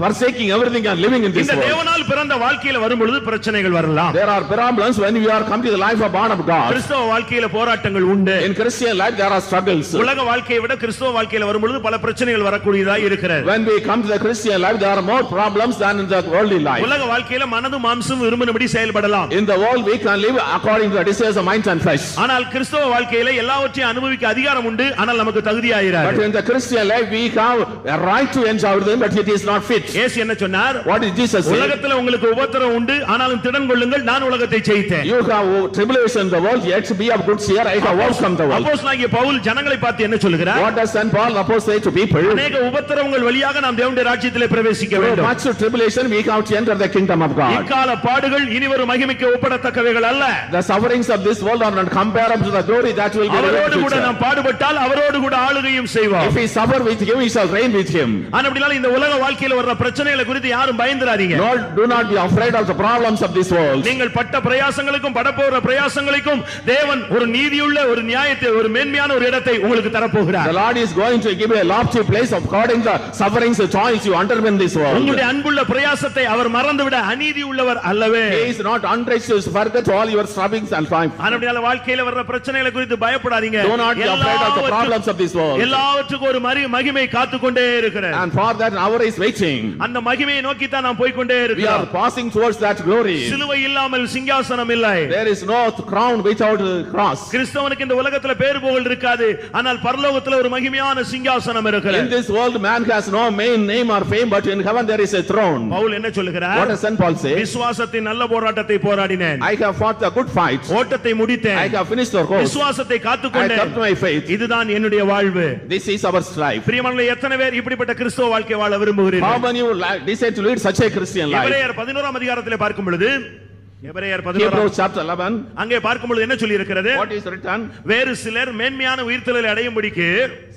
forsaking everything and living in this இந்த world. தேவனால் பிறந்த வாழ்க்கையில வரும்பொழுது பிரச்சனைகள் வரலாம். There are problems when we are come to the life of born of God. கிறிஸ்தவ வாழ்க்கையில போராட்டங்கள் உண்டு. In Christian life there are struggles. உலக வாழ்க்கையை விட கிறிஸ்தவ வாழ்க்கையில வரும்பொழுது பல பிரச்சனைகள் வரக்கூடியதா இருக்கிறது. When we come to the Christian life there are more problems than in the worldly life. உலக வாழ்க்கையில மனதும் மாம்சமும் விரும்பினபடி செயல்படலாம். In the world we can live according to the desires of mind and flesh. ஆனால் கிறிஸ்தவ வாழ்க்கையில எல்லாவற்றையும் அனுபவிக்க அதிகாரம் உண்டு, ஆனால் நமக்கு தகுதியாயிராது. But in the Christian life we have a right to enjoy them, but it is not fit. இயேசு என்ன சொன்னார்? What did Jesus say? உலகத்துல உங்களுக்கு உபத்திரவம் உண்டு, ஆனாலும் திடன் கொள்ளுங்கள், நான் உலகத்தை ஜெயித்தேன். You have tribulation in the world, yet be of good cheer, I have overcome the world. அப்போஸ்தலனாகிய பவுல் ஜனங்களை பார்த்து என்ன சொல்கிறார்? What does Saint Paul apostle say to people? அநேக உபத்திரவங்கள் வழியாக நாம் தேவனுடைய ராஜ்யத்திலே பிரவேசிக்க Through வேண்டும். much tribulation we have to enter the kingdom of God. இக்கால பாடுகள் இனிவரும் மகிமைக்கு ஒப்பிடத்தக்கவைகள் அல்ல. The sufferings of this world are not comparable to the glory that will be அவரோடு revealed in கூட future. நாம் பாடுபட்டால் அவரோடு கூட ஆளுகையும் செய்வோம். If we suffer with him, we shall reign with him. ஆனபடியால் இந்த உலக வாழ்க்கையில வர்ற பிரச்சனைகளை குறித்து யாரும் பயந்துராதீங்க. Lord, do not be afraid of the problems of this world. நீங்கள் பட்ட பிரயாசங்களுக்கும் படப்போற பிரயாசங்களுக்கும் தேவன் ஒரு நீதியுள்ள ஒரு நியாயத்தை, ஒரு மேன்மையான ஒரு இடத்தை உங்களுக்கு தரப்போகிறார். The Lord is going to give you a lofty place according to the sufferings, the joys you undergo in this world. உங்களுடைய அன்புள்ள பிரயாசத்தை அவர் மறந்துவிட அநீதி உள்ளவர் அல்லவே. He is not unrighteous to forget all your strivings and triumphs. ஆனபடியால் வாழ்க்கையில வர்ற பிரச்சனைகளை குறித்து பயப்படாதீங்க. Do not be afraid of the problems of this world. எல்லாவற்றுக்கும் ஒரு மகிமை காத்துக்கொண்டே இருக்கிறது. And for that hour is waiting. அந்த மகிமையை நோக்கி தான் நாம் போய் கொண்டே We are இருக்கிறோம். passing towards that glory. சிலுவை இல்லாமல் சிங்காசனம் இல்லை. There is no crown without a cross. கிறிஸ்தவனுக்கு இந்த உலகத்துல பேர் புகழ் இருக்காது, ஆனால் பரலோகத்துல ஒரு மகிமையான சிங்காசனம் In இருக்கிறது. this world man has no main name or fame, but in heaven there is a throne. Pavul என்ன What சொல்லுகிறார்? does Saint Paul say? விசுவாசத்தின் நல்ல போராட்டத்தை போராடினேன், I have fought the good fight. ஓட்டத்தை I முடித்தேன், have finished the course. விசுவாசத்தை I காத்துக்கொண்டேன். kept my faith. இதுதான் என்னுடைய வாழ்வு. This is our strife. பிரியமானவர்களே, எத்தனை பேர் இப்படிப்பட்ட கிறிஸ்தவ வாழ்க்கை வாழ How விரும்புகிறீர்கள்? many you decide to lead such a Christian life? எபிரேயர் 11ஆம் அதிகாரத்திலே பார்க்கும் பொழுது, எபிரேயர் Hebrews 11 chapter 11. அங்கே பார்க்கும் பொழுது என்ன சொல்லி இருக்கிறது? What is written? வேறு சிலர் மேன்மையான உயிர்த்தெழுதலை அடையும்படிக்கு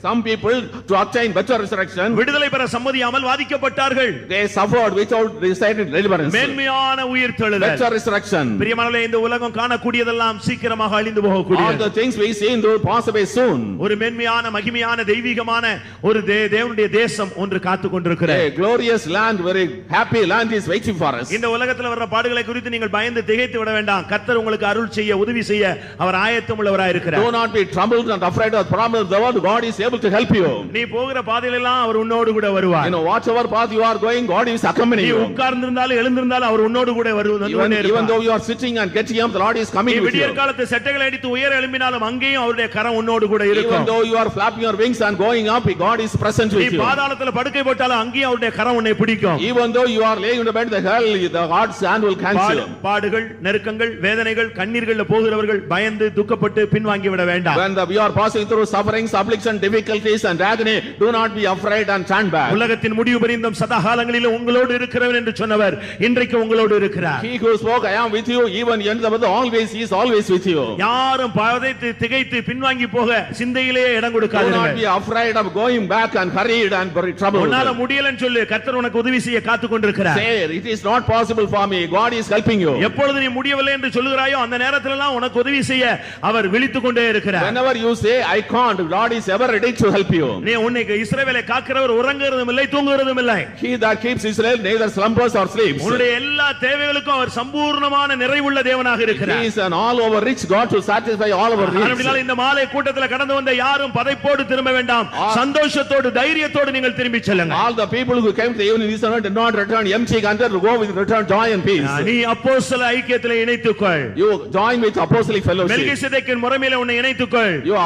Some people to obtain better resurrection, விடுதலை பெற சம்மதியாமல் வாதிக்கப்பட்டார்கள். they suffered without decided deliverance. மேன்மையான உயிர்த்தெழுதல். Better resurrection. பிரியமானவர்களே, இந்த உலகம் காணக்கூடியதெல்லாம் சீக்கிரமாக அழிந்து All போகக்கூடியது. the things we see in the world pass away soon. ஒரு மேன்மையான மகிமையான தெய்வீகமான ஒரு தேவனுடைய தேசம் ஒன்று காத்துக் கொண்டிருக்கிறது. A glorious land, very happy land is waiting for us. இந்த உலகத்துல வர்ற பாடுகளை குறித்து நீங்கள் பயந்து திகைத்து விட வேண்டாம். கர்த்தர் உங்களுக்கு அருள் செய்ய உதவி செய்ய அவர் ஆயத்தம் உள்ளவராய் இருக்கிறார். Do not be troubled and afraid of the promise of the Lord. God is able to help you. நீ போகிற பாதையில எல்லாம் அவர் உன்னோடு கூட வருவார். You know, whatever path you are going, God is accompanying நீ you. உட்கார்ந்திருந்தாலும் எழுந்திருந்தாலும் அவர் உன்னோடு கூட வருவார். Even though you are sitting and getting up, the Lord is coming with you. விடியற் காலத்து செட்டைகளை அடித்து உயர எழும்பினாலும் அங்கேயும் அவருடைய கரம் உன்னோடு கூட இருக்கும். Even though you are flapping your wings and going up, God is present with நீ you. பாதாளத்துல படுக்கை போட்டாலும் அங்கேயும் அவருடைய கரம் உன்னை பிடிக்கும். Even though you are laying in the bed, the hell, the God's hand will cancel. பாடுகள், நெருக்கங்கள், வேதனைகள், கண்ணீர்கள்ல போகிறவர்கள் பயந்து துக்கப்பட்டு பின்வாங்கி விட வேண்டாம். When we are passing through sufferings, affliction, difficulties and agony, do not be afraid and turn back. உலகத்தின் முடிவு பரியந்தம் சதா காலங்களிலே உங்களோடு இருக்கிறவர் என்று சொன்னவர் இன்றைக்கு உங்களோடு இருக்கிறார். He who spoke, I am with you, even in the always, he is always with you. யாரும் பதைத்து திகைத்து பின்வாங்கி போக சிந்தையிலேயே இடம் Do not கொடுக்காதீர்கள். be afraid of going back and hurried and very troubled. உன்னால முடியலன்னு சொல்லு, கர்த்தர் உனக்கு உதவி செய்ய காத்துக் கொண்டிருக்கிறார். Say, it is not possible for me, God is helping you. எப்பொழுது நீ முடியவில்லை என்று சொல்லுகிறாயோ அந்த நேரத்துல எல்லாம் உனக்கு உதவி செய்ய அவர் விழித்துக் கொண்டே இருக்கிறார். Whenever you say, I can't, God is ever ready to help you. நீ உன்னை இஸ்ரவேலை காக்கிறவர் உறங்குறதும் இல்லை தூங்குறதும் இல்லை. He that keeps Israel neither slumbers or sleeps. உன்னுடைய எல்லா தேவைகளுக்கும் அவர் சம்பூர்ணமான நிறைவுள்ள தேவனாக இருக்கிறார். He is an all over rich God to satisfy all our needs. ஆனபடியால் இந்த மாலை கூட்டத்துல கடந்து வந்த யாரும் பதைப்போடு திரும்ப வேண்டாம். சந்தோஷத்தோடு தைரியத்தோடு நீங்கள் திரும்பி செல்லுங்க. All the people who came to the evening this did not return empty-handed, go with return joy and peace. நீ அப்போஸ்தல ஐக்கியத்திலே இணைத்துக்கொள். You join with apostolic fellowship. மெல்கிசேதேக்கின் முறைமையிலே உன்னை இணைத்துக்கொள். You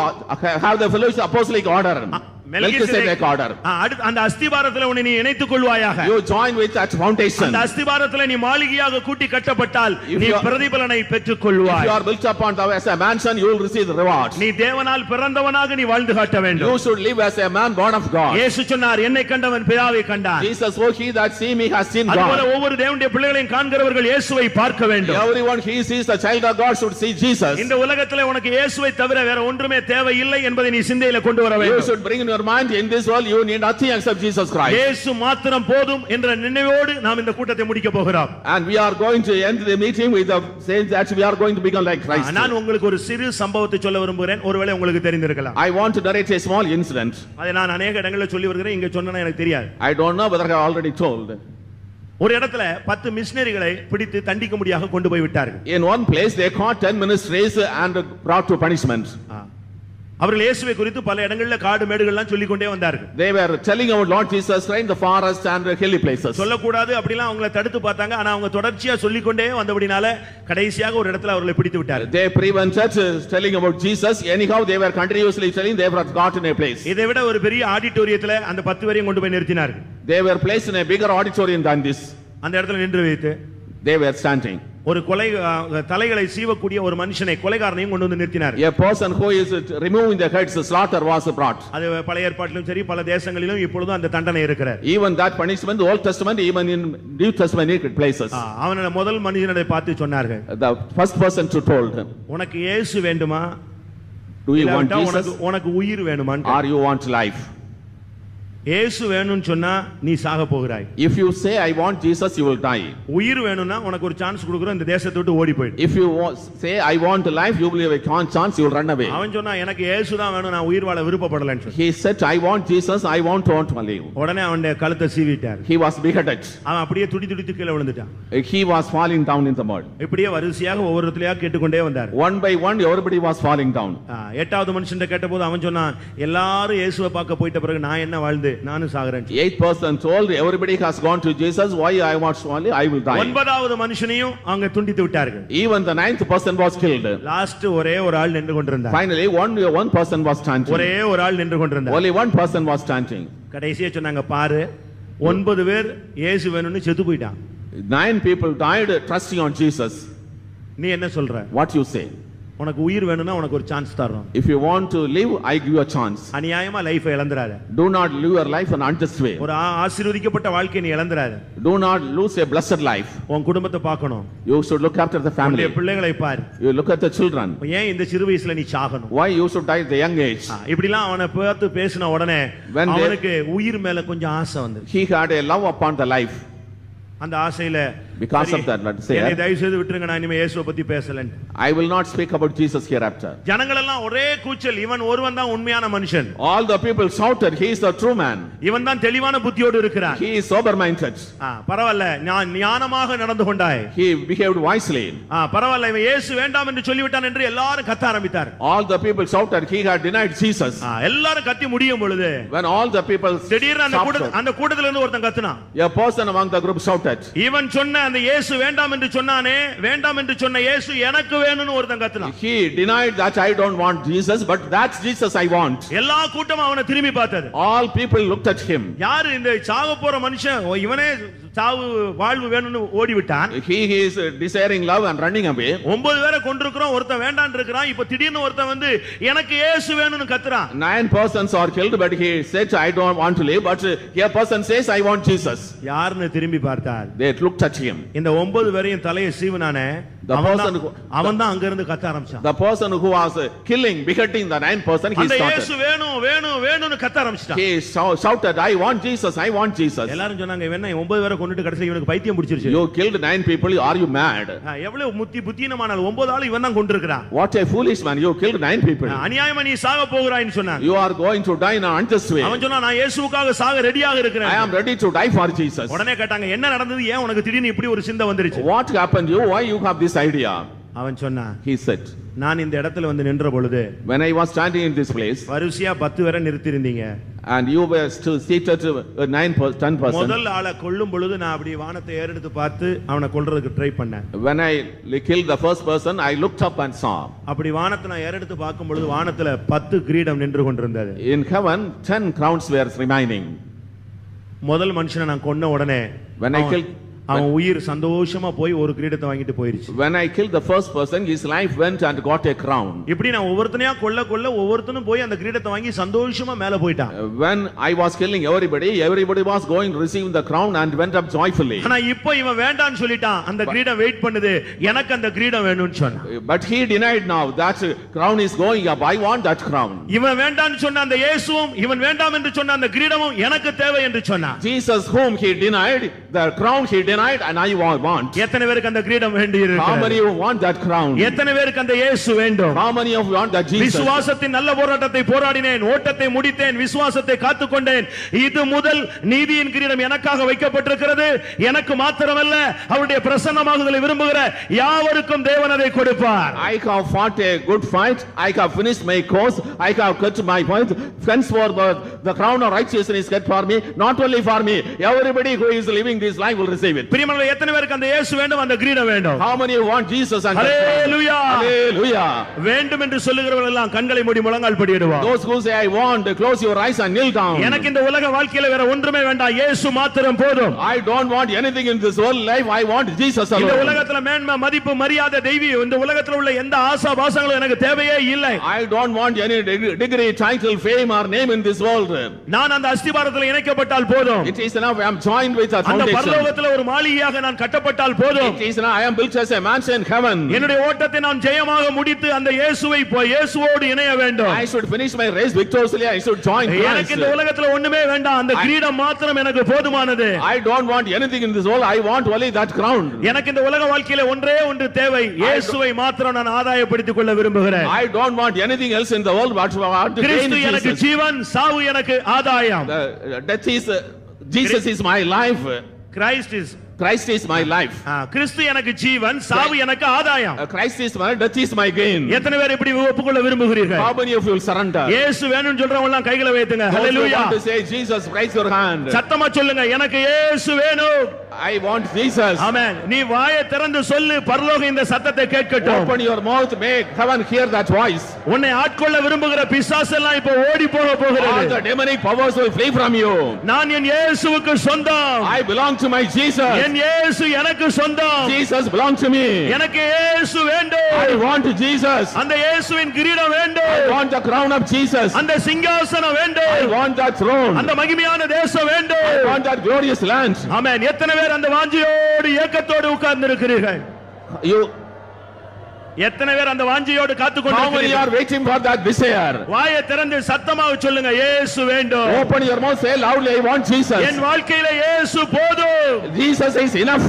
have the fellowship apostolic order. Melchizedek order. அந்த அஸ்திபாரத்திலே உன்னை நீ இணைத்துக் கொள்வாயாக. You join with that foundation. அந்த அஸ்திபாரத்திலே நீ மாளிகையாக கூட்டி கட்டப்பட்டால் நீ பிரதிபலனை பெற்றுக் கொள்வாய். If you are built upon as a mansion, you will receive the rewards. நீ தேவனால் பிறந்தவனாக நீ வாழ்ந்து காட்ட வேண்டும். You should live as a man born of God. இயேசு சொன்னார், என்னை கண்டவன் பிதாவை கண்டான். Jesus, oh, he that see me has seen God. அதுபோல ஒவ்வொரு தேவனுடைய பிள்ளைகளையும் காண்கிறவர்கள் இயேசுவை பார்க்க வேண்டும். Everyone he sees the child of God should see Jesus. இந்த உலகத்திலே உனக்கு இயேசுவை தவிர வேற ஒன்றுமே தேவையில்லை என்பதை நீ சிந்தையில கொண்டு வர வேண்டும். You should bring in your mind, in this world you need nothing except Jesus Christ. இயேசு மாத்திரம் போதும் என்ற நினைவோடு நாம் இந்த கூட்டத்தை முடிக்க போகிறோம். And we are going to end the meeting with the saying that we are going to become like Christ. நான் உங்களுக்கு ஒரு சிறு சம்பவத்தை சொல்ல விரும்புகிறேன். ஒருவேளை உங்களுக்கு தெரிந்திருக்கலாம். I want to narrate a small incident. அதை நான் अनेक இடங்களில் சொல்லி வருகிறேன். இங்க சொன்னா எனக்கு தெரியாது. I don't know whether I have already told. ஒரு இடத்துல 10 மிஷனரிகளை பிடித்து தண்டிக்க முடியாக கொண்டு போய் விட்டார்கள். In one place they caught 10 ministries and brought to punishment. அவர்கள் இயேசுவை குறித்து பல இடங்களில் காடு மேடுகள்லாம் சொல்லிக் கொண்டே வந்தார்கள். They were telling about Lord Jesus in the forest and hilly places. சொல்லக்கூடாது அப்படிலாம் அவங்களை தடுத்து பார்த்தாங்க. ஆனா அவங்க தொடர்ச்சியா சொல்லிக் கொண்டே வந்தபடினால கடைசியாக ஒரு இடத்துல அவர்களை பிடித்து விட்டார்கள். They prevented telling about Jesus. Anyhow they were continuously telling, they were got in a place. இதை விட ஒரு பெரிய ஆடிட்டோரியத்துல அந்த 10 பேரையும் கொண்டு போய் நிறுத்தினார்கள். They were placed in a bigger auditorium than this. அந்த இடத்துல நின்று வைத்து they were standing. ஒரு கொலை தலைகளை சீவக்கூடிய ஒரு மனுஷனை கொலைகாரனையும் கொண்டு வந்து நிறுத்தினார். A person who is removing the heads, slaughter was brought. அது பழைய ஏற்பாட்டிலும் சரி பல தேசங்களிலும் இப்பொழுதும் அந்த தண்டனை இருக்கிறது. Even that punishment, the Old Testament, even in New Testament places. அவன முதல் மனுஷனை பார்த்து சொன்னார்கள். The first person to told him, உனக்கு இயேசு வேண்டுமா? Do you want Jesus? உனக்கு உயிர் வேணுமா? Or you want life? இயேசு வேணும்னு சொன்னா நீ சாக போகிறாய். If you say I want Jesus, you will die. உயிர் வேணும்னா உனக்கு ஒரு சான்ஸ் கொடுக்கிறோம், இந்த தேசத்தை விட்டு ஓடி போயிடு. If you say I want life, you will have a chance, you will run away. அவன் சொன்னா எனக்கு இயேசு தான் வேணும், நான் உயிர் வாழ விருப்பப்படலன்னு சொன்னான். He said I want Jesus, I want to live. உடனே அவனுடைய கழுத்தை சீவிட்டார். He was beheaded. அவன் அப்படியே துடித்து கீழே விழுந்துட்டான். He was falling down in the mud. இப்படியே வரிசையாக ஒவ்வொருத்தலையா கேட்டுக்கொண்டே வந்தார். One by one everybody was falling down. எட்டாவது மனுஷன் கேட்டபோது அவன் சொன்னான், எல்லாரும் இயேசுவை பார்க்க போயிட்ட பிறகு நான் என்ன வாழ்ந்து நானும் சாகுறேன். 8th person told, everybody has gone to Jesus, why I want only I will die. ஒன்பதாவது மனுஷனையும் அவங்க துண்டித்து விட்டார்கள். Even the 9th person was killed. Last ஒரே ஒரு ஆள் நின்று கொண்டிருந்தார். Finally one person was standing. ஒரே ஒரு ஆள் நின்று கொண்டிருந்தார். Only one person was standing. கடைசியா சொன்னாங்க, பாரு 9 பேர் இயேசு வேணும்னு செத்து போயிட்டான். 9 people died trusting on Jesus. நீ என்ன சொல்ற? What you say? உனக்கு உயிர் வேணும்னா உனக்கு ஒரு சான்ஸ் தரோம். If you want to live, I give you a chance. அநியாயமா லைஃபை இழந்துறாத. Do not live your life in an unjust way. ஒரு ஆசீர்வதிக்கப்பட்ட வாழ்க்கையை நீ இழந்துறாத. Do not lose a blessed life. உன் குடும்பத்தை பார்க்கணும். You should look after the family. உன் பிள்ளைகளை பார். You look at the children. ஏன் இந்த சிறு வயசுல நீ சாகணும்? Why you should die at the young age? இப்படிலாம் அவனை பார்த்து பேசின உடனே அவனுக்கு உயிர் மேல கொஞ்சம் ஆசை வந்தது. He had a love upon the life. அந்த ஆசையில Because of that, let's say, என்னை தயவு செய்து விட்டுருங்க, நான் இனிமே இயேசுவை பத்தி பேசலன்னு. I will not speak about Jesus hereafter. ஜனங்கள் எல்லாம் ஒரே கூச்சல், இவன் ஒருவன் தான் உண்மையான மனுஷன். All the people shouted, he is the true man. இவன் தான் தெளிவான புத்தியோடு இருக்கிறான். He is sober minded. பரவாயில்ல, நான் ஞானமாக நடந்து கொண்டாய். He behaved wisely. பரவாயில்ல, இவன் இயேசு வேண்டாம் என்று சொல்லிவிட்டான் என்று எல்லாரும் கத்த ஆரம்பித்தார். All the people shouted, he had denied Jesus. எல்லாரும் கத்தி முடியும் பொழுது, When all the people திடீர்னு அந்த கூட்டத்துல இருந்து ஒருத்தன் கத்துனான். A person among the group shouted, இவன் சொன்ன அந்த இயேசு வேண்டாம் என்று சொன்னானே, வேண்டாம் என்று சொன்ன இயேசு எனக்கு வேணும்னு ஒருத்தன் கத்துனான். he denied that I don't want Jesus, but that's Jesus I want. எல்லா கூட்டமும் அவனை திரும்பி பார்த்தது. All people looked at him. யாரு இந்த சாக போற மனுஷன், இவனே சாவு வாழ்வு வேணும்னு ஓடி விட்டான். He is desiring love and running away. 9 பேரை கொண்டிருக்கிறோம், ஒருத்தன் வேண்டான்னு இருக்கிறான். இப்ப திடீர்னு ஒருத்தன் வந்து எனக்கு இயேசு வேணும்னு கத்துறான். 9 persons are killed, but he said I don't want to live, but a person says I want Jesus. யாருன்னு திரும்பி பார்த்தார். They looked at him. இந்த 9 பேரையும் தலையை சீவனானே, அவன் தான் அங்க இருந்து கத்த ஆரம்பிச்சான். The person who was killing, beheading the 9 person, he அந்த started. இயேசு வேணும் வேணும் வேணும்னு கத்த ஆரம்பிச்சான். He shouted, I want Jesus, I want Jesus. எல்லாரும் சொன்னாங்க, இவன் 9 பேரை கொன்னுட்டு கடைசில இவனுக்கு பைத்தியம் பிடிச்சிருச்சு. You killed 9 people, are you mad? எவ்வளவு புத்தினமான 9 ஆளு இவன் தான் கொன்றிருக்கான். What a foolish man, you killed 9 people. அநியாயமா நீ சாக போகிறாய்ன்னு சொன்னாங்க. You are going to die in an unjust way. அவன் சொன்னா, நான் இயேசுவுக்காக சாக ரெடியாக இருக்கிறேன். I am ready to die for Jesus. உடனே கேட்டாங்க, என்ன நடந்தது, ஏன் உனக்கு திடீர்னு இப்படி ஒரு சிந்தை வந்துருச்சு? What happened to you? Why you have this idea? அவன் சொன்னா, He said, நான் இந்த இடத்துல வந்து நின்ற பொழுது, when I was standing in this place, வரிசையா 10 பேரை நிறுத்தி இருந்தீங்க. and you were still seated 10 person. முதல் ஆளை கொல்லும் பொழுது நான் அப்படி வானத்தை ஏறெடுத்து பார்த்து அவனை கொல்றதுக்கு ட்ரை பண்ணேன். When I killed the first person, I looked up and saw. அப்படி வானத்தை நான் ஏறெடுத்து பார்க்கும் பொழுது வானத்துல 10 கிரீடம் நின்று கொண்டிருந்தது. In heaven 10 crowns were remaining. முதல் மனுஷனை நான் கொன்ன உடனே When I killed அவன் உயிர் சந்தோஷமா போய் ஒரு கிரீடத்தை வாங்கிட்டு போயிருச்சு. When I killed the first person, his life went and got a crown. இப்படி நான் ஒவ்வொருத்தனையா கொல்ல ஒவ்வொருத்தனும் போய் அந்த கிரீடத்தை வாங்கி சந்தோஷமா மேல போயிட்டான். When I was killing everybody was going to receive the crown and went up joyfully. ஆனா இப்போ இவன் வேண்டாம்னு சொல்லிட்டான். அந்த கிரீடம் வெயிட் பண்ணுது, எனக்கு அந்த கிரீடம் வேணும்னு சொன்னான். But he denied now that crown is going up. I want that crown. இவன் வேண்டாம்னு சொன்ன அந்த இயேசுவும், இவன் வேண்டாம் என்று சொன்ன அந்த கிரீடமும் எனக்கு தேவை என்று சொன்னான். Jesus whom he denied, the crown he denied, and I want. எத்தனை பேருக்கு அந்த கிரீடம் வேண்டியிருக்கு? How many of you want that crown? எத்தனை பேருக்கு அந்த இயேசு வேண்டும்? How many of you want that Jesus? விசுவாசத்தின் நல்ல போராட்டத்தை போராடினேன், ஓட்டத்தை முடித்தேன், விசுவாசத்தை காத்துக்கொண்டேன். இது முதல் நீதியின் கிரீடம் எனக்காக வைக்கப்பட்டிருக்கிறது. எனக்கு மாத்திரமல்ல, அவருடைய பிரசன்னமாகுதலை விரும்புகிற யாவருக்கும் தேவன் அதை கொடுப்பார். I have fought a good fight. I have finished my course. I have cut my point. Henceforth the crown of righteousness is kept for me, not only for me. Everybody who is living this life will receive it. பிரியமானவர்களே, எத்தனை பேருக்கு அந்த இயேசு வேண்டும், அந்த கிரீடம் வேண்டும்? How many want Jesus and Hallelujah. Hallelujah. வேண்டும் என்று சொல்லுகிறவர்கள் எல்லாம் கண்களை மூடி முழங்கால் படியிடுவார். Those who say I want, close your eyes and kneel down. எனக்கு இந்த உலக வாழ்க்கையில வேற ஒன்றுமே வேண்டாம், இயேசு மாத்திரம் போதும். I don't want anything in this world life. I want Jesus alone. இந்த உலகத்துல மேன்மை, மதிப்பு, மரியாதை, தெய்வீகம், இந்த உலகத்துல உள்ள எந்த ஆசா பாசங்களும் எனக்கு தேவையே இல்லை. I don't want any degree, title, fame or name in this world. நான் அந்த அஸ்திபாரத்தில் இணைக்கப்பட்டால் போதும். It is enough I am joined with the அந்த foundation. பரலோகத்துல ஒரு மாளிகையாக நான் கட்டப்பட்டால் போதும். It is enough I am built as a mansion in heaven. என்னுடைய ஓட்டத்தை நான் ஜெயமாக முடித்து அந்த இயேசுவோடு இணைய வேண்டும். I should finish my race victoriously. I should join Christ. எனக்கு இந்த உலகத்துல ஒண்ணுமே வேண்டாம், அந்த கிரீடம் மாத்திரம் எனக்கு போதுமானது. I don't want anything in this world. I want only that crown. எனக்கு இந்த உலக வாழ்க்கையில ஒன்றே ஒன்று தேவை, இயேசுவை மாத்திரம் நான் ஆதாயப்படுத்திக் கொள்ள விரும்புகிறேன். I don't want anything else in the world but to gain கிறிஸ்து எனக்கு Jesus. ஜீவன், சாவு எனக்கு ஆதாயம். Death is Jesus is my life. Christ is my life. கிறிஸ்து எனக்கு ஜீவன், சாவு எனக்கு ஆதாயம். Christ is my death is my gain. எத்தனை பேர் இப்படி ஒப்புக்கொள்ள விரும்புகிறீர்கள்? How many of you will surrender? இயேசு வேணும்னு சொல்றவங்க எல்லாம் கைகளை வைத்துங்க. Hallelujah. Hallelujah. To say Jesus, raise your hand. சத்தமா சொல்லுங்க, எனக்கு இயேசு வேணும். I want Jesus. ஆமென். நீ வாயை திறந்து சொல்லு, பரலோகம் இந்த சத்தத்தை கேட்கட்டும். Open your mouth, make heaven hear that voice. உன்னை ஆட்கொள்ள விரும்புகிற பிசாசு எல்லாம் இப்போ ஓடி போக All போகிறது. the demonic powers will flee from you. நான் என் இயேசுவுக்கு சொந்தம். I belong to my Jesus. என் இயேசு எனக்கு சொந்தம். Jesus belongs to me. எனக்கு இயேசு வேண்டும். I want Jesus. அந்த இயேசுவின் கிரீடம் வேண்டும். I want the crown of Jesus. அந்த சிங்காசனம் வேண்டும். I want that throne. அந்த மகிமையான தேசம் வேண்டும். I want that glorious land. ஆமென். எத்தனை பேர் அந்த வாஞ்சையோடு ஏக்கத்தோடு உட்கார்ந்து இருக்கிறீர்கள்? You எத்தனை பேர் அந்த வாஞ்சையோடு காத்துக் How many are கொண்டிருக்கிறீர்கள்? waiting for that desire? வாயை திறந்து சத்தமாக சொல்லுங்க, இயேசு வேண்டும். Open your mouth, say loudly, I want Jesus. என் வாழ்க்கையில இயேசு போதும். Jesus is enough.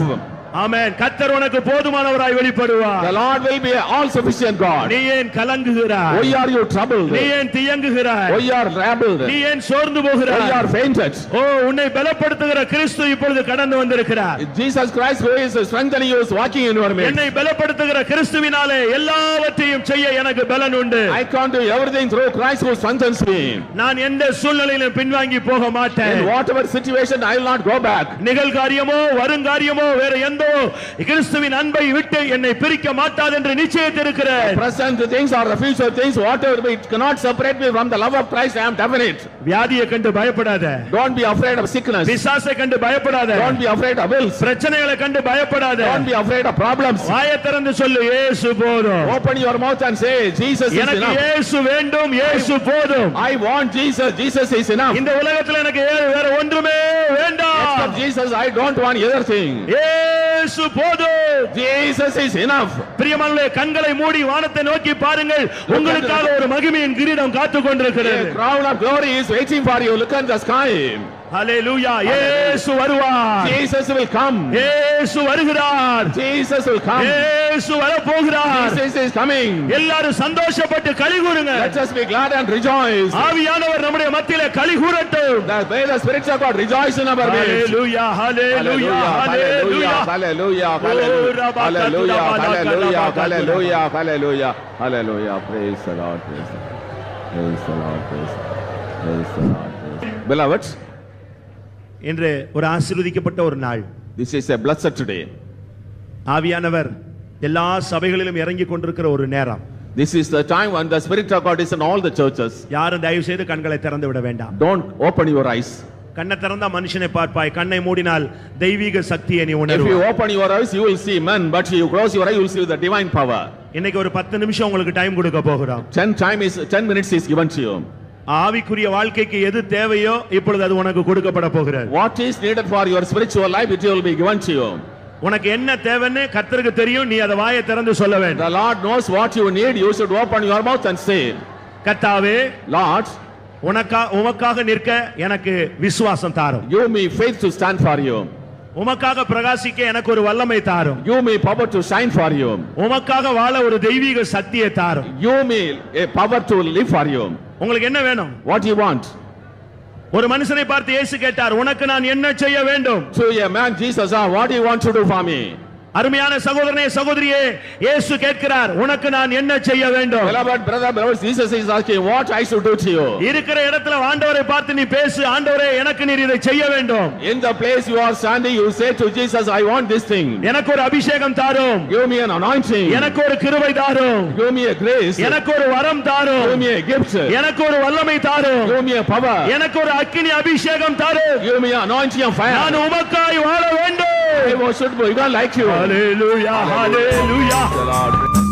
ஆமென். கர்த்தர் உனக்கு போதுமானவராய் வெளிப்படுவார். The Lord will be all sufficient God. நீ ஏன் கலங்குகிறாய்? Why are you troubled? நீ ஏன் தியங்குகிறாய்? Why are troubled? நீ ஏன் சோர்ந்து Why போகிறாய்? are fainted? ஓ, உன்னை பலப்படுத்துகிற கிறிஸ்து இப்பொழுது கடந்து வந்திருக்கிறார். Jesus Christ who is strengthening you is walking in your midst. என்னை பலப்படுத்துகிற கிறிஸ்துவினாலே எல்லாவற்றையும் செய்ய எனக்கு பலன் உண்டு. I can do everything through Christ who strengthens me. நான் எந்த சூழ்நிலையிலும் பின்வாங்கி போக மாட்டேன். In whatever situation I will not go back. நிகழ்காரியமோ வருங்காரியமோ வேற எந்தோ கிறிஸ்துவின் அன்பை விட்டு என்னை பிரிக்க மாட்டாது என்று நிச்சயித்திருக்கிறேன். Present things or the future things, whatever, it cannot separate me from the love of Christ. I am definite. வியாதியை கண்டு பயப்படாத. Don't be afraid of sickness. பிசாசை கண்டு பயப்படாத. Don't be afraid of ills. பிரச்சனைகளை கண்டு பயப்படாத. Don't be afraid of problems. வாயை திறந்து சொல்லு, இயேசு போதும். Open your mouth and say, Jesus is எனக்கு enough. இயேசு வேண்டும், இயேசு போதும். I want Jesus. Jesus is enough. இந்த உலகத்தில் எனக்கு வேற ஒன்றுமே வேண்டாம். Except Jesus, I don't want other thing. இயேசு போதும். Jesus is enough. பிரியமானவர்களே, கண்களை மூடி வானத்தை நோக்கி பாருங்கள். உங்களுக்காக ஒரு மகிமையின் கிரீடம் காத்துக் கொண்டிருக்கிறது. A crown of glory is waiting for you. Look at the sky. ஹalleluya. இயேசு வருவார். Jesus will come. இயேசு வருகிறார். Jesus will come. இயேசு வரப்போகிறார். Jesus is coming. எல்லாரும் சந்தோஷப்பட்டு களிகூருங்க. Let us be glad and rejoice. ஆவியானவர் நம்முடைய மத்தியிலே களிகூரட்டும். May the spirits of God rejoice in our midst. Hallelujah, hallelujah, Hallelujah, hallelujah, hallelujah, hallelujah, hallelujah, hallelujah, hallelujah, hallelujah. Praise the Lord, praise the Lord, praise the Lord, praise the Lord, praise the Lord. Beloved, இன்று ஒரு ஆசீர்வதிக்கப்பட்ட ஒரு நாள். this is a blessed day. ஆவியானவர் எல்லா சபைகளிலும் இறங்கி கொண்டிருக்கிற ஒரு நேரம். This is the time when the Spirit of God is in all the churches. யாரும் தயவு செய்து கண்களை திறந்து விட வேண்டாம். Don't open your eyes. கண்ணை திறந்தா மனுஷனை பார்ப்பாய், கண்ணை மூடினால் தெய்வீக சக்தியை நீ If you உணர்வாய். open your eyes, you will see men, but if you close your eyes, you will see the divine power. இன்னைக்கு ஒரு 10 நிமிஷம் உங்களுக்கு டைம் கொடுக்க போகிறோம். 10 minutes is given to you. ஆவிக்குரிய வாழ்க்கைக்கு எது தேவையோ இப்பொழுது அது உனக்கு கொடுக்கப்பட போகிறது. What is needed for your spiritual life, it will be given to you. உனக்கு என்ன தேவைன்னு கர்த்தருக்கு தெரியும். நீ அதை வாயை திறந்து சொல்ல வேண்டும். The Lord knows what you need. You should open your mouth and say, கர்த்தாவே, Lord, உமக்காக நிற்க எனக்கு விசுவாசம் தாரும். give me faith to stand for you. உமக்காக பிரகாசிக்க எனக்கு ஒரு வல்லமை தாரும். Give me power to shine for you. உமக்காக வாழ ஒரு தெய்வீக சக்தியை தாரும். Give me a power to live for you. உங்களுக்கு என்ன வேணும்? What do you want? ஒரு மனுஷனை பார்த்து இயேசு கேட்டார், உனக்கு நான் என்ன செய்ய வேண்டும்? To a man, Jesus asked, what do you want to do for me? அருமையான சகோதரனே, சகோதரியே, இயேசு கேட்கிறார், உனக்கு நான் என்ன செய்ய வேண்டும்? Beloved brother, beloved, Jesus is asking, what I should do to you? இருக்கிற இடத்துல ஆண்டவரை பார்த்து நீ பேசு, ஆண்டவரே எனக்கு நீர் இதை செய்ய வேண்டும். In the place you are standing, you say to Jesus, I want this thing. எனக்கு ஒரு அபிஷேகம் தாரும். Give me an anointing. எனக்கு ஒரு கிருபை தாரும். Give me a grace. எனக்கு ஒரு வரம் தாரும். Give me a gift. எனக்கு ஒரு வல்லமை தாரும். Give me a power. எனக்கு ஒரு அக்கினி அபிஷேகம் தாரும். Give me an anointing of fire. நான் உமக்காய் வாழ வேண்டும். I should be like you. Hallelujah, hallelujah. The Lord.